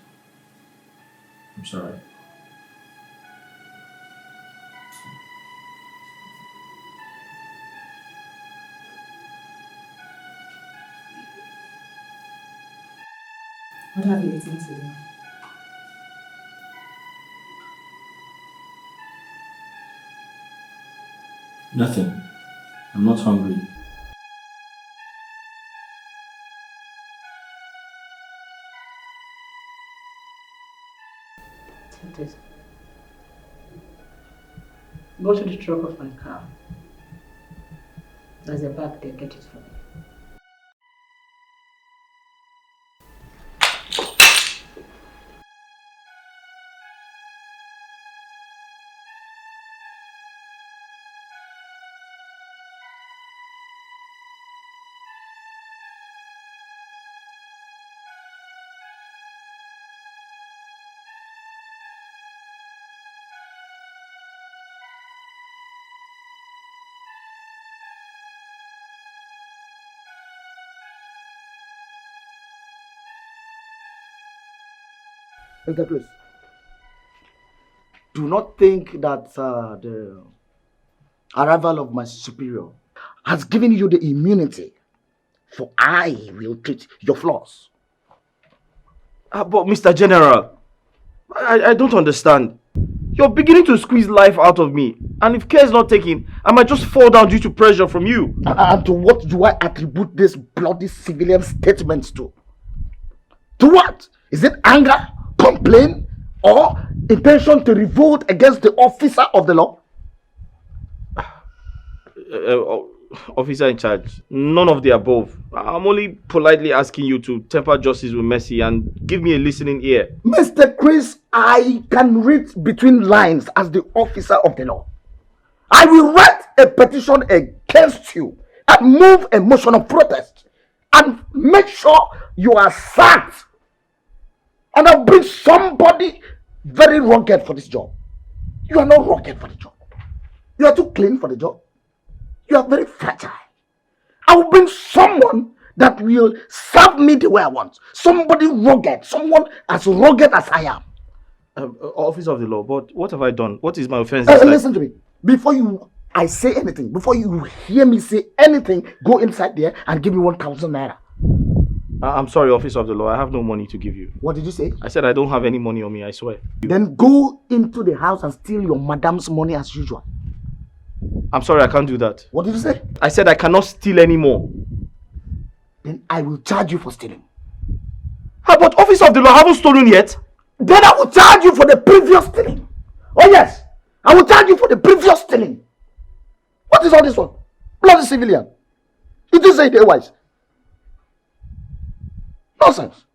I'm sorry. What have you eaten today? Nothing. I'm not hungry. Take this. Go to the trunk of my car. There's a bag there, get it for me. Mr. Chris, do not think that the arrival of my superior has given you the immunity, for I will treat your flaws. But Mr. General, I don't understand. You're beginning to squeeze life out of me. And if care is not taken, I might just fall down due to pressure from you. And to what do I attribute this bloody civilian statements to? To what? Is it anger, complaint, or intention to revolt against the officer of the law? Officer in charge, none of the above. I'm only politely asking you to temper justice with mercy and give me a listening ear. Mr. Chris, I can read between lines as the officer of the law. I will write a petition against you and move a motion of protest and make sure you are sacked. And I'll bring somebody very rugged for this job. You are not rugged for the job. You are too clean for the job. You are very fragile. I will bring someone that will serve me the way I want. Somebody rugged. Someone as rugged as I am. Officer of the law, but what have I done? What is my offense? Listen to me. Before I say anything, before you hear me say anything, go inside there and give me 1,000 naira. I'm sorry, officer of the law. I have no money to give you. What did you say? I said I don't have any money on me, I swear. Then go into the house and steal your madam's money as usual. I'm sorry, I can't do that. What did you say? I said I cannot steal anymore. Then I will charge you for stealing. But officer of the law, I haven't stolen yet. Then I will charge you for the previous stealing. Oh yes, I will charge you for the previous stealing. What is all this one? Bloody civilian. Did you say it otherwise? Nonsense.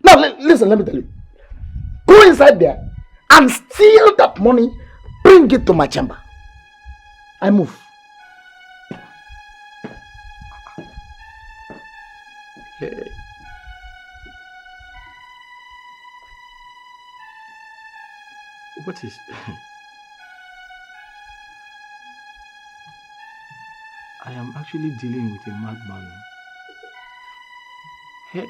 Now listen, let me tell you. Go inside there and steal that money. Bring it to my chamber. I move. Hey. What is... I am actually dealing with a madman. Hey.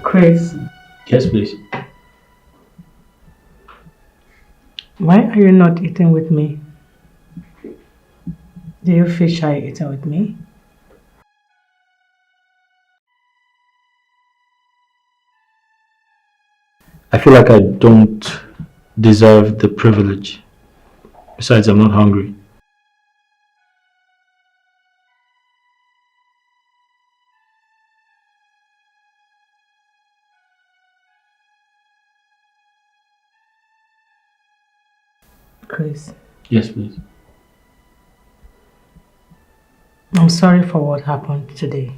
Chris, Yes, please. why are you not eating with me? Do you feel shy eating with me? I feel like I don't deserve the privilege. Besides, I'm not hungry. Chris, Yes, please. I'm sorry for what happened today.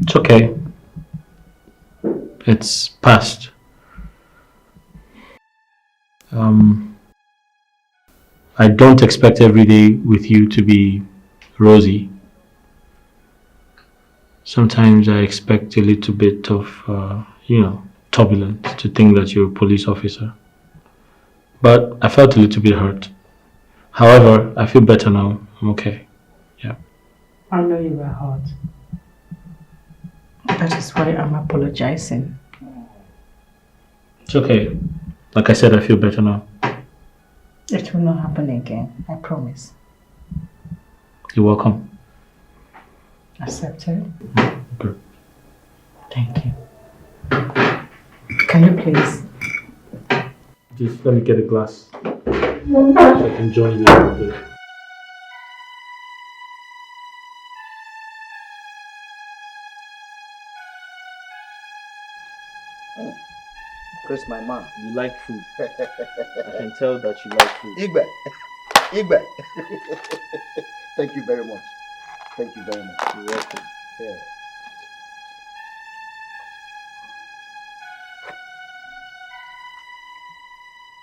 It's okay. It's past. I don't expect every day with you to be rosy. Sometimes I expect a little bit of, turbulence to think that you're a police officer. But I felt a little bit hurt. However, I feel better now. I'm okay. Yeah. I know you were hurt. That is why I'm apologizing. It's okay. Like I said, I feel better now. It will not happen again, I promise. You're welcome. Accepted? Good. Thank you. Can you please? Just let me get a glass so I can join you a bit. Chris, my man. You like food. I can tell that you like food. Igbe. Thank you very much. Thank you very much. You're welcome. Yeah.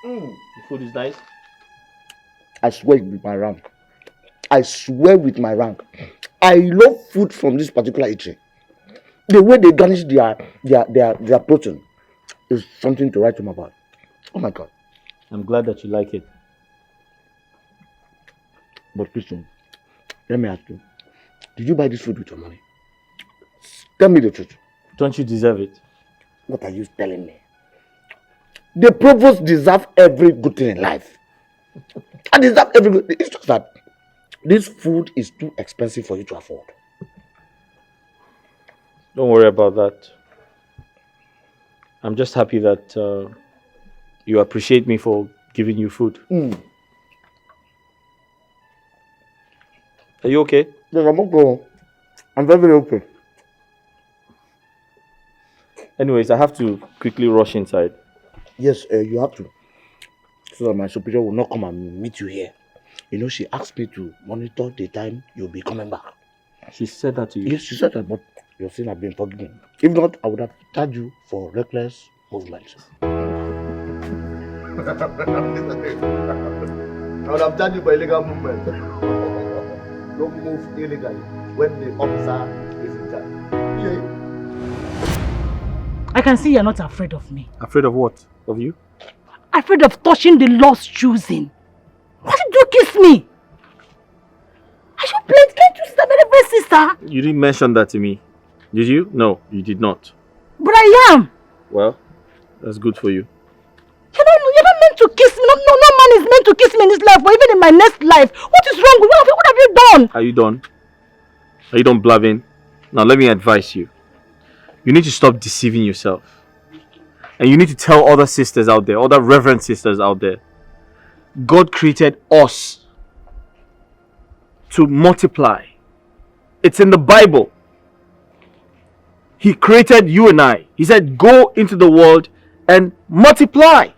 The food is nice. I swear with my rank. I swear with my rank. I love food from this particular eatery. The way they garnish their protein is something to write home about. Oh my God. I'm glad that you like it. But Christian, let me ask you. Did you buy this food with your money? Tell me the truth. Don't you deserve it? What are you telling me? The provost deserve every good thing in life. I deserve every good thing. It's just that this food is too expensive for you to afford. Don't worry about that. I'm just happy that you appreciate me for giving you food. Are you okay? Yes, I'm okay. I'm very, very okay. Anyways, I have to quickly rush inside. Yes, you have to. So that my superior will not come and meet you here. You know, she asked me to monitor the time you'll be coming back. She said that to you? Yes, she said that, but your sin has been forgiven. If not, I would have charged you for reckless movements. I would have charged you for illegal movement. Don't move illegally when the officer is in charge. Yeah. I can see you're not afraid of me. Afraid of what? Of you? Afraid of touching the Lord's choosing. Why did you kiss me? Are you playing? Can't you stop it, sister? You didn't mention that to me. Did you? No, you did not. But I am. Well, that's good for you. You're not meant to kiss me. No man is meant to kiss me in this life or even in my next life. What is wrong with you? What have you done? Are you done? Are you done blabbing? Now let me advise you. You need to stop deceiving yourself. And you need to tell other sisters out there, other reverend sisters out there, God created us to multiply. It's in the Bible. He created you and I. He said, go into the world and multiply.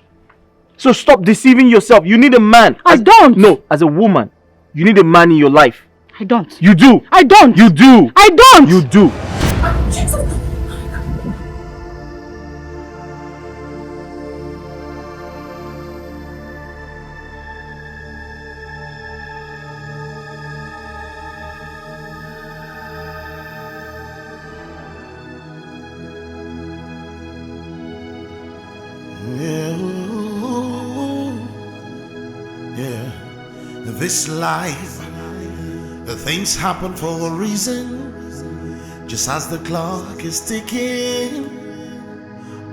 So stop deceiving yourself. You need a man. I don't. No, as a woman, you need a man in your life. I don't. You do. I don't. You do. I don't. You do. This life, the things happen for a reason. Just as the clock is ticking,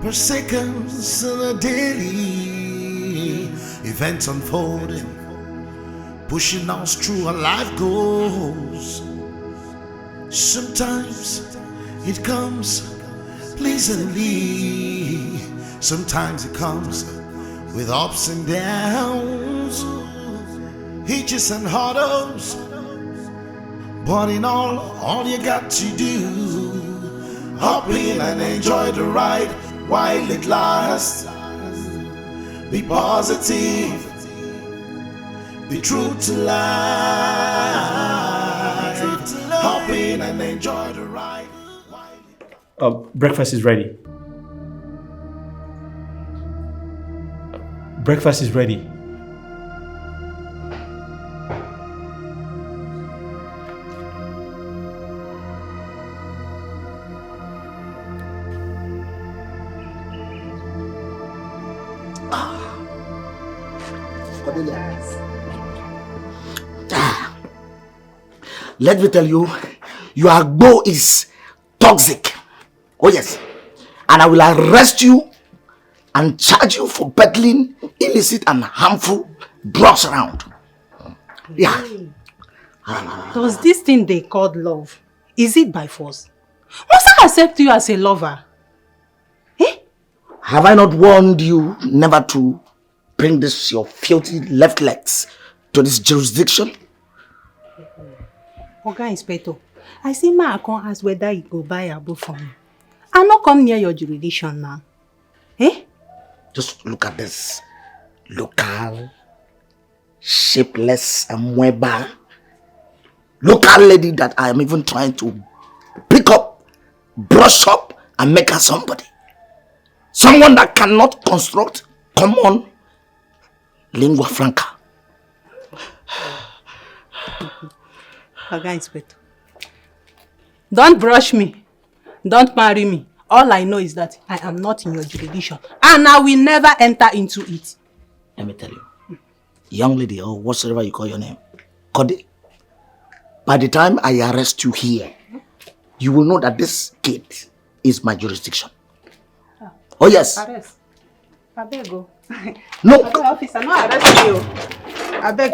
per seconds and a daily events unfolding, pushing us through our life goals. Sometimes it comes pleasantly. Sometimes it comes with ups and downs, hitches and hurdles. But in all you got to do, hop in and enjoy the ride while it lasts. Be positive, be true to life. Hop in and enjoy the ride. Breakfast is ready. Breakfast is ready. Let me tell you, your agbo is toxic. Oh yes. And I will arrest you and charge you for peddling illicit and harmful drugs around. Yeah. Does this thing they called love, is it by force? Must I accept you as a lover? Have I not warned you never to bring this your filthy left legs to this jurisdiction? Oga Inspector, I see my account ask whether you go buy a book for me. I not come near your jurisdiction now. Just look at this local, shapeless, amoeba, local lady that I am even trying to pick up, brush up, and make her somebody. Someone that cannot construct common lingua franca. Oga Inspector, don't brush me. Don't marry me. All I know is that I am not in your jurisdiction and I will never enter into it. Let me tell you, young lady or whatsoever you call your name, Kode, by the time I arrest you here, you will know that this gate is my jurisdiction. Oh yes. Arrest. I beg go. No. I beg, officer, no arrest you. I beg.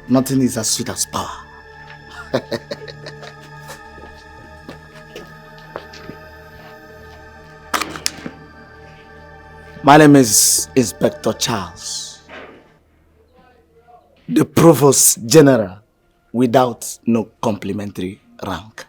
Nothing is as sweet as power. My name is Inspector Charles, the Provost General without no complimentary rank.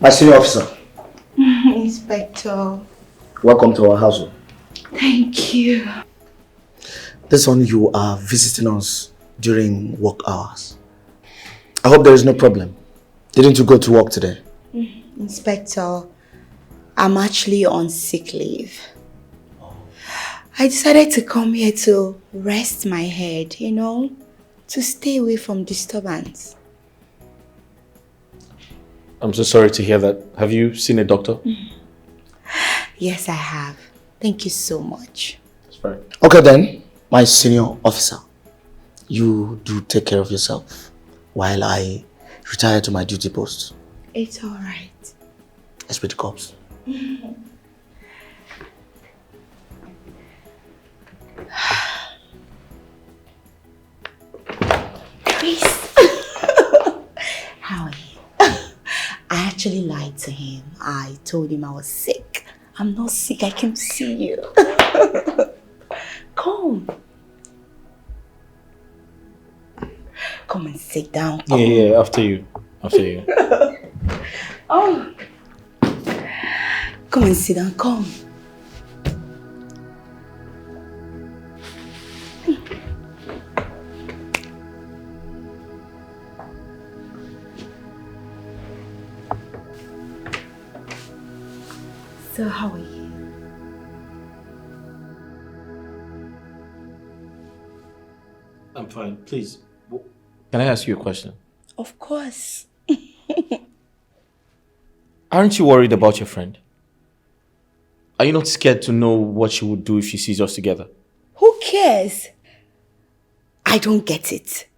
My senior officer. Inspector. Welcome to our household. Thank you. This one, you are visiting us during work hours. I hope there is no problem. Didn't you go to work today? Inspector, I'm actually on sick leave. I decided to come here to rest my head, to stay away from disturbance. I'm so sorry to hear that. Have you seen a doctor? Yes, I have. Thank you so much. That's fine. Okay then, my senior officer. You do take care of yourself while I retire to my duty post. It's alright. Let's meet the cops. Chris! How are you? I actually lied to him. I told him I was sick. I'm not sick, I can see you. Come. Come and sit down. Come. Yeah, after you. Oh. Come and sit down, come. So how are you? I'm fine. Please, can I ask you a question? Of course. Aren't you worried about your friend? Are you not scared to know what she would do if she sees us together? Who cares? I don't get it.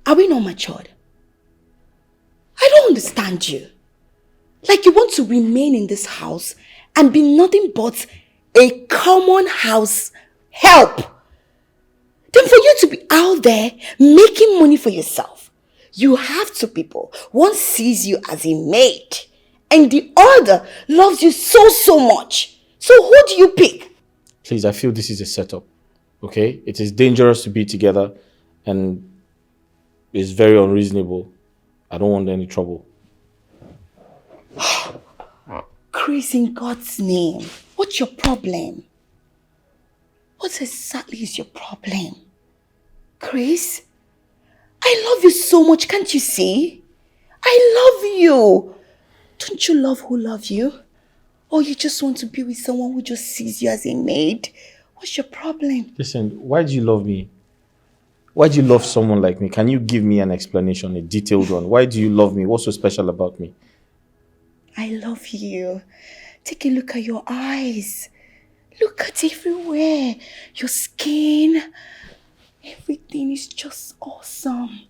Are we not matured? I don't understand you. Like you want to remain in this house and be nothing but a common house help. Then for you to be out there making money for yourself, you have two people. One sees you as a maid and the other loves you so much. So who do you pick? Please, I feel this is a setup. Okay? It is dangerous to be together and it's very unreasonable. I don't want any trouble. Chris, in God's name, what's your problem? What exactly is your problem? Chris, I love you so much, can't you see? I love you. Don't you love who loves you? Or you just want to be with someone who just sees you as a maid? What's your problem? Listen, why do you love me? Why do you love someone like me? Can you give me an explanation, a detailed one? Why do you love me? What's so special about me? I love you. Take a look at your eyes. Look at everywhere. Your skin. Everything is just awesome.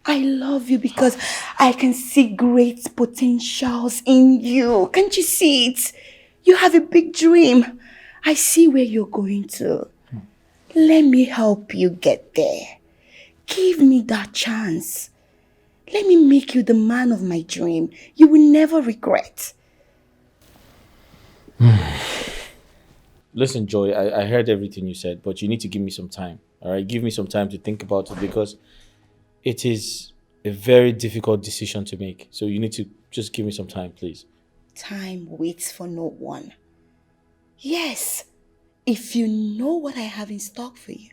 I love you because I can see great potentials in you. Can't you see it? You have a big dream. I see where you're going to. Let me help you get there. Give me that chance. Let me make you the man of my dream. You will never regret. Listen, Joy, I heard everything you said, but you need to give me some time. All right? Give me some time to think about it because it is a very difficult decision to make. So you need to just give me some time, please. Time waits for no one. Yes, if you know what I have in stock for you,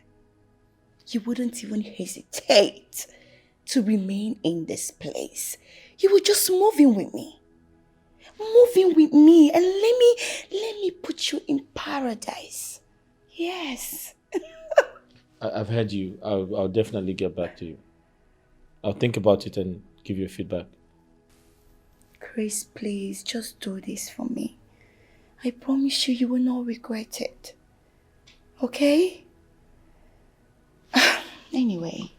you wouldn't even hesitate to remain in this place. You would just move in with me. Move in with me and let me put you in paradise. Yes. I've heard you. I'll definitely get back to you. I'll think about it and give you a feedback. Chris, please, just do this for me. I promise you, you will not regret it. Okay? Anyway.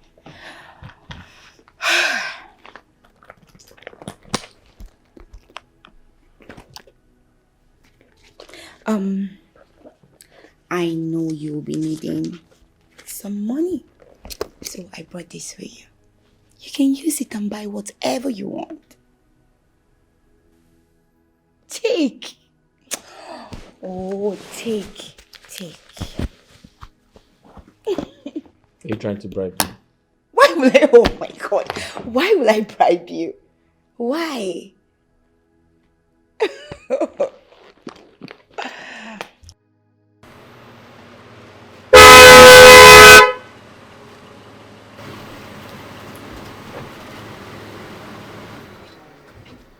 I know you'll be needing some money. So I brought this for you. You can use it and buy whatever you want. Take. Oh, take. Are you trying to bribe me? Why will I? Oh my God. Why will I bribe you? Why?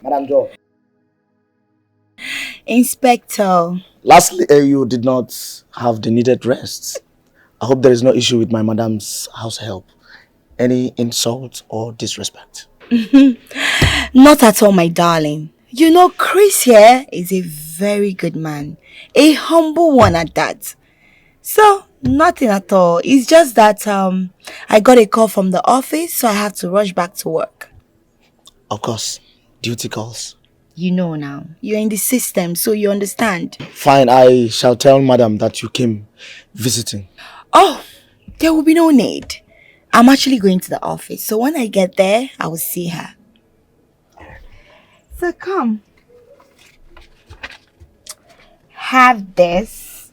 Madam Joe. Inspector. Lastly, you did not have the needed rest. I hope there is no issue with my madam's house help. Any insult or disrespect? Not at all, my darling. You know, Chris here is a very good man. A humble one at that. So, nothing at all. It's just that I got a call from the office, so I have to rush back to work. Of course. Duty calls. You know now. You're in the system, so you understand. Fine, I shall tell madam that you came visiting. Oh, there will be no need. I'm actually going to the office, so when I get there, I will see her. So come. Have this.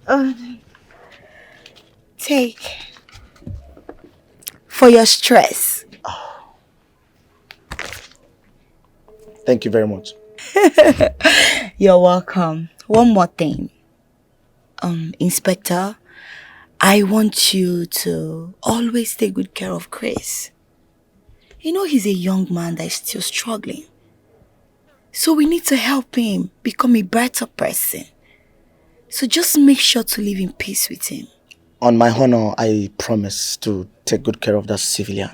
Take. For your stress. Thank you very much. You're welcome. One more thing. Inspector, I want you to always take good care of Chris. You know he's a young man that is still struggling. So we need to help him become a better person. So just make sure to live in peace with him. On my honor, I promise to take good care of that civilian.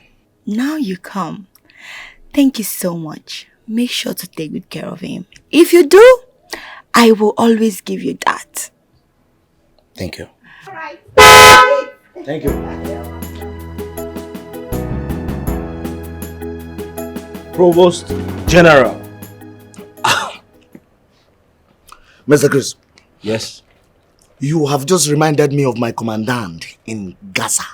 Now you come. Thank you so much. Make sure to take good care of him. If you do, I will always give you that. Thank you. All right. Thank you. Provost General. Mr. Chris. Yes. You have just reminded me of my commandant in Gaza.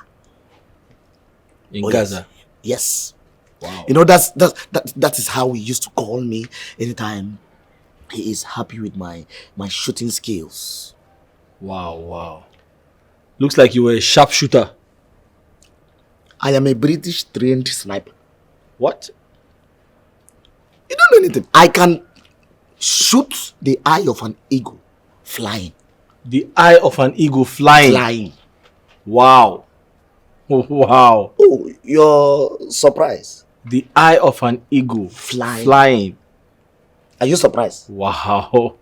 In Gaza? Yes. Wow. You know, that is how he used to call me anytime he is happy with my shooting skills. Wow. Looks like you were a sharpshooter. I am a British trained sniper. What? You don't know anything. I can shoot the eye of an eagle flying. The eye of an eagle flying? Flying. Wow. Wow. Oh, you're surprised? The eye of an eagle flying. Are you surprised? Wow.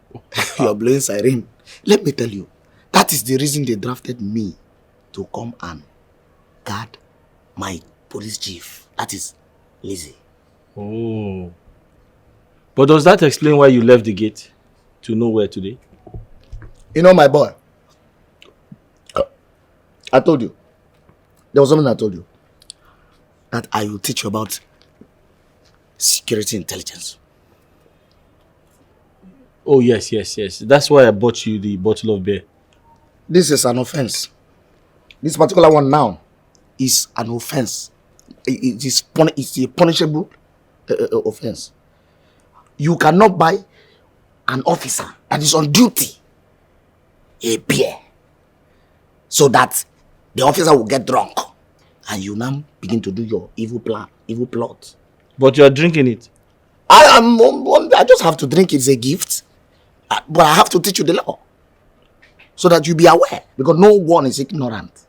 You're blowing siren. Let me tell you, that is the reason they drafted me to come and guard my police chief. That is Lizzie. Oh. But does that explain why you left the gate to nowhere today? You know, my boy, I told you, there was something I told you, that I will teach you about security intelligence. Oh, yes. That's why I bought you the bottle of beer. This is an offense. This particular one now is an offense. It's a punishable offense. You cannot buy an officer that is on duty a beer so that the officer will get drunk and you now begin to do your evil plot. But you are drinking it. I just have to drink it. It's a gift. But I have to teach you the law so that you be aware, because no one is ignorant.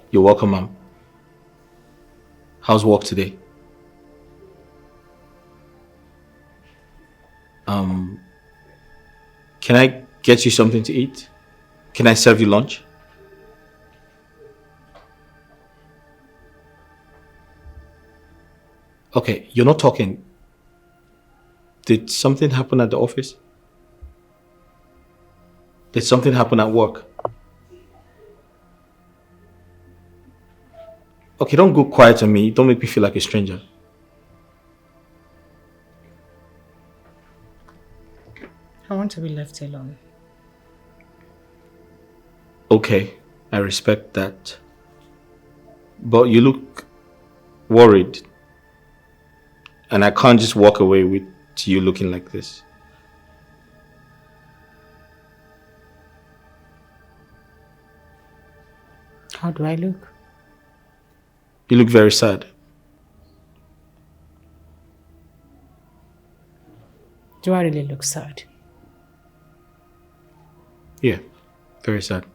You're welcome, ma'am. How's work today? Can I get you something to eat? Can I serve you lunch? Okay, you're not talking. Did something happen at the office? Did something happen at work? Okay, don't go quiet on me. Don't make me feel like a stranger. I want to be left alone. Okay, I respect that. But you look worried. And I can't just walk away with you looking like this. How do I look? You look very sad. Do I really look sad? Yeah, very sad.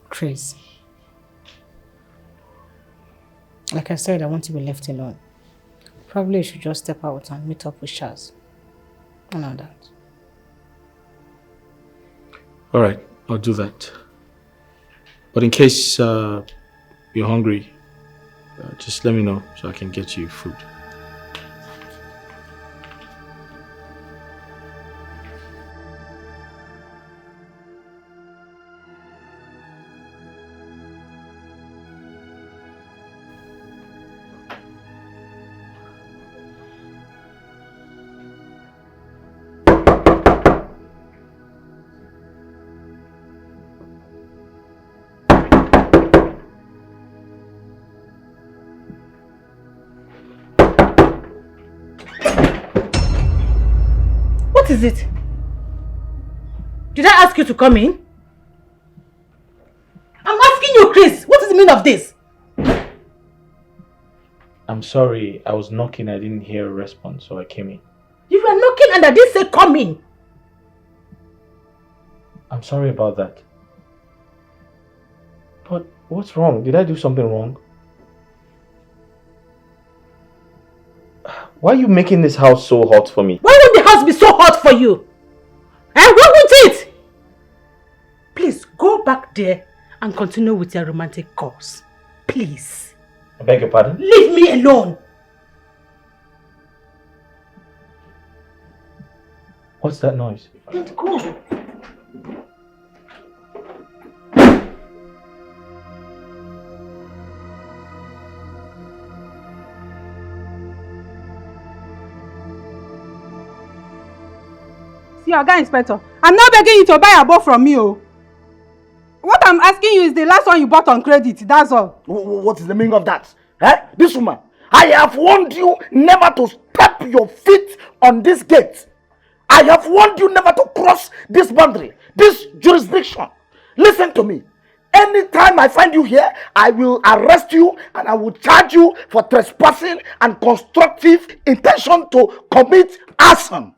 Chris. Like I said, I want to be left alone. Probably you should just step out and meet up with Shaz. And all that. Alright, I'll do that. But in case you're hungry, just let me know so I can get you food. is it? Did I ask you to come in? I'm asking you, Chris, what is the meaning of this? I'm sorry, I was knocking, I didn't hear a response, so I came in. You were knocking and I didn't say come in. I'm sorry about that. But what's wrong? Did I do something wrong? Why are you making this house so hot for me? Why would the house be so hot for you? Why won't it? Please, go back there and continue with your romantic course. Please. I beg your pardon? Leave me alone. What's that noise? Don't go. See, Oga Inspector, I'm not begging you to buy a boat from me, oh. What I'm asking you is the last one you bought on credit, that's all. What is the meaning of that? This woman, I have warned you never to step your feet on this gate. I have warned you never to cross this boundary, this jurisdiction. Listen to me. Anytime I find you here, I will arrest you and I will charge you for trespassing and constructive intention to commit arson.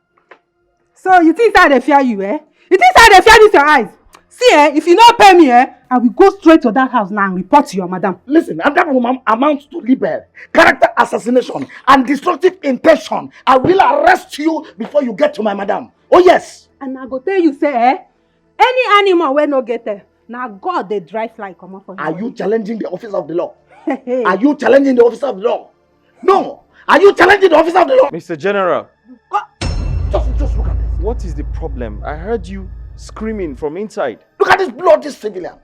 So you think that they fear you, eh? You think that they fear this your eyes? See, if you not pay me, I will go straight to that house now and report to your madam. Listen, and that woman amounts to libel, character assassination, and destructive intention. I will arrest you before you get to my madam. Oh yes. And I go tell you, say, any animal will not get there. Now God, they dry fly come up for you. Are you challenging the office of the law? Are you challenging the office of the law? No. Are you challenging the office of the law? Mr. General. Just look at this. What is the problem? I heard you screaming from inside. Look at this bloody civilian.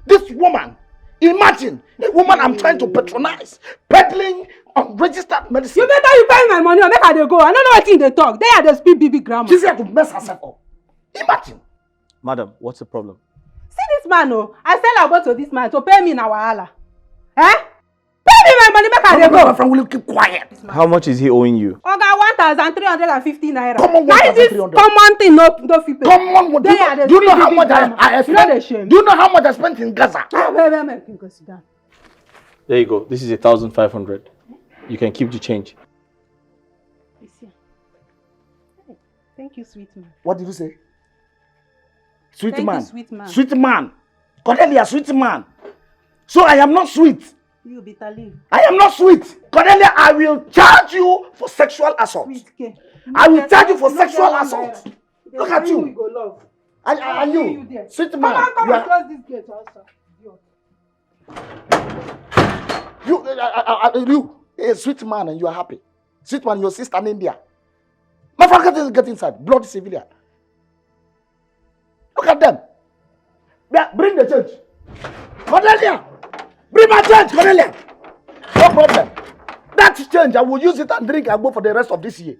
This woman. Imagine a woman I'm trying to patronize, peddling unregistered medicine. You better you pay my money or make her they go. I don't know what thing they talk. They are the speak BB grammar. She's here to mess herself up. Imagine. Madam, what's the problem? See this man, oh. I sell about to this man to pay me in our hala. Eh? Pay me my money, make her they go. My friend, will you keep quiet? How much is he owing you? Oga, 1,350 naira. Come on, 1,300. Common thing, no fit. Come on, do you know how much I spent? Do you know how much I spent in Gaza? There you go. This is 1,500. You can keep the change. Thank you, sweet man. What did you say? Thank you, sweet man. Sweet man. Cornelia, sweet man. So I am not sweet. You bitter leaf. I am not sweet. Cornelia, I will charge you for sexual assault. I will charge you for sexual assault. Look at you. And you, sweet man. Come and close this gate also. You, a sweet man, and you are happy. Sweet man, your sister in India. My friend, get inside. Bloody civilian. Look at them. Yeah, bring the change. Cornelia, bring my change, Cornelia. No problem. That change, I will use it and drink agbo for the rest of this year.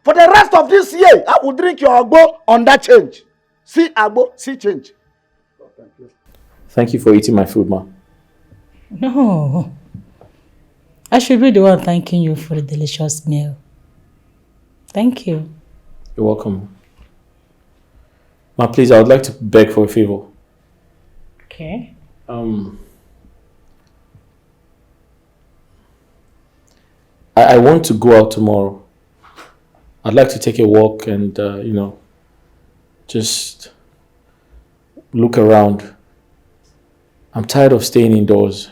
For the rest of this year, I will drink your agbo on that change. See agbo, see change. Thank you for eating my food, ma. No. I should be the one thanking you for the delicious meal. Thank you. You're welcome. Ma, please, I would like to beg for a favor. Okay. I want to go out tomorrow. I'd like to take a walk and, just look around. I'm tired of staying indoors.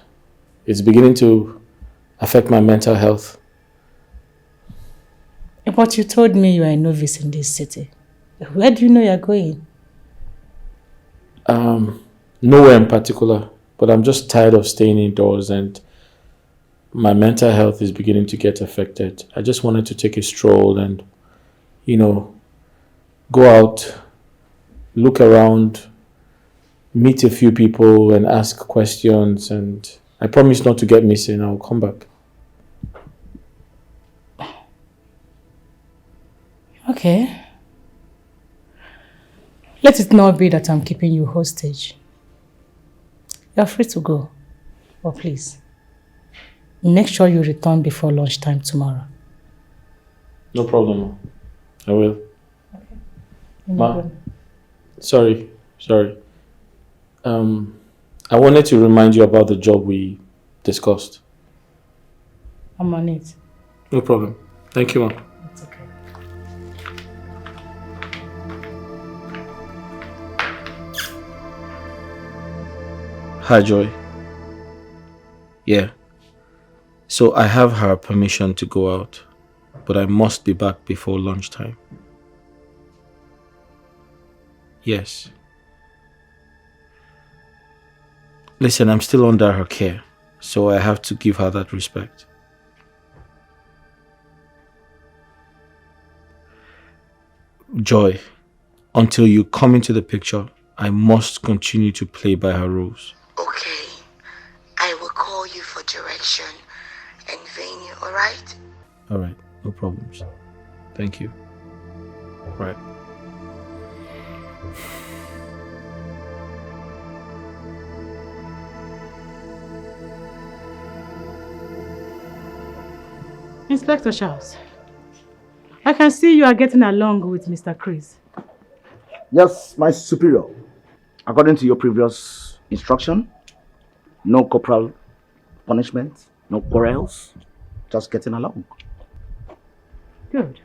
It's beginning to affect my mental health. But you told me you are a novice in this city. Where do you know you're going? Nowhere in particular, but I'm just tired of staying indoors and my mental health is beginning to get affected. I just wanted to take a stroll and, go out, look around, meet a few people and ask questions, and I promise not to get missing. I'll come back. Okay. Let it not be that I'm keeping you hostage. You're free to go. But please, make sure you return before lunchtime tomorrow. No problem. I will. Ma, sorry. I wanted to remind you about the job we discussed. I'm on it. No problem. Thank you, ma. It's okay. Hi, Joy. Yeah. So I have her permission to go out, but I must be back before lunchtime. Yes. Listen, I'm still under her care, so I have to give her that respect. Joy, until you come into the picture, I must continue to play by her rules. Okay. I will call you for direction and venue, alright? Alright, no problems. Thank you. Right. Inspector Charles, I can see you are getting along with Mr. Chris. Yes, my superior. According to your previous instruction, no corporal punishment, no quarrels, just getting along. Good.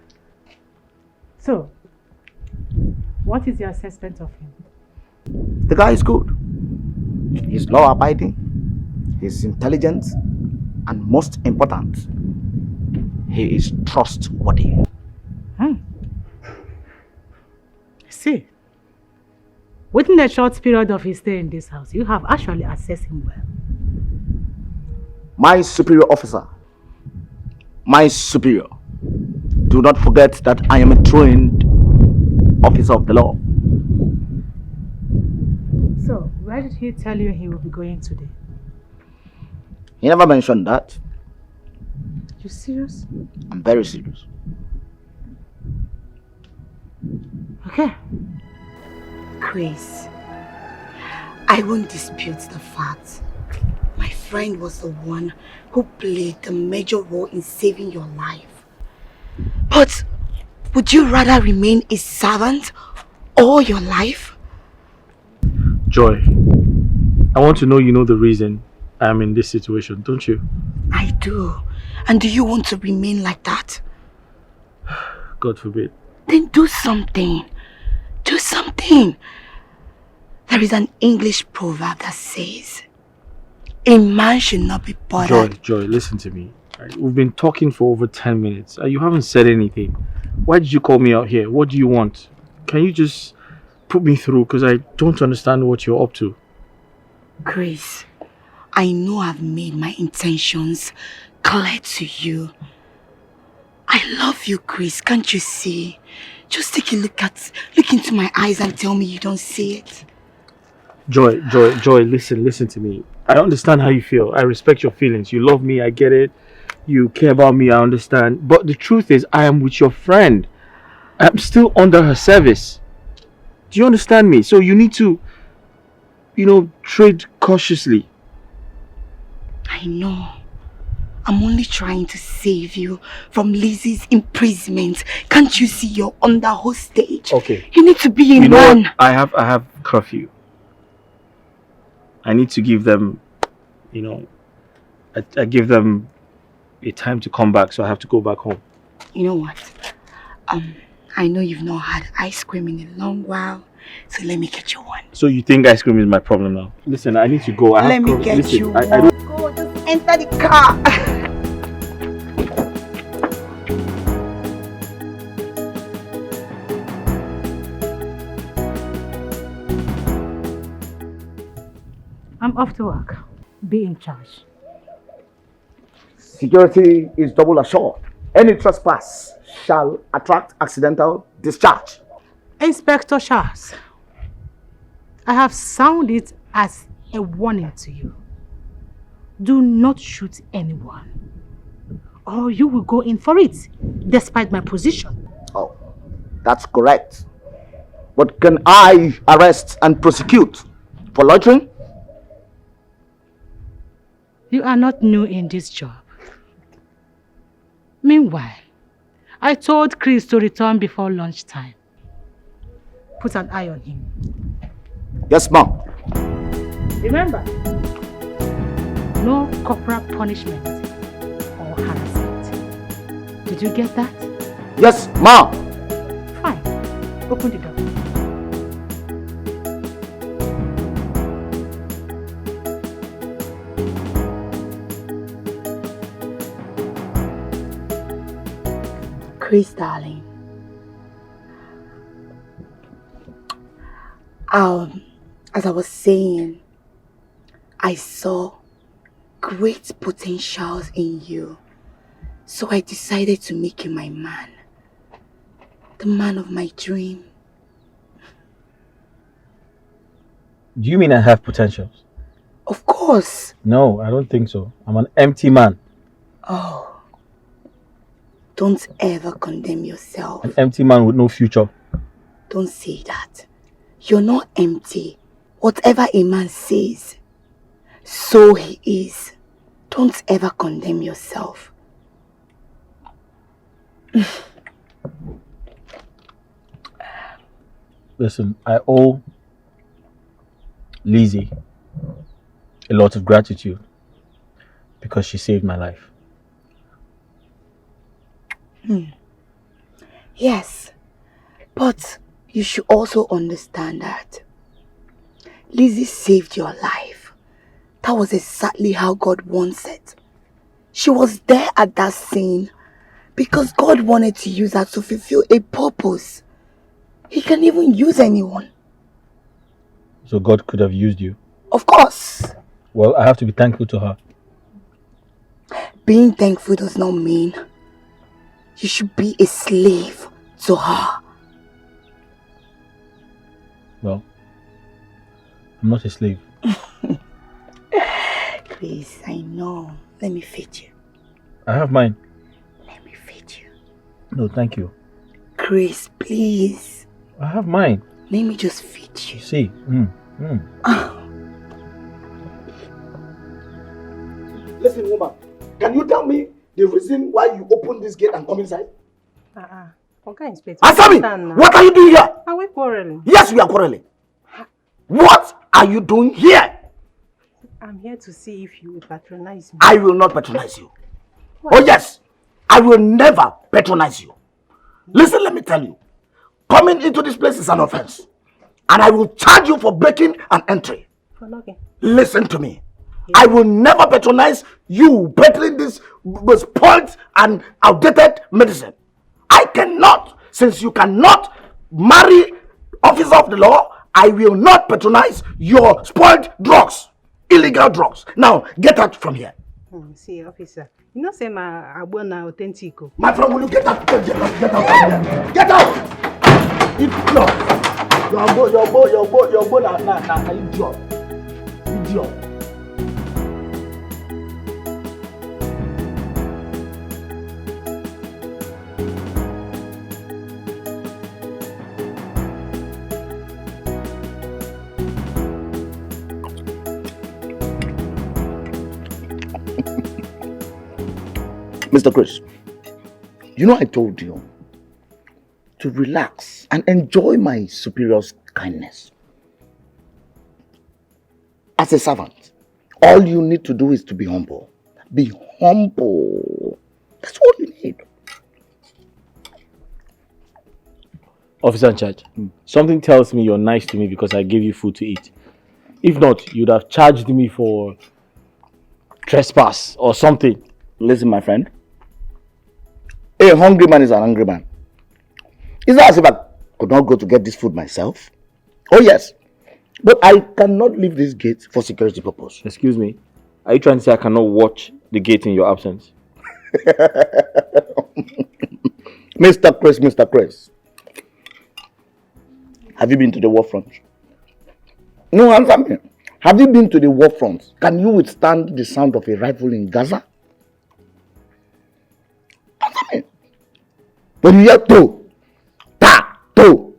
So, what is your assessment of him? The guy is good. He's law-abiding, he's intelligent, and most important, he is trustworthy. See, within the short period of his stay in this house, you have actually assessed him well. My superior officer, my superior, do not forget that I am a trained officer of the law. So, where did he tell you he will be going today? He never mentioned that. You serious? I'm very serious. Okay. Chris, I won't dispute the fact. My friend was the one who played the major role in saving your life. But would you rather remain a servant all your life? Joy, I want to know you know the reason I am in this situation, don't you? I do. And do you want to remain like that? God forbid. Then do something. Do something. There is an English proverb that says, a man should not be bothered. Joy, listen to me. Right, we've been talking for over 10 minutes. You haven't said anything. Why did you call me out here? What do you want? Can you just put me through? Because I don't understand what you're up to. Chris, I know I've made my intentions clear to you. I love you, Chris. Can't you see? Just take a look into my eyes and tell me you don't see it. Joy, listen to me. I understand how you feel. I respect your feelings. You love me, I get it. You care about me, I understand. But the truth is, I am with your friend. I'm still under her service. Do you understand me? So you need to, trade cautiously. I know. I'm only trying to save you from Lizzie's imprisonment. Can't you see you're under hostage? Okay. You need to be a man. What? I have curfew. I need to give them, I give them a time to come back, so I have to go back home. You know what? I know you've not had ice cream in a long while, so let me get you one. So you think ice cream is my problem now? Listen, I need to go. Let me get you one. Go, just enter the car. I'm off to work. Be in charge. Security is double assured. Any trespass shall attract accidental discharge. Inspector Charles, I have sounded it as a warning to you. Do not shoot anyone, or you will go in for it, despite my position. Oh, that's correct. But can I arrest and prosecute for loitering? You are not new in this job. Meanwhile, I told Chris to return before lunchtime. put an eye on him. Yes, ma'am. Remember, no corporal punishment or harassment. Did you get that? Yes, ma'am. Fine. Open the door. Chris, darling. As I was saying, I saw great potentials in you. So I decided to make you my man. The man of my dream. Do you mean I have potentials? Of course. No, I don't think so. I'm an empty man. Oh. Don't ever condemn yourself. An empty man with no future. Don't say that. You're not empty. Whatever a man says, so he is. Don't ever condemn yourself. Listen, I owe Lizzie a lot of gratitude because she saved my life. Yes, but you should also understand that Lizzie saved your life. That was exactly how God wants it. She was there at that scene because God wanted to use her to fulfill a purpose. He can even use anyone. So God could have used you? Of course. Well, I have to be thankful to her. Being thankful does not mean you should be a slave to her. Well, I'm not a slave. Please, I know. Let me feed you. I have mine. Let me feed you. No, thank you. Chris, please. I have mine. Let me just feed you. See. Listen, woman. Can you tell me the reason why you opened this gate and come inside? Okay, Inspector. Answer me! What are you doing here? Are we quarreling? Yes, we are quarreling. What are you doing here? I'm here to see if you will patronize me. I will not patronize you. Why? Oh yes, I will never patronize you. Listen, let me tell you. Coming into this place is an offense. And I will charge you for breaking an entry. For knocking. Listen to me. I will never patronize you peddling this spoiled and outdated medicine. I cannot, since you cannot marry officer of the law, I will not patronize your spoiled drugs, illegal drugs. Now, get out from here. See, officer, you know say my abona Etiko. My friend, will you get out? Get out from here. Get out! If not, your boy, na idiot. Idiot. Mr. Chris, you know I told you to relax and enjoy my superior's kindness. As a servant, all you need to do is to be humble. Be humble. That's all you need. Officer in charge, something tells me you're nice to me because I gave you food to eat. If not, you'd have charged me for trespass or something. Listen, my friend. A hungry man is an angry man. It's not as if I could not go to get this food myself. Oh yes. But I cannot leave this gate for security purpose. Excuse me. Are you trying to say I cannot watch the gate in your absence? Mr. Chris. Have you been to the war front? No, answer me. Have you been to the war front? Can you withstand the sound of a rifle in Gaza? Answer me. When you hear to, ta, to,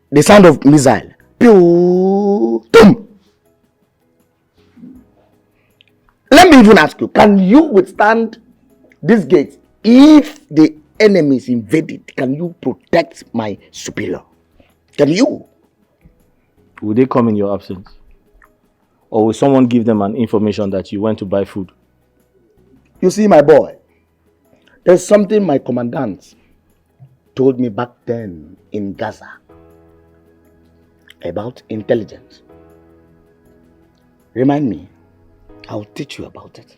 the sound of missile, pew, tum. Let me even ask you, can you withstand this gate if the enemy is invaded? Can you protect my superior? Can you? Will they come in your absence? Or will someone give them an information that you went to buy food? You see, my boy, there's something my commandant told me back then in Gaza about intelligence. Remind me, I'll teach you about it.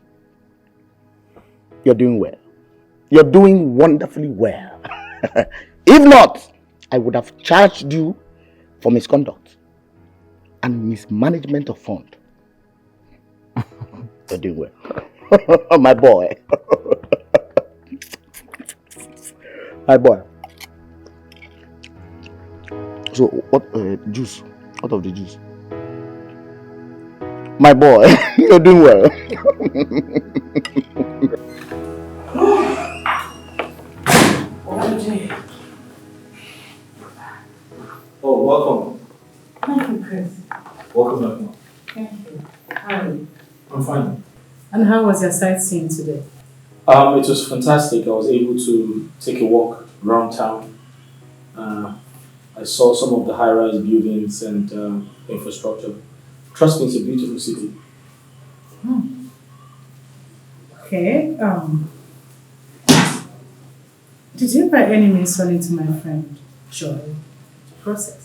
You're doing well. You're doing wonderfully well. If not, I would have charged you for misconduct and mismanagement of fund. You're doing well. My boy. My boy. So, what juice? What of the juice? My boy, you're doing well. Oh, welcome. Thank you, Chris. Welcome back, Mom. Thank you. How are you? I'm fine. And how was your sightseeing today? It was fantastic. I was able to take a walk around town. I saw some of the high-rise buildings and infrastructure. Trust me, it's a beautiful city. Okay. Did you by any means run into my friend Joy to process?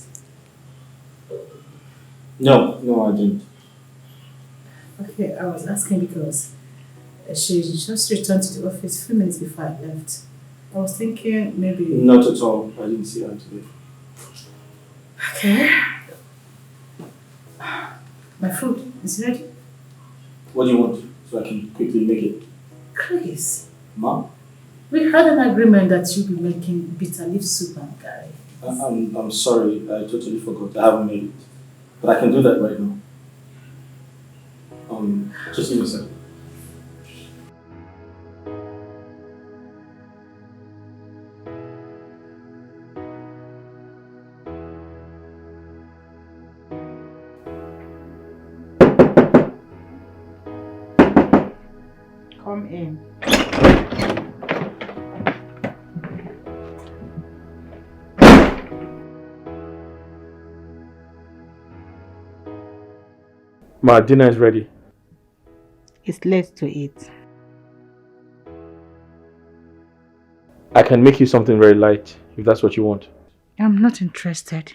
No, I didn't. Okay, I was asking because she just returned to the office a few minutes before I left. I was thinking maybe... Not at all. I didn't see her today. Okay. My food is ready. What do you want? So I can quickly make it. Chris, Mom? we had an agreement that you'll be making bitter leaf soup and curry. I'm sorry. I totally forgot. I haven't made it. But I can do that right now. Just give me a second. Come in. My dinner is ready. It's late to eat. I can make you something very light, if that's what you want. I'm not interested.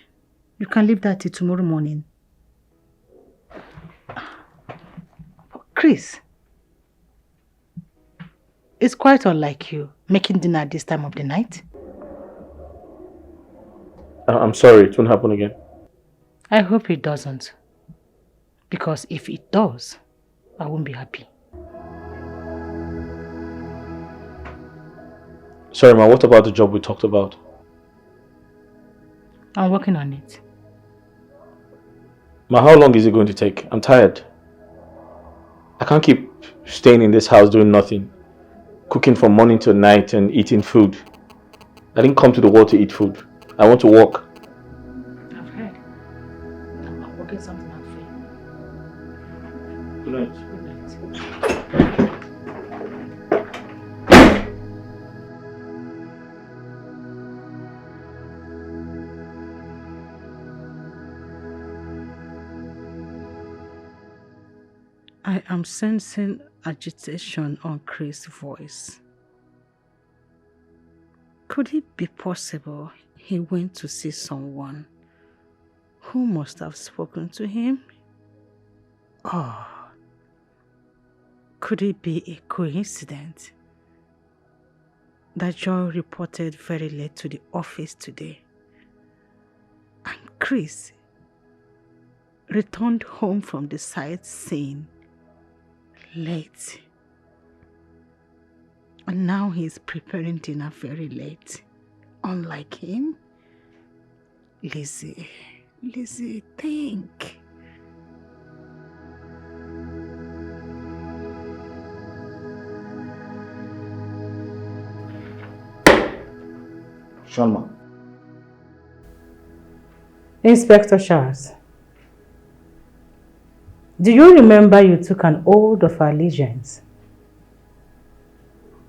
You can leave that till tomorrow morning. Chris, it's quite unlike you making dinner at this time of the night. I'm sorry, it won't happen again. I hope it doesn't. Because if it does, I won't be happy. Sorry, Ma, what about the job we talked about? I'm working on it. Ma, how long is it going to take? I'm tired. I can't keep staying in this house doing nothing. Cooking from morning till night and eating food. I didn't come to the world to eat food. I want to work. I've heard. I'm working something out for you. Good night. Good night. I am sensing agitation on Chris' voice. Could it be possible he went to see someone who must have spoken to him? Or could it be a coincidence that Joy reported very late to the office today and Chris returned home from the sightseeing late, and now he's preparing dinner very late, unlike him? Lizzie, think. Shalma. Inspector Charles, do you remember you took an oath of allegiance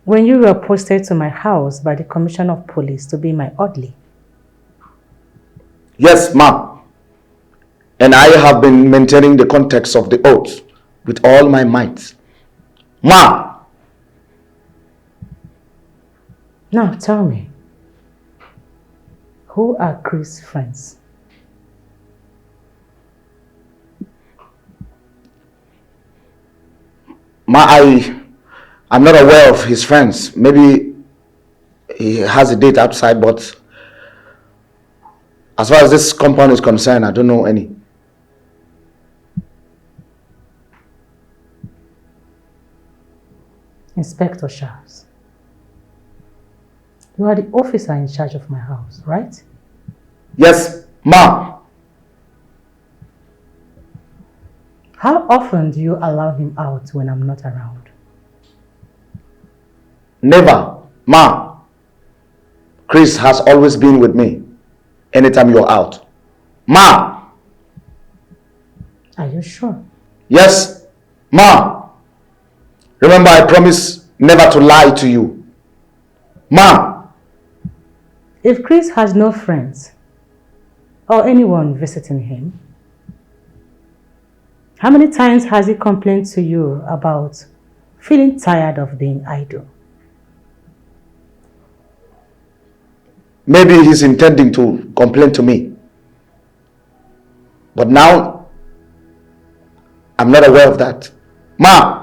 when you were posted to my house by the Commissioner of Police to be my orderly? Yes, ma'am. And I have been maintaining the context of the oath with all my might. Ma! Now tell me, who are Chris' friends? Ma, I'm not aware of his friends. Maybe he has a date outside, but as far as this compound is concerned, I don't know any. Inspector Charles, you are the officer in charge of my house, right? Yes, ma. How often do you allow him out when I'm not around? Never, ma. Chris has always been with me anytime you're out. Ma! Are you sure? Yes, ma. Remember, I promise never to lie to you. Ma! If Chris has no friends or anyone visiting him, how many times has he complained to you about feeling tired of being idle? Maybe he's intending to complain to me. But now, I'm not aware of that. Ma!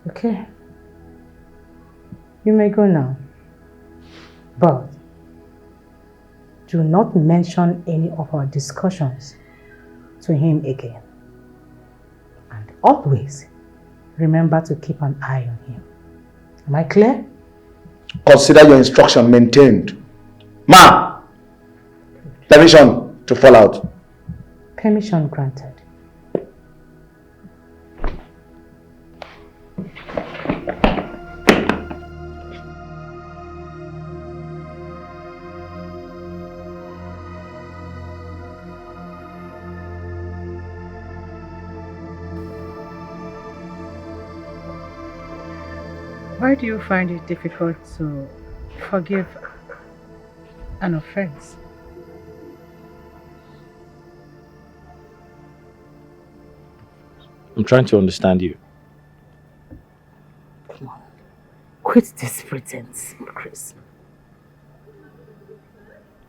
Okay. You may go now. But do not mention any of our discussions to him again. And always remember to keep an eye on him. Am I clear? Consider your instruction maintained. Ma! Permission to fall out. Permission granted. Why do you find it difficult to forgive an offense? I'm trying to understand you. Come on. Quit this pretense, Chris.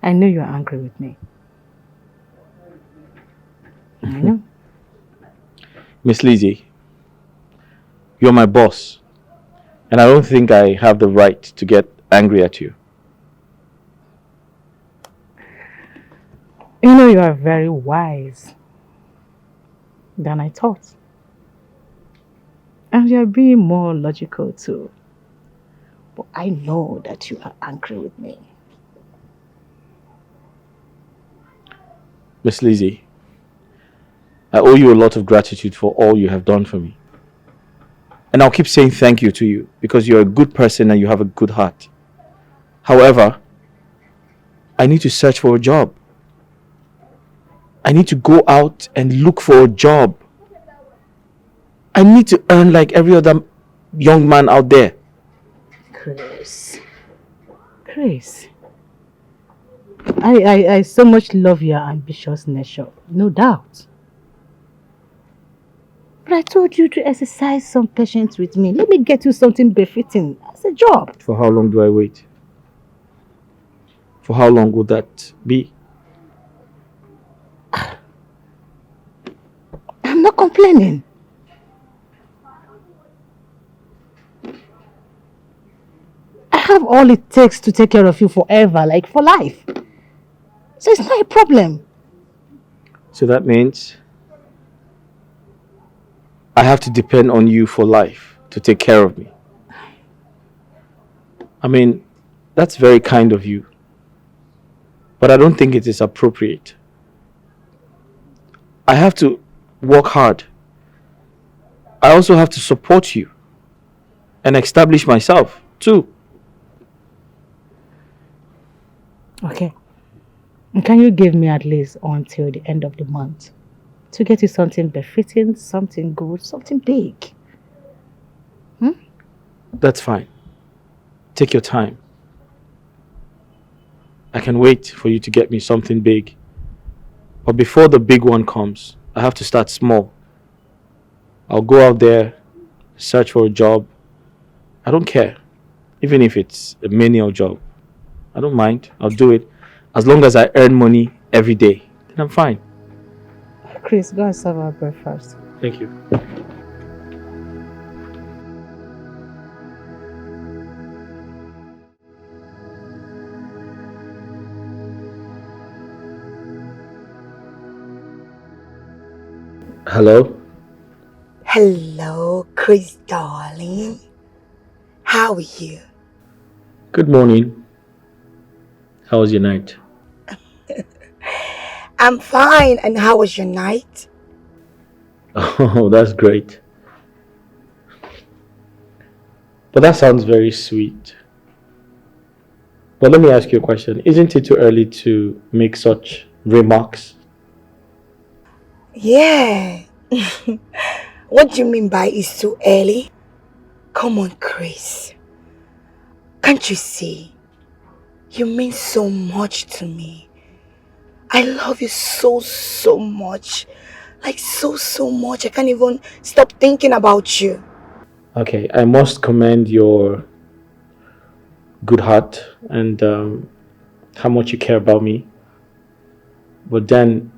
I know you're angry with me. I know. Miss Lizzie, you're my boss. And I don't think I have the right to get angry at you. You know you are very wise than I thought. And you're being more logical too. But I know that you are angry with me. Miss Lizzie, I owe you a lot of gratitude for all you have done for me. And I'll keep saying thank you to you because you're a good person and you have a good heart. However, I need to search for a job. I need to go out and look for a job. I need to earn like every other young man out there. Chris. I so much love your ambitious nature, no doubt. But I told you to exercise some patience with me. Let me get you something befitting as a job. For how long do I wait? For how long would that be? I'm not complaining. I have all it takes to take care of you forever, like for life. So it's not a problem. So that means I have to depend on you for life to take care of me. I mean, that's very kind of you. But I don't think it is appropriate. I have to work hard. I also have to support you and establish myself too. Okay. And can you give me at least until the end of the month to get you something befitting, something good, something big? That's fine. Take your time. I can wait for you to get me something big. But before the big one comes, I have to start small. I'll go out there, search for a job. I don't care. Even if it's a menial job. I don't mind. I'll do it. As long as I earn money every day, then I'm fine. Chris, go and serve our breakfast. Thank you. Hello? Hello, Chris darling. How are you? Good morning. How was your night? I'm fine. And how was your night? Oh, that's great. But that sounds very sweet. But let me ask you a question. Isn't it too early to make such remarks? Yeah. What do you mean by it's too early? Come on, Chris. Can't you see? You mean so much to me. I love you so much. Like so much. I can't even stop thinking about you. Okay, I must commend your good heart and how much you care about me. But then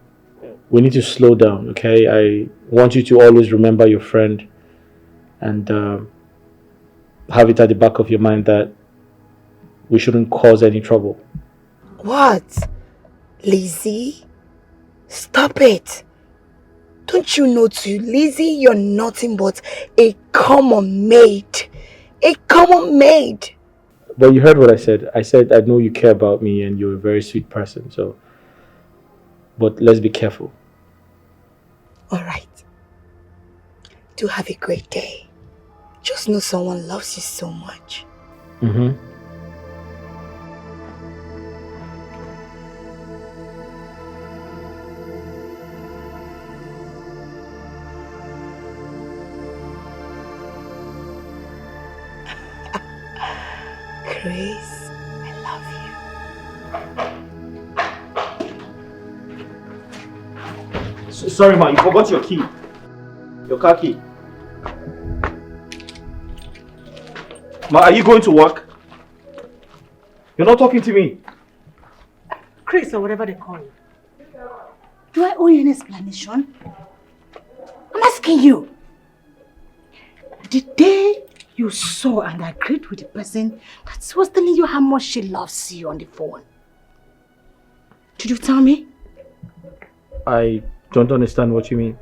we need to slow down, okay? I want you to always remember your friend and have it at the back of your mind that we shouldn't cause any trouble. What? Lizzie? Stop it. Don't you know too, Lizzie, you're nothing but a common maid. A common maid. But you heard what I said. I said I know you care about me and you're a very sweet person, so... But let's be careful. Alright. Do have a great day. Just know someone loves you so much. Mm-hmm. Chris, I love you. Sorry, ma, you forgot your key. Your car key. Ma, are you going to work? You're not talking to me. Chris, or whatever they call you. Do I owe you an explanation? I'm asking you. The day you saw and agreed with the person that was telling you how much she loves you on the phone, did you tell me? I don't understand what you mean.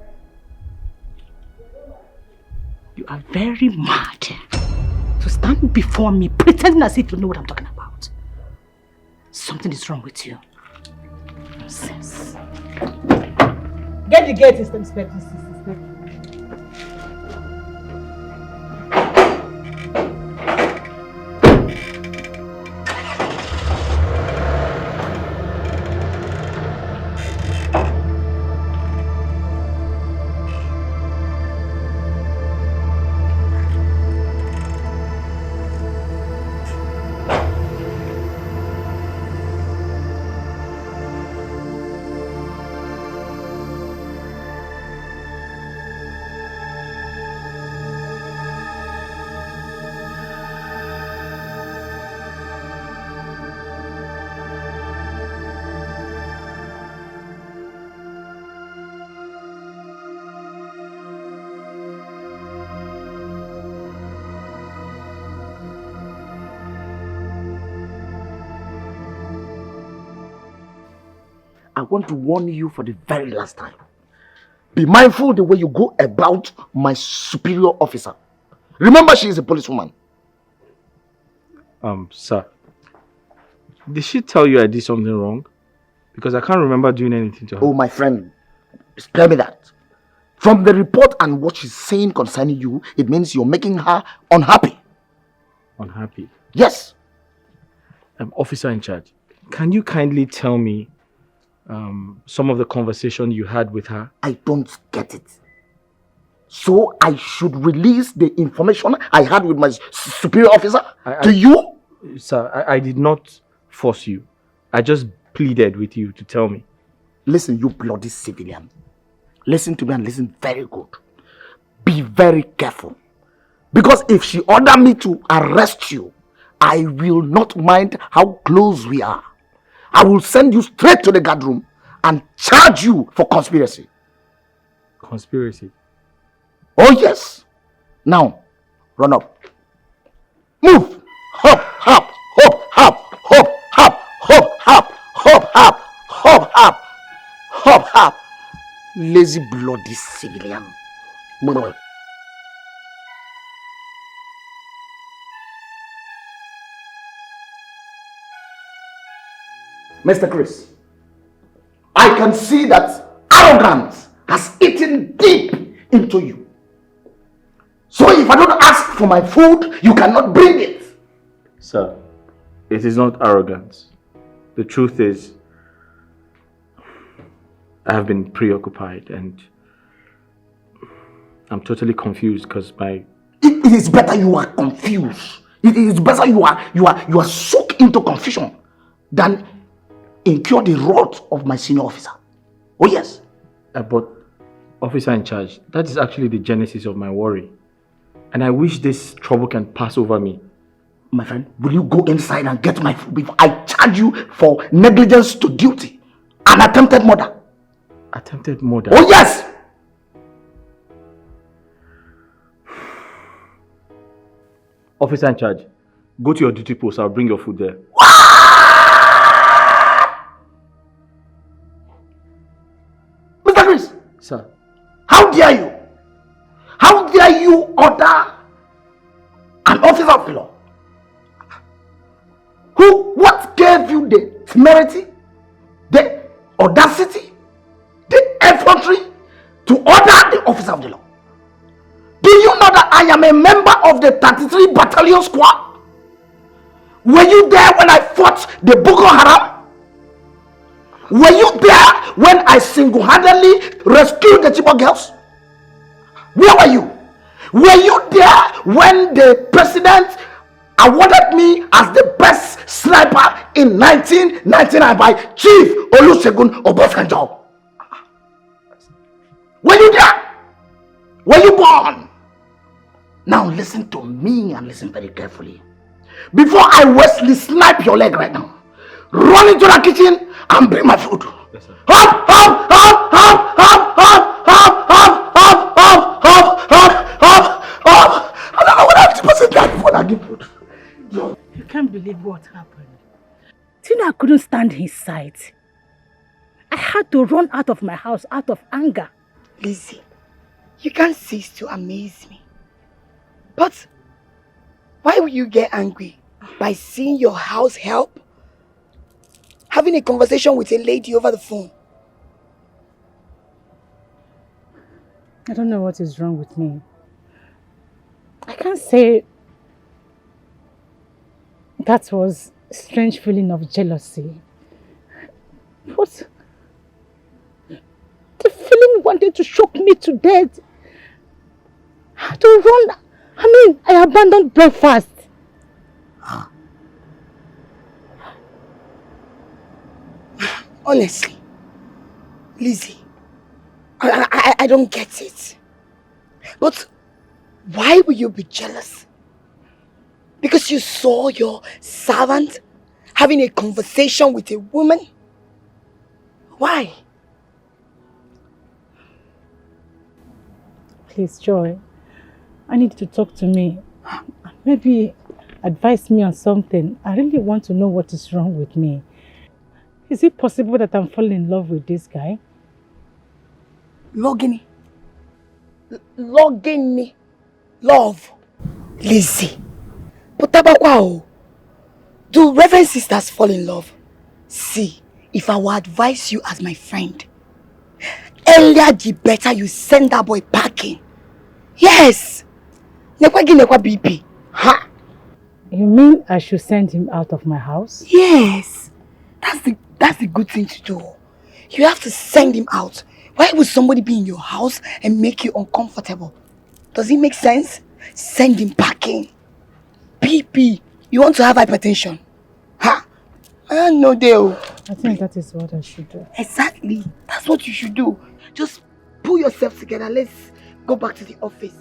You are very mad to stand before me pretending as if you know what I'm talking about. Something is wrong with you. Nonsense. Get the gate, Inspector. I want to warn you for the very last time. Be mindful the way you go about my superior officer. Remember, she is a policewoman. Sir. Did she tell you I did something wrong? Because I can't remember doing anything to her. Oh, my friend, spare me that. From the report and what she's saying concerning you, it means you're making her unhappy. Unhappy? Yes. Officer in charge, can you kindly tell me some of the conversation you had with her? I don't get it. So I should release the information I had with my superior officer to you? Sir, I did not force you. I just pleaded with you to tell me. Listen, you bloody civilian. Listen to me and listen very good. Be very careful. Because if she ordered me to arrest you, I will not mind how close we are. I will send you straight to the guard room and charge you for conspiracy. Conspiracy? Oh yes. Now, run up. Move. Hop, hop, hop, hop, hop, hop, hop, hop, hop, hop, hop, hop, hop, hop. Lazy bloody civilian. Mr. Chris, I can see that arrogance has eaten deep into you. So if I don't ask for my food, you cannot bring it. Sir, it is not arrogance. The truth is, I have been preoccupied and I'm totally confused because my... It is better you are confused. It is better you are soaked into confusion than incur the wrath of my senior officer. Oh yes. But officer in charge, that is actually the genesis of my worry. And I wish this trouble can pass over me. My friend, will you go inside and get my food before I charge you for negligence to duty and attempted murder? Attempted murder? Oh yes! Officer in charge, go to your duty post. I'll bring your food there. Mr. Chris! Sir. How dare you? How dare you order an officer of the law? What gave you the temerity, the audacity, the effrontery to order the officer of the law? Do you know that I am a member of the 33 Battalion Squad? Were you there when I fought the Boko Haram? Were you there when I single-handedly rescued the Chibok girls? Where were you? Were you there when the president awarded me as the best sniper in 1999 by Chief Olusegun Obasanjo? Were you there? Were you born? Now listen to me and listen very carefully. Before I Wesley snipe your leg right now, run into the kitchen and bring my food. Yes, sir. Hop, hop, hop, hop, hop, hop, hop, hop, hop, hop, hop, hop, hop, hop. I don't know what I have to died before I give food. You can't believe what happened. Do you know I couldn't stand his sight? I had to run out of my house out of anger. Lizzie, you can't cease to amaze me. But why will you get angry by seeing your house help? Having a conversation with a lady over the phone? I don't know what is wrong with me. I can't say that was a strange feeling of jealousy. But the feeling wanted to choke me to death. I had to run. I abandoned breakfast. Honestly, Lizzie, I don't get it. But why will you be jealous? Because you saw your servant having a conversation with a woman? Why? Please, Joy, I need you to talk to me. Maybe advise me on something. I really want to know what is wrong with me. Is it possible that I'm falling in love with this guy? Logini. Love. Lizzie. But tabakwa, do Reverend sisters fall in love? See, if I would advise you as my friend, earlier the better you send that boy packing. Yes. Nekwa BP. Ha. You mean I should send him out of my house? Yes. That's the good thing to do. You have to send him out. Why would somebody be in your house and make you uncomfortable? Does it make sense? Send him packing. PP, you want to have hypertension? Ha! I don't know deal. I think that is what I should do. Exactly. That's what you should do. Just pull yourself together. Let's go back to the office.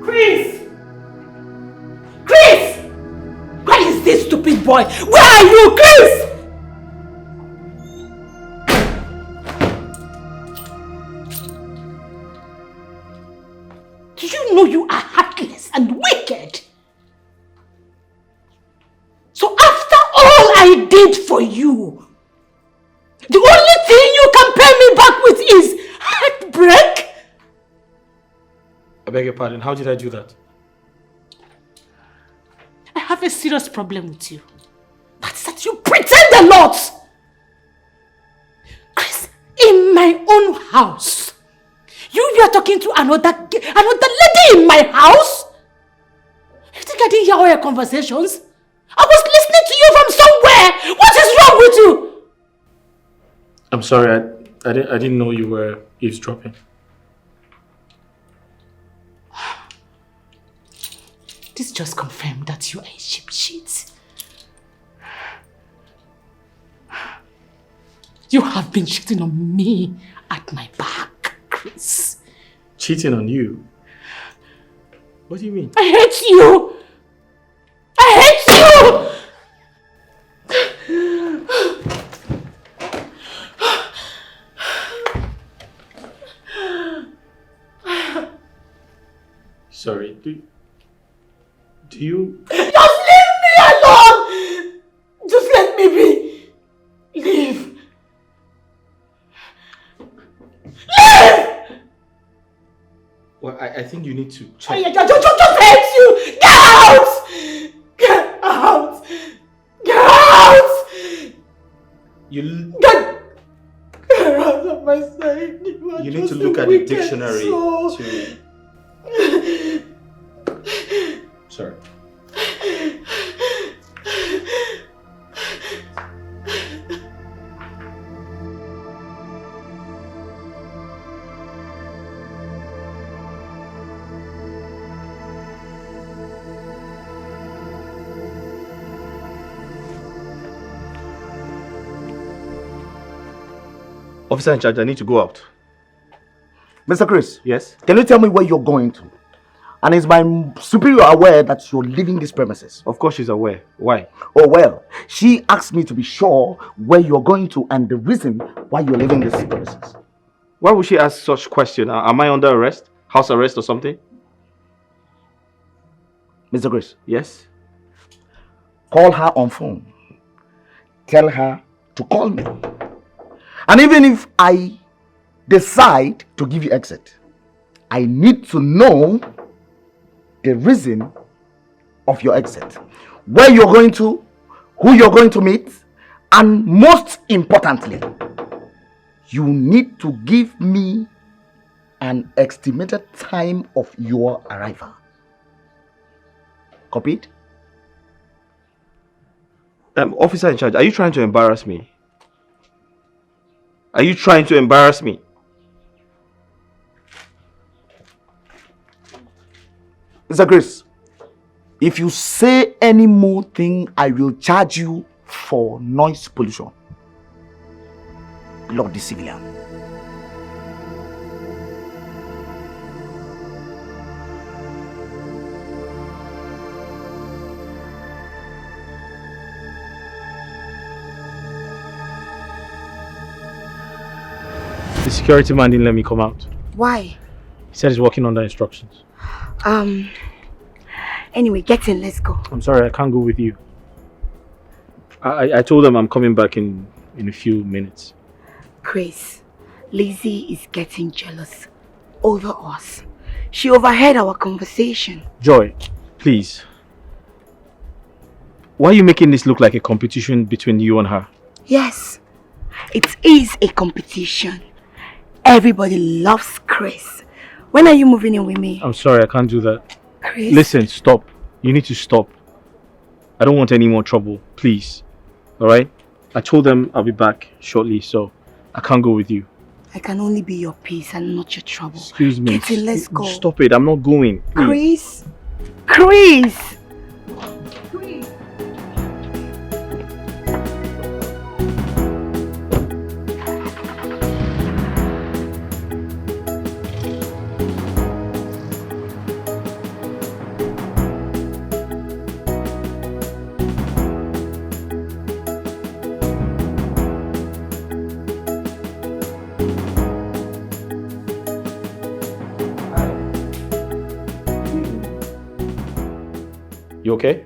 Chris! Chris! Where is this stupid boy? Where are you, Chris? Do you know you are heartless and wicked? So after all I did for you, the only thing you can pay me back with is heartbreak? I beg your pardon, how did I do that? I have a serious problem with you. That's that you pretend a lot! Chris, in my own house, you are talking to another lady in my house? You think I didn't hear all your conversations? I was listening to you from somewhere! What is wrong with you? I'm sorry, I didn't know you were eavesdropping. This just confirmed that you are a cheap shit. You have been cheating on me at my back, Chris. Cheating on you? What do you mean? I hate you! I hate you! Sorry, do you... Just leave me alone! Just let me be! Leave! Leave! Well, I think you need to check. I just hate you! Get out! Get out! Get out! Get out of my sight! You need to look at the dictionary to... Sorry. Officer in charge, I need to go out. Mr. Chris. Yes? Can you tell me where you're going to? And is my superior aware that you're leaving these premises? Of course she's aware. Why? Oh well, she asked me to be sure where you're going to and the reason why you're leaving these premises. Why would she ask such question? Am I under arrest? House arrest or something? Mr. Chris. Yes? Call her on phone. Tell her to call me. And even if I decide to give you exit, I need to know the reason of your exit. Where you're going to, who you're going to meet, and most importantly, you need to give me an estimated time of your arrival. Copied? Officer in charge, are you trying to embarrass me? Are you trying to embarrass me? Mr. Chris, if you say any more thing, I will charge you for noise pollution. Lord the civilian. The security man didn't let me come out. Why? He said he's working under instructions. Anyway, get in, let's go. I'm sorry, I can't go with you. I told them I'm coming back in a few minutes. Chris, Lizzie is getting jealous over us. She overheard our conversation. Joy, please. Why are you making this look like a competition between you and her? Yes, it is a competition. Everybody loves Chris. When are you moving in with me? I'm sorry, I can't do that. Chris? Listen, stop. You need to stop. I don't want any more trouble, please. Alright? I told them I'll be back shortly, so I can't go with you. I can only be your peace and not your trouble. Excuse me. Get it, let's go. Stop it, I'm not going. Please. Chris! Chris! You okay?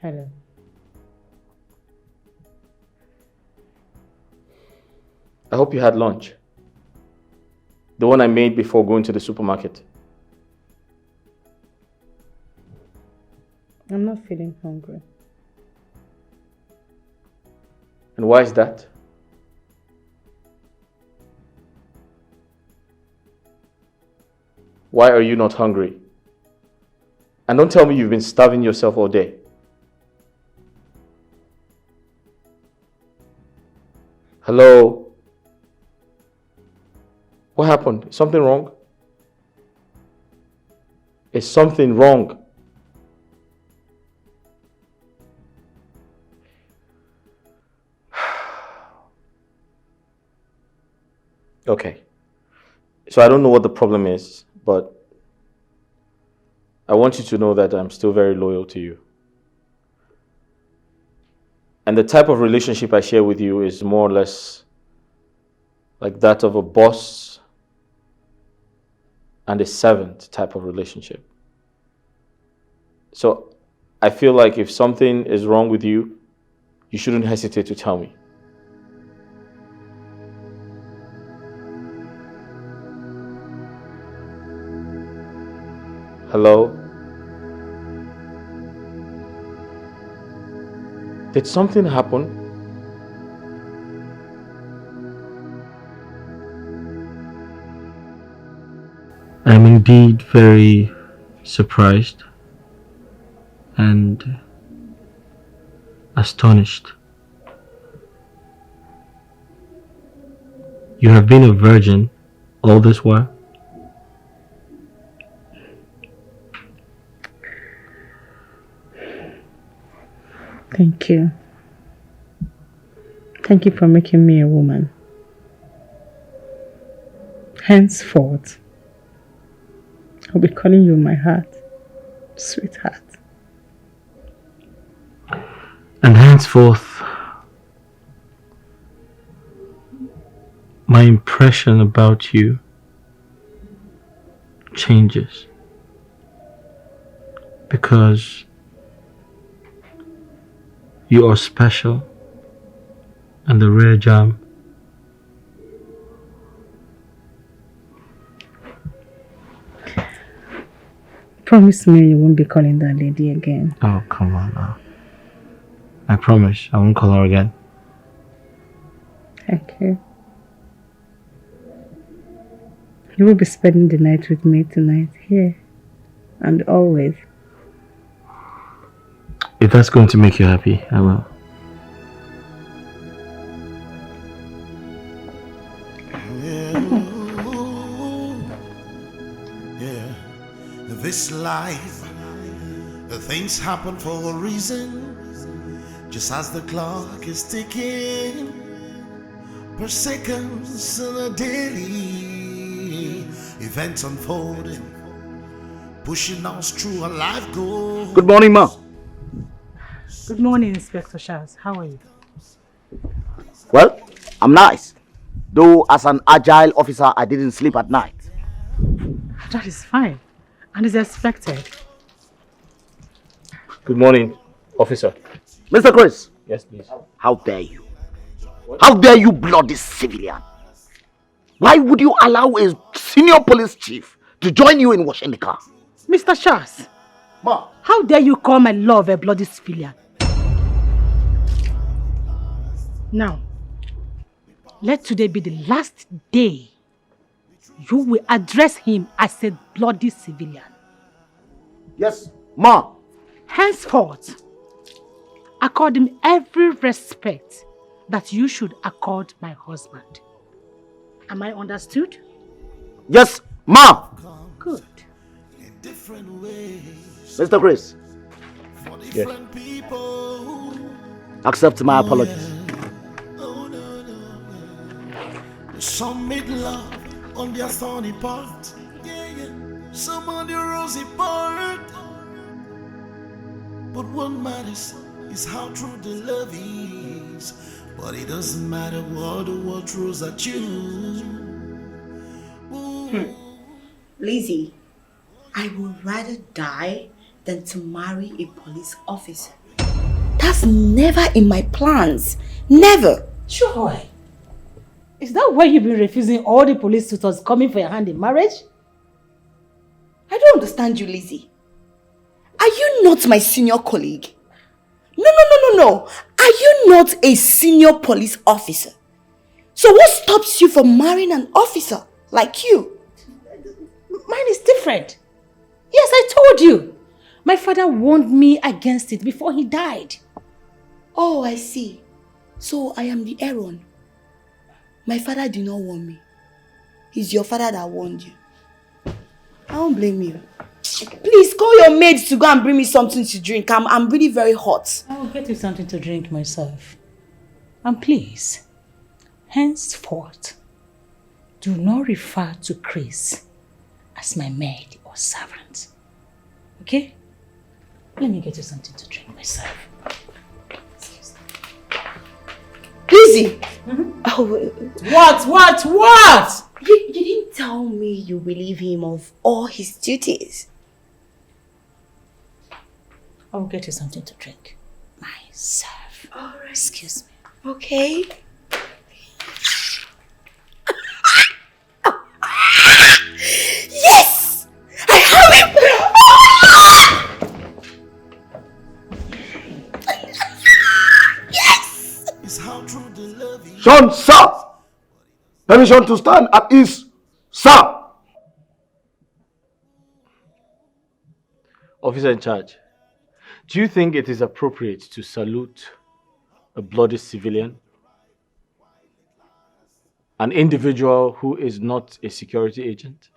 Hello. I hope you had lunch. The one I made before going to the supermarket. I'm not feeling hungry. And why is that? Why are you not hungry? And don't tell me you've been starving yourself all day. Hello? What happened? Is something wrong? Is something wrong? Okay. So I don't know what the problem is, but I want you to know that I'm still very loyal to you. And the type of relationship I share with you is more or less like that of a boss and a servant type of relationship. So I feel like if something is wrong with you, you shouldn't hesitate to tell me. Hello? Did something happen? I'm indeed very surprised and astonished. You have been a virgin all this while? Thank you. Thank you for making me a woman. Henceforth, I'll be calling you my heart, sweetheart. And henceforth, my impression about you changes. Because you are special and the rare gem. Promise me you won't be calling that lady again. Oh, come on now. I promise I won't call her again. Thank you. You will be spending the night with me tonight, here and always. If that's going to make you happy, I will. Yeah, this life, things happen for a reason. Just as the clock is ticking, per seconds and a daily events unfolding, pushing us through a life goal. Good morning, ma. Good morning, Inspector Charles. How are you? Well, I'm nice. Though as an agile officer, I didn't sleep at night. That is fine. And is expected. Good morning, officer. Mr. Chris. Yes, please. How dare you? How dare you bloody civilian? Why would you allow a senior police chief to join you in washing the car? Mr. Charles. Ma. How dare you call my love a bloody civilian? Now, let today be the last day you will address him as a bloody civilian. Yes, ma. Henceforth, accord him every respect that you should accord my husband. Am I understood? Yes, ma. Good. Mr. Chris. Yes. Accept my apologies. Some made love on their sunny part. Some on the rosy part. But what matters is how true the love is. But it doesn't matter what the world throws at you. Lizzie, I would rather die than to marry a police officer. That's never in my plans. Never. Joy, is that why you've been refusing all the police suitors coming for your hand in marriage? I don't understand you, Lizzie. Are you not my senior colleague? No. Are you not a senior police officer? So what stops you from marrying an officer like you? Mine is different. Yes, I told you. My father warned me against it before he died. Oh, I see. So I am the Aaron. My father did not warn me. It's your father that warned you. I don't blame you. Please call your maids to go and bring me something to drink. I'm really very hot. I will get you something to drink myself. And please, henceforth, do not refer to Chris as my maid or servant. Okay? Let me get you something to drink myself. Lizzie! Oh, what? You didn't tell me you relieve him of all his duties. I will get you something to drink myself. All right. Excuse me. Okay. Yes! I have him! Yes! Sean, sir! Permission to stand at ease, sir! Officer in charge, do you think it is appropriate to salute a bloody civilian? An individual who is not a security agent?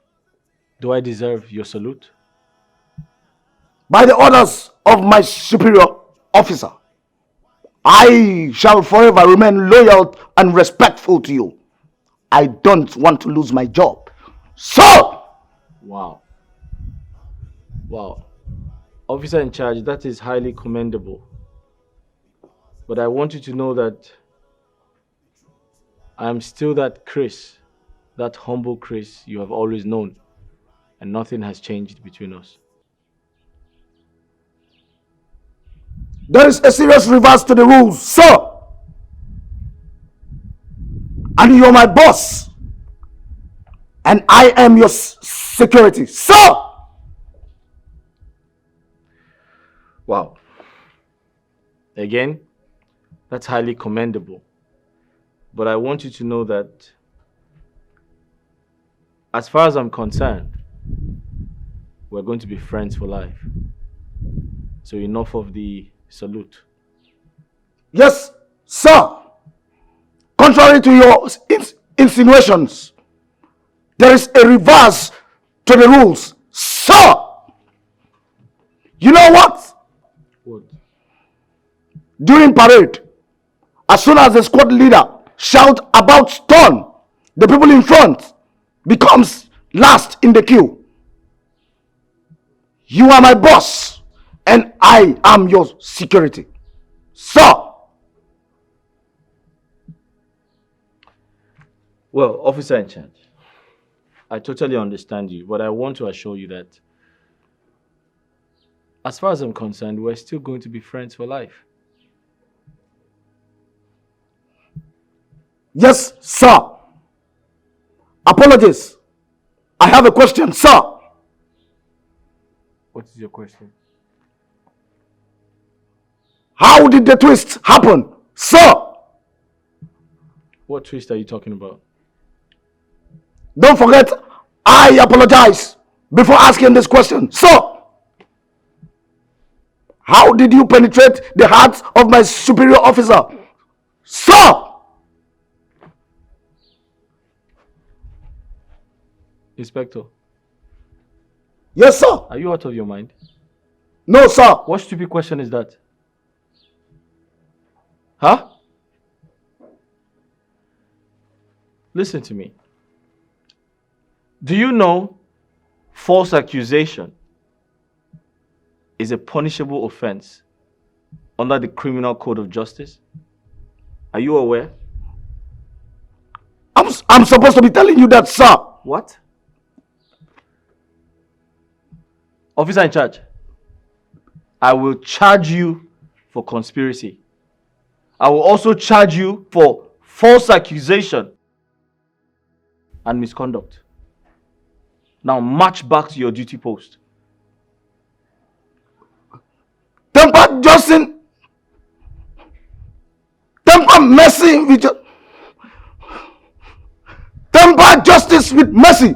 Do I deserve your salute? By the orders of my superior officer, I shall forever remain loyal and respectful to you. I don't want to lose my job. So! Wow. Officer in charge, that is highly commendable. But I want you to know that I am still that Chris, that humble Chris you have always known, and nothing has changed between us. There is a serious reverse to the rules, sir. And you're my boss. And I am your security, sir. Wow. Again, that's highly commendable. But I want you to know that as far as I'm concerned, we're going to be friends for life. So enough of the salute. Yes, sir. Contrary to your insinuations, there is a reverse to the rules, sir. You know what? What? During parade, as soon as the squad leader shouts about stone, the people in front becomes last in the queue. You are my boss, and I am your security, sir. Well, officer in charge, I totally understand you, but I want to assure you that as far as I'm concerned, we're still going to be friends for life. Yes, sir. Apologies. I have a question, sir. What is your question? How did the twist happen, sir? What twist are you talking about? Don't forget, I apologize before asking this question. So, how did you penetrate the hearts of my superior officer? So, Inspector. Yes, sir. Are you out of your mind? No, sir. What stupid question is that? Huh? Listen to me. Do you know false accusation is a punishable offense under the Criminal Code of Justice? Are you aware? I'm supposed to be telling you that, sir. What? Officer in charge, I will charge you for conspiracy. I will also charge you for false accusation and misconduct. Now march back to your duty post. Temper Justin. Temper mercy with temper justice with mercy.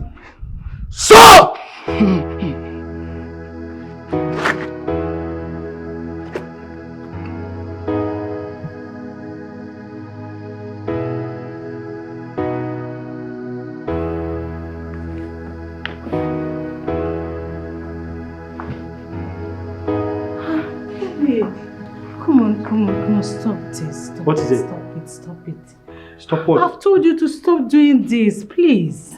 So Come on, stop this. What is it? Stop it. Stop what? I've told you to stop doing this, please.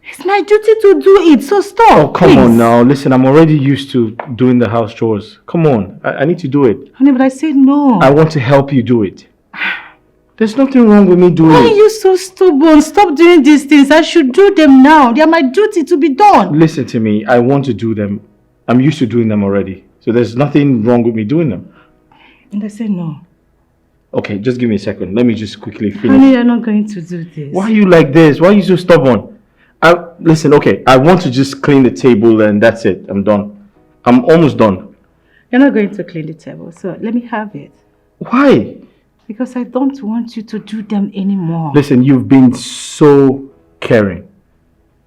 It's my duty to do it, so stop. Oh, come please. on now. Listen, I'm already used to doing the house chores. Come on. I need to do it. Honey, but I said no. I want to help you do it. There's nothing wrong with me doing Why it. are you so stubborn? Stop doing these things. I should do them now. They are my duty to be done. Listen to me. I want to do them. I'm used to doing them already. So there's nothing wrong with me doing them. And I said no. Okay, just give me a second. Let me just quickly finish. Honey, you're not going to do this. Why are you like this? Why are you so stubborn? Listen, okay, I want to just clean the table and that's it. I'm done. I'm almost done. You're not going to clean the table, so let me have it. Why? Because I don't want you to do them anymore. Listen, you've been so caring.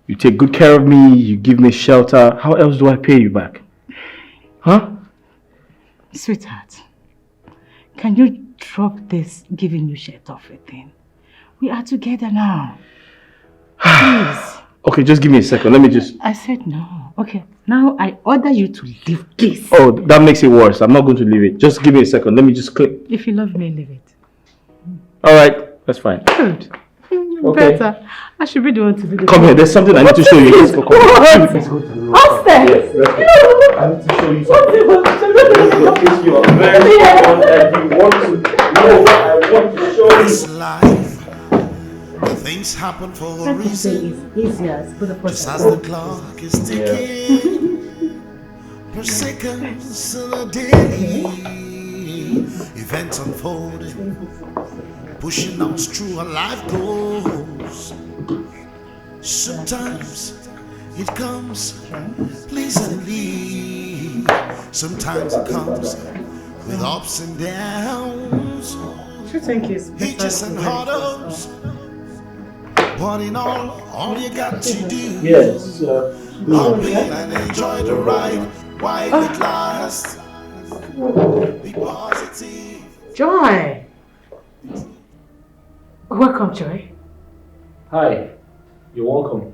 You take good care of me, you give me shelter. How else do I pay you back? Huh? Sweetheart, can you drop this giving you shelter thing? We are together now. Please. Okay, just give me a second. Let me just... I said no. Okay, now I order you to leave, please. Oh, that makes it worse. I'm not going to leave it. Just give me a second. Let me just clean. If you love me, leave it. Alright, that's fine. Good. Okay. Better. I should be the one to do this. Come here, there's something I need to show you. Let's go. Come on. Let's go to the room. Upstairs. Yes, let's go. I need to show you something. Because you are very strong and you want to know. I want to show you. This life, the things happen for a reason. Just as the clock is ticking, per seconds in a day, events unfolding, pushing us through our life goals. Sometimes it comes pleasantly, sometimes it comes with ups and downs, hitches and hurdles. But in all you got to do Yes. hop in and enjoy the ride while it lasts. Be positive. Joy. Welcome, Joy. Hi. You're welcome.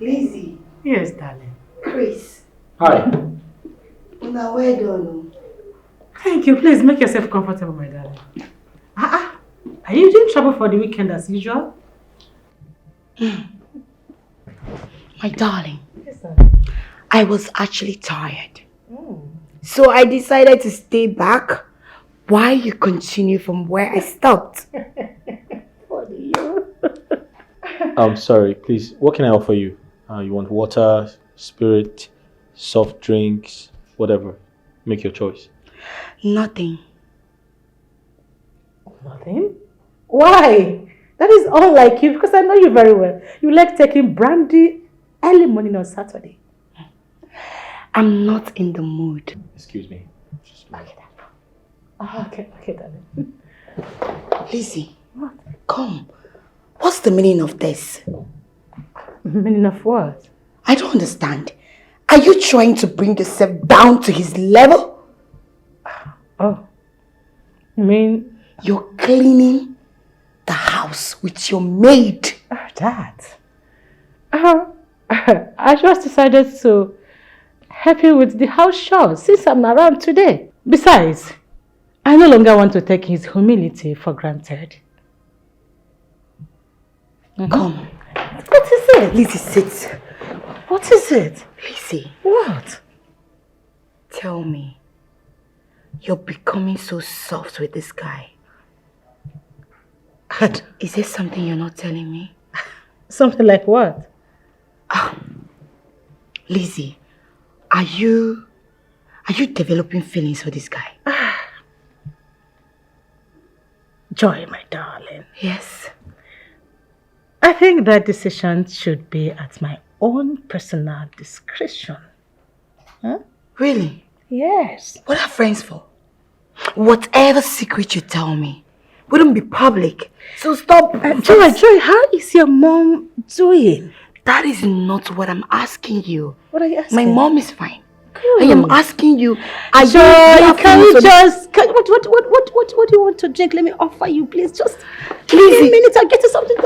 Lizzie. Yes, darling. Chris. Hi. Now well done. Thank you. Please make yourself comfortable, my darling. Are you in trouble for the weekend as usual? My darling. Yes, darling. I was actually tired. So I decided to stay back while you continue from where I stopped. I'm sorry, please. What can I offer you? You want water, spirit, soft drinks, whatever. Make your choice. Nothing. Nothing? Why? That is unlike you because I know you very well. You like taking brandy early morning on Saturday. I'm not in the mood. Excuse me. Okay, Okay, darling. Lizzie, come. What's the meaning of this? Meaning of what? I don't understand. Are you trying to bring yourself down to his level? Oh, you mean... You're cleaning the house with your maid. That? I just decided to help you with the house chores since I'm around today. Besides, I no longer want to take his humility for granted. Come. What is it? Lizzie, sit. What is it? Lizzie. What? Tell me. You're becoming so soft with this guy. Is there something you're not telling me? Something like what? Lizzie, are you developing feelings for this guy? Joy, my darling. Yes. I think that decision should be at my own personal discretion. Huh? Really? Yes. What are friends for? Whatever secret you tell me wouldn't be public. So stop. Joy, how is your mom doing? That is not what I'm asking you. What are you asking? My mom is fine. Good. I am asking you. Joy, can you just... What do you want to drink? Let me offer you, please. Just give me a minute. I'll get you something to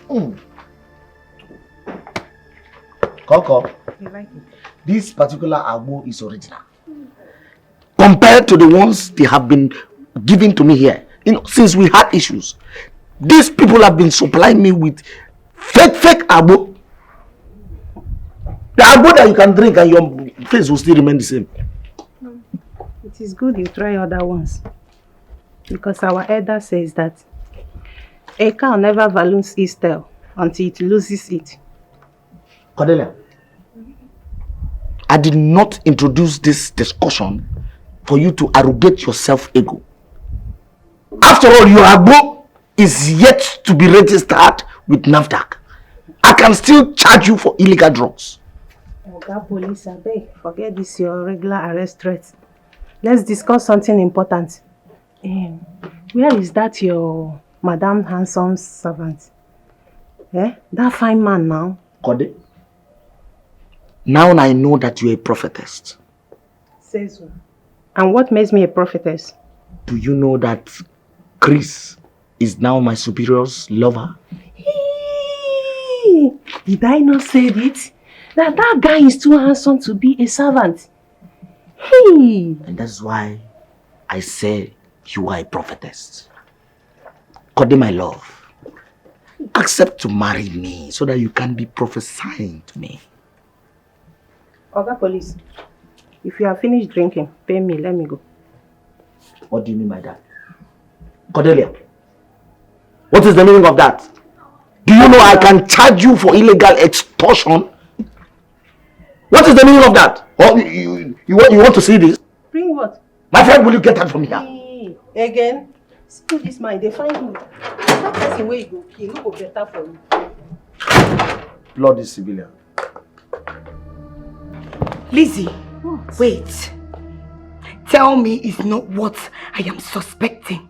drink. Coco, You like it? this particular agbo is original. Compared to the ones they have been giving to me here, since we had issues, these people have been supplying me with fake agbo. The agbo that you can drink and your face will still remain the same. It is good you try other ones. Because our elder says that a cow never values its tail until it loses it. Cordelia, I did not introduce this discussion for you to arrogate your self-ego. After all, your agbo is yet to be registered with NAFDAC. I can still charge you for illegal drugs. Oga police, I beg, forget this your regular arrest threat. Let's discuss something important. Where is that your Madame Hanson's servant? That fine man now. Code, now I know that you're a prophetess. Says so. And what makes me a prophetess? Do you know that Chris is now my superior's lover? Hey, did I not say it? That guy is too handsome to be a servant. Hey. And that's why I say you are a prophetess. Code, my love, accept to marry me so that you can be prophesying to me. Oga police, if you have finished drinking, pay me, let me go. What do you mean by that? Cordelia, what is the meaning of that? Do you know I can charge you for illegal extortion? What is the meaning of that? Oh, you want to see this? Bring what? My friend, will you get that from here? Hey, again? Still this mind, they find me. That person where you go kill, no go better for you. Bloody civilian. Lizzie, what? Wait. Tell me it's not what I am suspecting.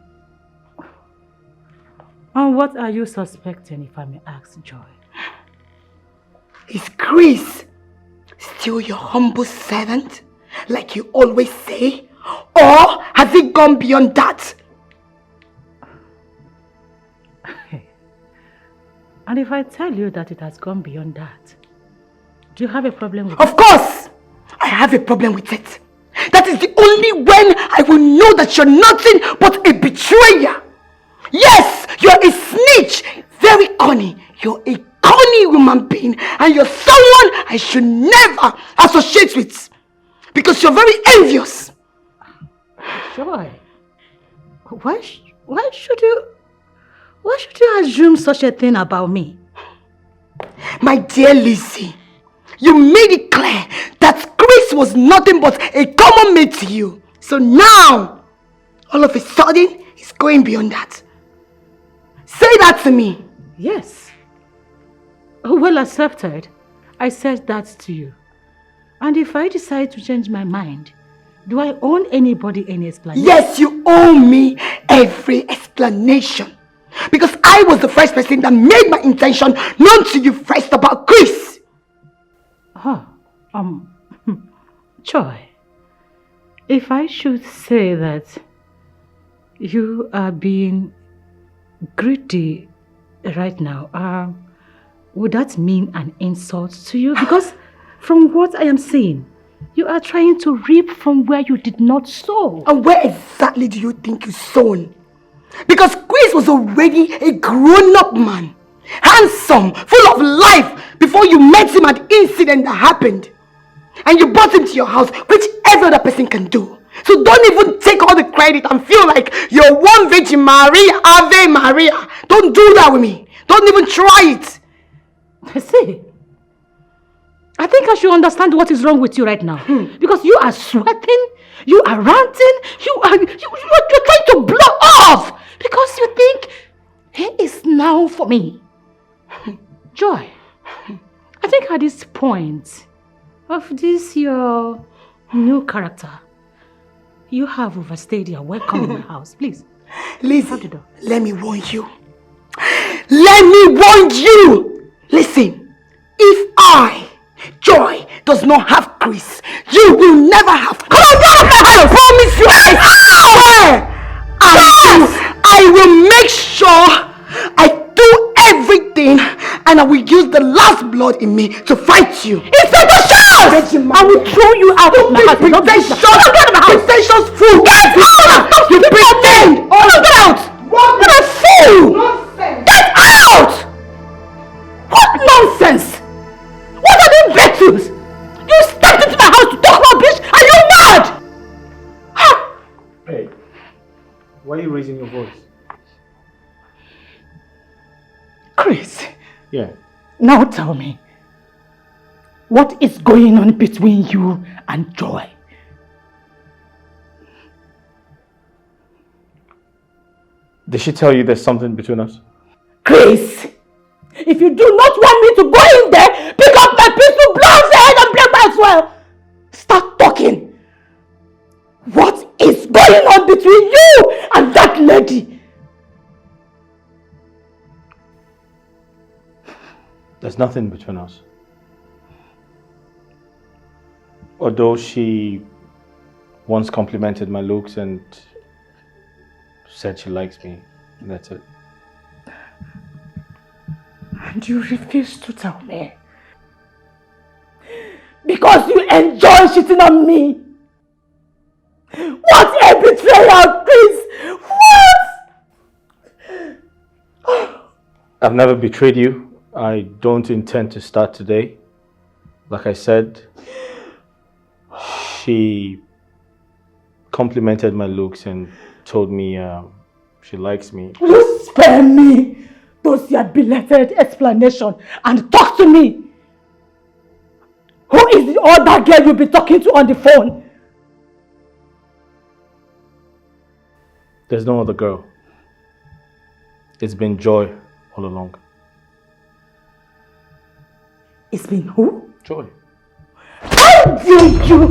And what are you suspecting, if I may ask, Joy? Is Chris still your humble servant, like you always say? Or has it gone beyond that? And if I tell you that it has gone beyond that, do you have a problem with it? Of course! I have a problem with it. That is the only when I will know that you're nothing but a betrayer. Yes, you're a snitch. Very cunning. You're a cunning human being. And you're someone I should never associate with. Because you're very envious. Joy, why should you assume such a thing about me? My dear Lizzie, you made it clear that Chris was nothing but a common mate to you. So now, all of a sudden, it's going beyond that. Say that to me. Yes. Well accepted. I said that to you. And if I decide to change my mind, Do I owe anybody any explanation? Yes, you owe me every explanation. Because I was the first person that made my intention known to you first about Chris. Joy, if I should say that you are being greedy right now, would that mean an insult to you? Because from what I am seeing, you are trying to reap from where you did not sow. And where exactly do you think you sown? Because Chris was already a grown-up man, handsome, full of life before you met him at the incident that happened. And you brought him to your house, which every other person can do. So don't even take all the credit and feel like you're one Virgin Maria, Ave Maria. Don't do that with me. Don't even try it. See, I think I should understand what is wrong with you right now. Because you are sweating, you are ranting, you're trying to blow off. Because you think, he is now for me. Joy, I think at this point of this your new character, you have overstayed your welcome in my house. Please, listen, let me warn you. Let me warn you. Listen, if I, Joy, does not have Chris, you will never have Chris. Come on, get out of my house! I promise you, I swear, I will make sure I do everything, and I will use the last blood in me to fight you. Inspector Charles! I will throw you out of my house. Pretentious fool! Get out! You pretend! Get out! What a fool! Get out! What nonsense! What are these virtues? You stepped into my house to talk rubbish? Are you mad? Hey, why are you raising your voice? Chris. Yeah. Now tell me, what is going on between you and Joy? Did she tell you there's something between us? Chris, if you do not want me to go in there, pick up my pistol, blow off the head and break my as well. Start talking. What is going on between you and that lady? There's nothing between us. Although she once complimented my looks and said she likes me, and that's it. And you refuse to tell me. Because you enjoy cheating on me. What a betrayal, Chris! What? I've never betrayed you. I don't intend to start today. Like I said, she complimented my looks and told me she likes me. Will you spare me those your belated explanation and talk to me? Who is the other girl you'll be talking to on the phone? There's no other girl. It's been Joy all along. It's been who? Joy. How dare you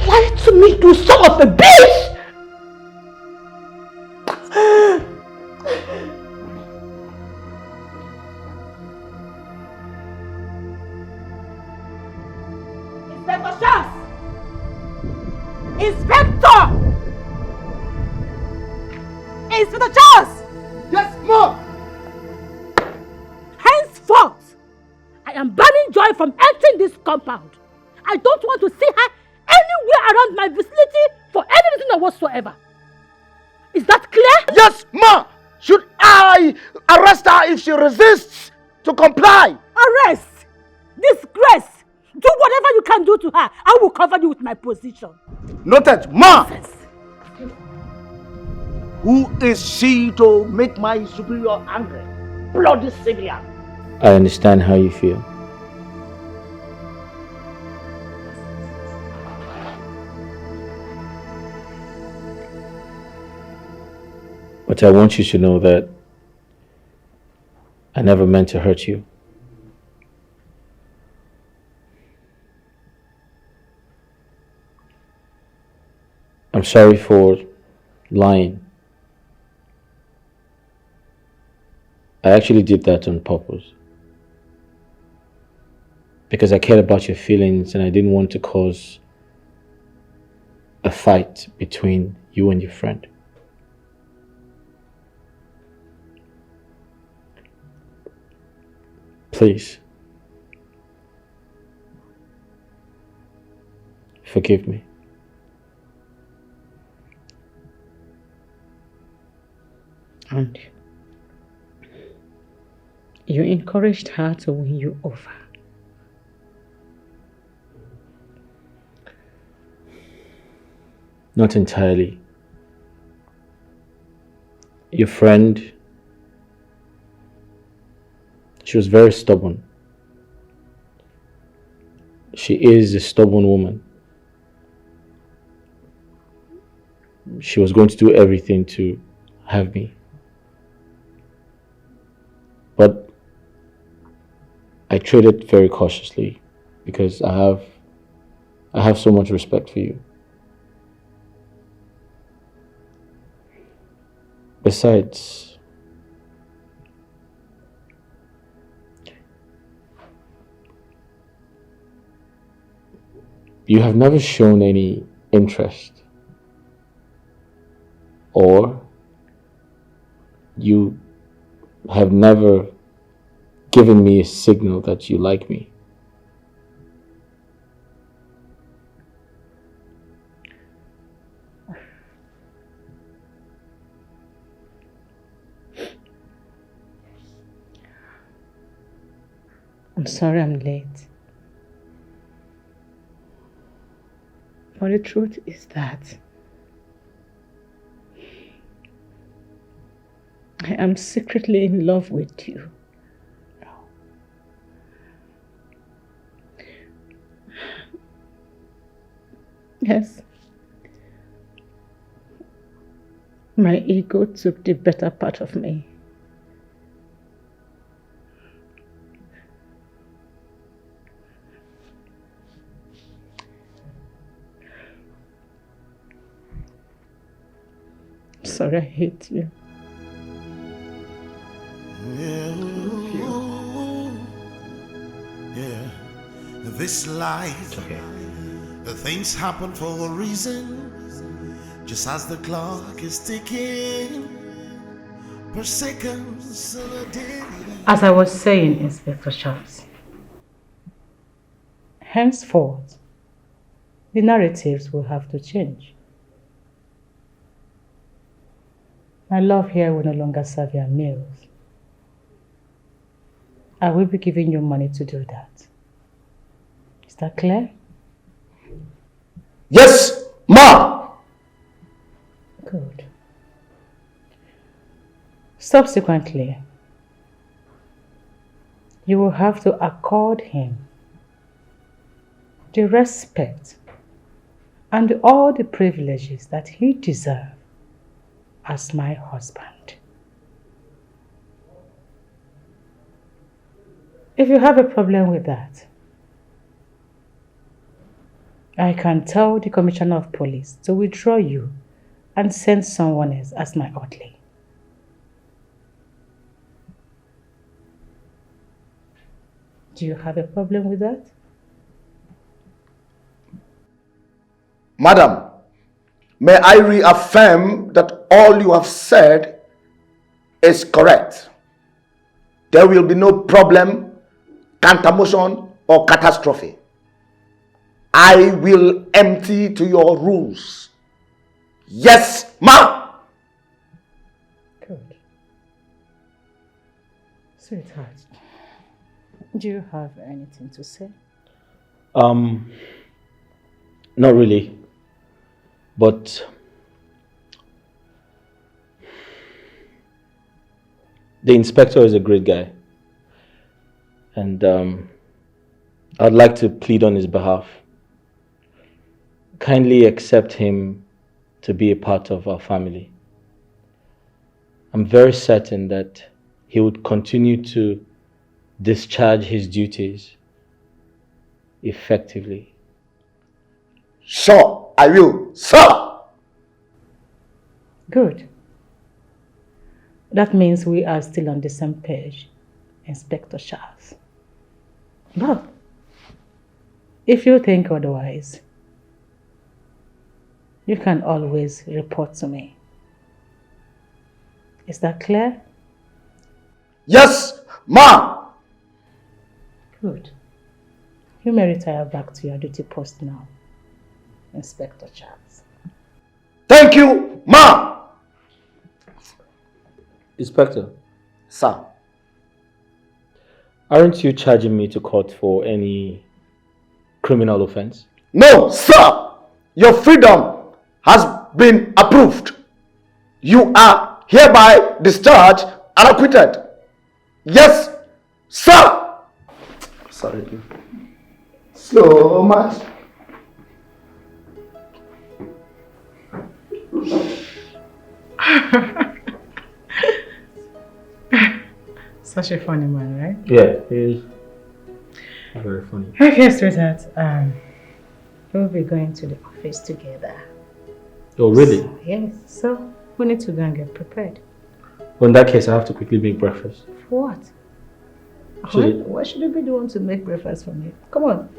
lie to me, you son of a bitch! Inspector Charles! Inspector! Inspector Charles! Yes, Mom! Henceforth, I am banning Joy from entering this compound. I don't want to see her anywhere around my vicinity for any reason whatsoever. Is that clear? Yes, Ma! Should I arrest her if she resists to comply? Arrest! Disgrace! Do whatever you can do to her. I will cover you with my position. Noted, Ma! Who is she to make my superior angry? Bloody civilian! I understand how you feel. But I want you to know that I never meant to hurt you. I'm sorry for lying. I actually did that on purpose. Because I cared about your feelings and I didn't want to cause a fight between you and your friend. Please, forgive me. And you encouraged her to win you over. Not entirely. Your friend, she was very stubborn. She is a stubborn woman. She was going to do everything to have me. But I traded very cautiously because I have so much respect for you. Besides, you have never shown any interest, or you have never given me a signal that you like me. I'm sorry I'm late. But the truth is that I am secretly in love with you. Yes. My ego took the better part of me. Sorry, I hate you. Yeah, this life, things happen for a reason. Just as the clock is ticking, per seconds of a day. As I was saying, Inspector Charles, henceforth, the narratives will have to change. My love here will no longer serve your meals. I will be giving you money to do that. Is that clear? Yes, Ma! Good. Subsequently, you will have to accord him the respect and all the privileges that he deserves as my husband. If you have a problem with that, I can tell the Commissioner of Police to withdraw you and send someone else as my orderly. Do you have a problem with that? Madam, may I reaffirm that all you have said is correct. There will be no problem, counter-motion, or catastrophe. I will empty to your rooms. Yes, Ma! Good. Sweetheart, do you have anything to say? Not really. But the inspector is a great guy. And I'd like to plead on his behalf. Kindly accept him to be a part of our family. I'm very certain that he would continue to discharge his duties effectively. Sure, I will, sir! Good. That means we are still on the same page, Inspector Charles. But if you think otherwise, you can always report to me. Is that clear? Yes, ma! Good. You may retire back to your duty post now, Inspector Charles. Thank you, ma! Inspector, Sir. aren't you charging me to court for any criminal offense? No, sir! Your freedom has been approved. You are hereby discharged and acquitted. Yes, sir! Sorry. So much. Such a funny man, right? Yeah, he is very funny. Okay, sweetheart. We'll be going to the office together. Oh, really? Yes, so we need to go and get prepared. Well, in that case, I have to quickly make breakfast. For what? Should Why should you be the one to make breakfast for me? Come on.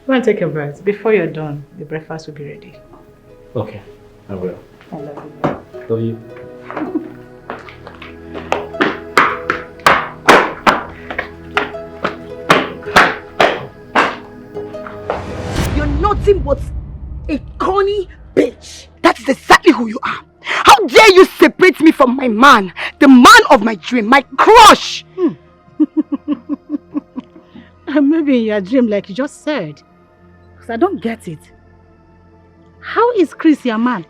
Go and take a bath. Before you're done, the breakfast will be ready. Okay, I will. I love you. Love you. You're nothing but a corny bitch. That is exactly who you are. How dare you separate me from my man, the man of my dream, my crush? Maybe in your dream, like you just said. Because I don't get it. How is Chris your man?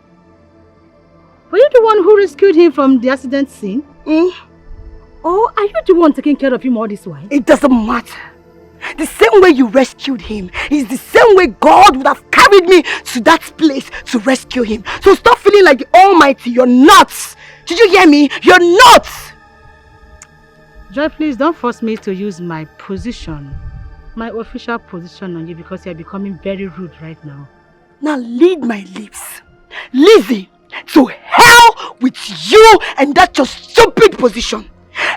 Were you the one who rescued him from the accident scene? Or are you the one taking care of him all this while? It doesn't matter. The same way you rescued him is the same way God would have carried me to that place to rescue him. So stop feeling like the Almighty. You're nuts. Did you hear me? You're nuts. Joy, please don't force me to use my position, my official position on you, because you're becoming very rude right now. Now lead my lips. Lizzie, to hell with you and that your stupid position.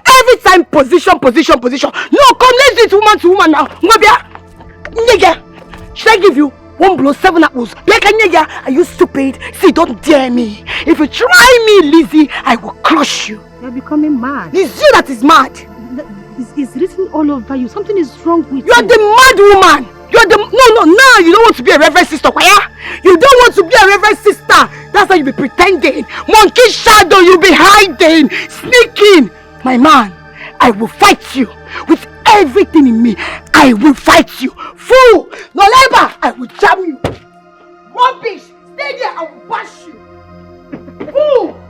Every time position. No, come, let's do it woman to woman now. Nigga, should I give you 1 blow, 7 apples? Are you stupid? See, don't dare me. If you try me, Lizzie, I will crush you. You're becoming mad. It's you that is mad. It's written all over you. Something is wrong with you. You're the mad woman. You're the... No, now you don't want to be a reverend sister, Kwaya. You don't want to be a reverend sister. That's why you be pretending. Monkey shadow, you be hiding, sneaking. My man, I will fight you with everything in me. I will fight you. Fool! No labor! I will jam you. Rubbish! Stay there, I will bash you. Fool!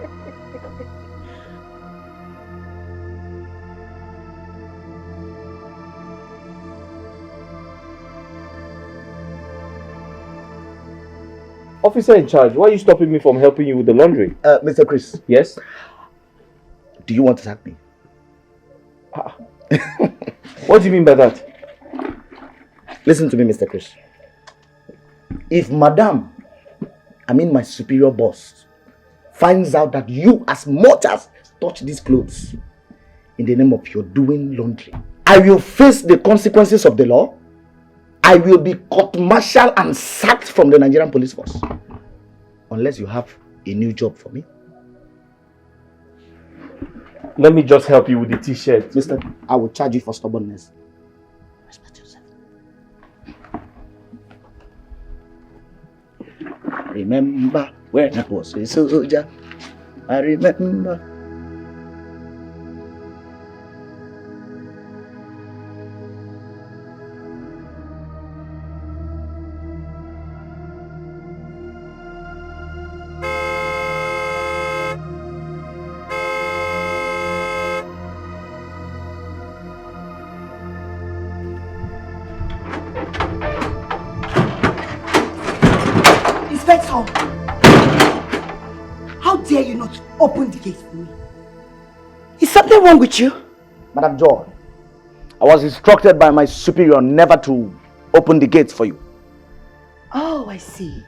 Officer in charge, why are you stopping me from helping you with the laundry? Mr. Chris. Yes? Do you want to sack me? What do you mean by that? Listen to me, Mr. Chris. If Madam, my superior boss, finds out that you as much as touch these clothes in the name of your doing laundry, I will face the consequences of the law. I will be court-martialed and sacked from the Nigerian police force. Unless you have a new job for me. Let me just help you with the t-shirt. Mister, I will charge you for stubbornness. Respect yourself. Remember when I was a soldier. I remember. How dare you not open the gate for me? Is something wrong with you? Madam Joy, I was instructed by my superior never to open the gates for you. Oh, I see.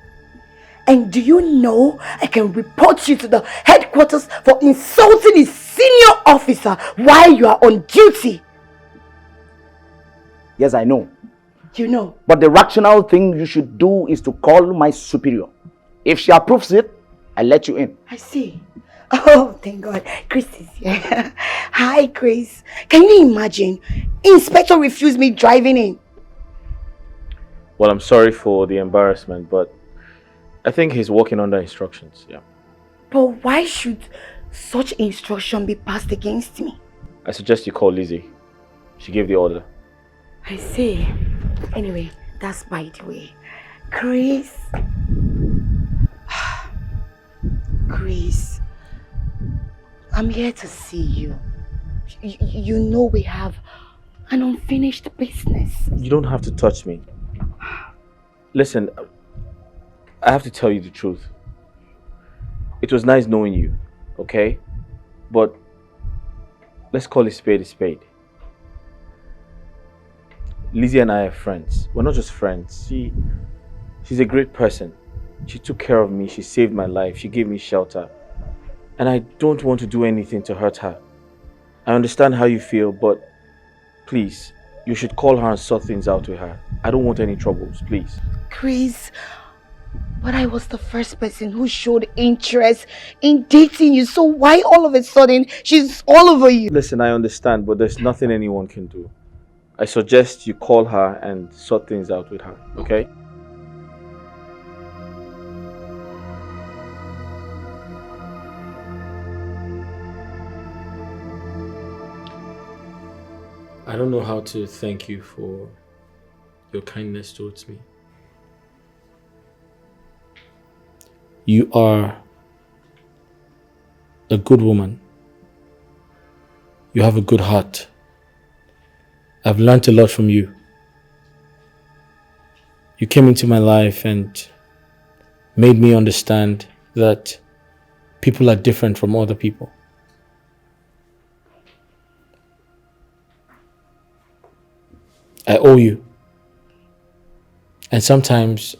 And do you know I can report you to the headquarters for insulting a senior officer while you are on duty? Yes, I know. You know. But the rational thing you should do is to call my superior. If she approves it, I let you in. I see. Oh, thank God. Chris is here. Hi, Chris. Can you imagine? Inspector refused me driving in. Well, I'm sorry for the embarrassment, but I think he's working under instructions, yeah. But why should such instruction be passed against me? I suggest you call Lizzie. She gave the order. I see. Anyway, that's by the way. Chris. Chris. I'm here to see you. You know we have an unfinished business. You don't have to touch me. Listen, I have to tell you the truth. It was nice knowing you, okay? But let's call a spade. Lizzie and I are friends. We're not just friends. She's a great person. She took care of me. She saved my life. She gave me shelter. And I don't want to do anything to hurt her. I understand how you feel, but please, you should call her and sort things out with her. I don't want any troubles, please. Chris, but I was the first person who showed interest in dating you, so why all of a sudden she's all over you? Listen, I understand, but there's nothing anyone can do. I suggest you call her and sort things out with her, okay? I don't know how to thank you for your kindness towards me. You are a good woman. You have a good heart. I've learned a lot from you. You came into my life and made me understand that people are different from other people. I owe you. And sometimes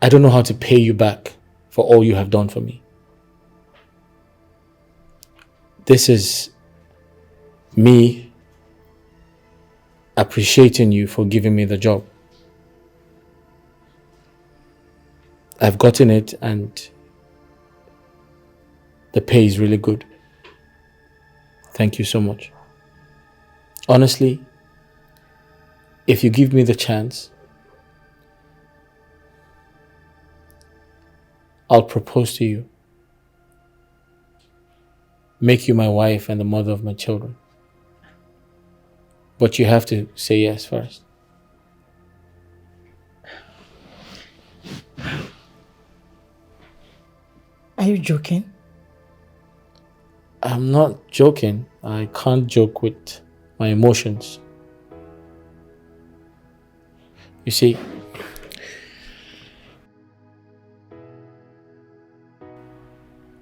I don't know how to pay you back for all you have done for me. This is me appreciating you for giving me the job. I've gotten it and the pay is really good. Thank you so much. Honestly, if you give me the chance, I'll propose to you, make you my wife and the mother of my children. But you have to say yes first. Are you joking? I'm not joking. I can't joke with my emotions. You see,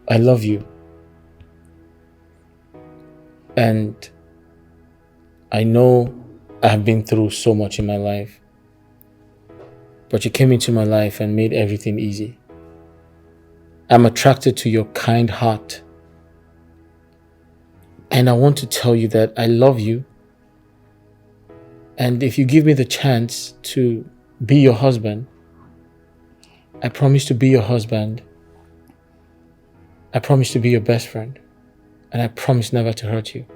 I love you. And I know I have been through so much in my life. But you came into my life and made everything easy. I'm attracted to your kind heart. And I want to tell you that I love you. And if you give me the chance to be your husband, I promise to be your husband. I promise to be your best friend. And I promise never to hurt you.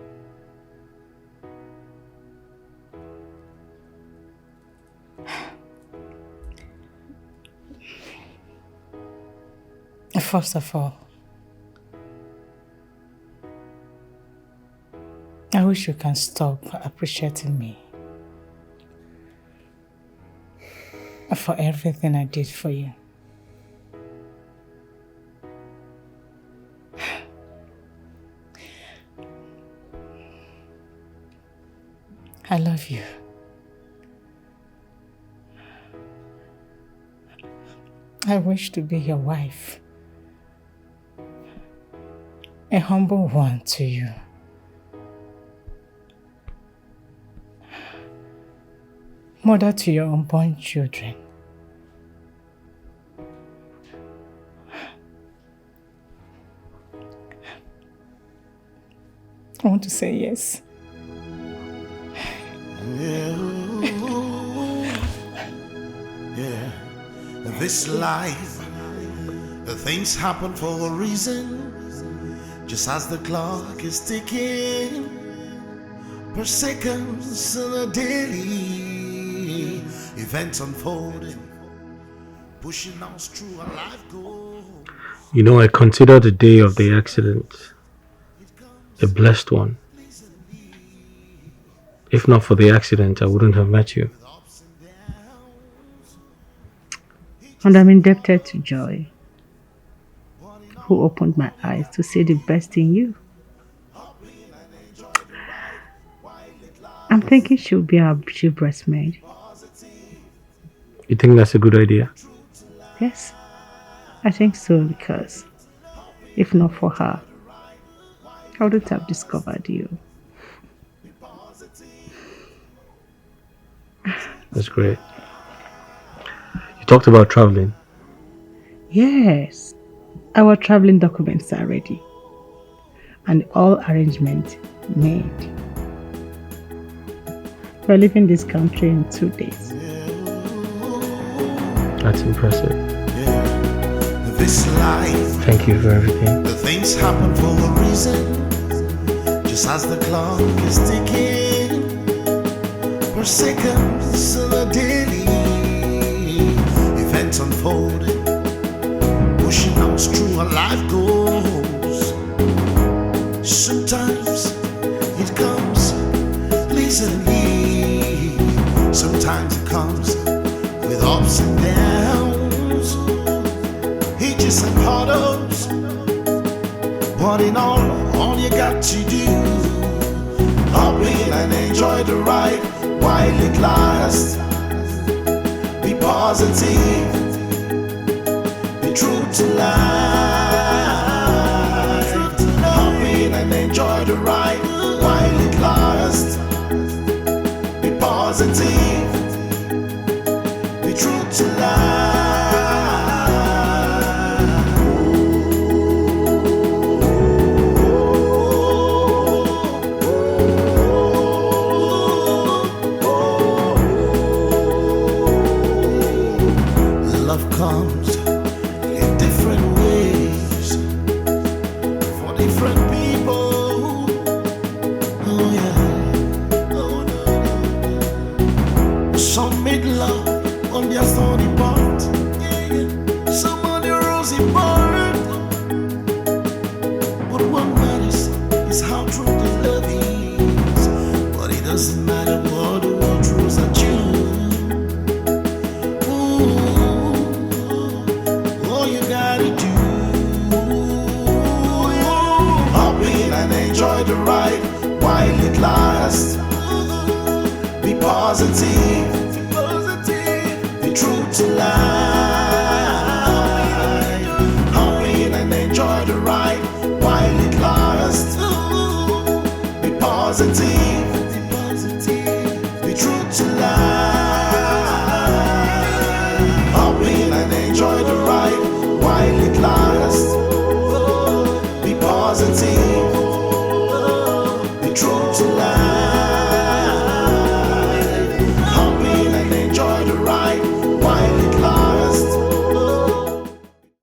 First of all, I wish you can stop appreciating me for everything I did for you. I love you. I wish to be your wife, a humble one to you. Mother to your unborn children. I want to say yes. Yeah. This life, things happen for a reason. Just as the clock is ticking, per seconds and a daily events unfolding, pushing us through our life goal. You know, I consider the day of the accident a blessed one. If not for the accident, I wouldn't have met you. And I'm indebted to Joy, who opened my eyes to see the best in you. I'm thinking she'll be our chief breastmaid. You think that's a good idea? Yes, I think so, because if not for her, I wouldn't have discovered you. That's great. You talked about traveling. Yes, our traveling documents are ready and all arrangements made. We're leaving this country in 2 days. That's impressive. This life, thank you for everything. The things happen for a reason. Just as the clock is ticking, per seconds and a daily events unfolding, pushing us through our life goals. Sometimes it comes pleasantly, sometimes it comes with ups and downs, hitches and hurdles. But in all you got to do, hop in and enjoy the ride while it lasts. Be positive, be true to life. Hop in and enjoy the ride while it lasts. Be positive, be true to life. Comes in different ways for different people. Oh yeah, oh no. Some made love on their thorny part, yeah. Some on their rosy part. But what matters is how true the love is. But it doesn't matter what the world throws at you. Enjoy the ride while it lasts. Be positive,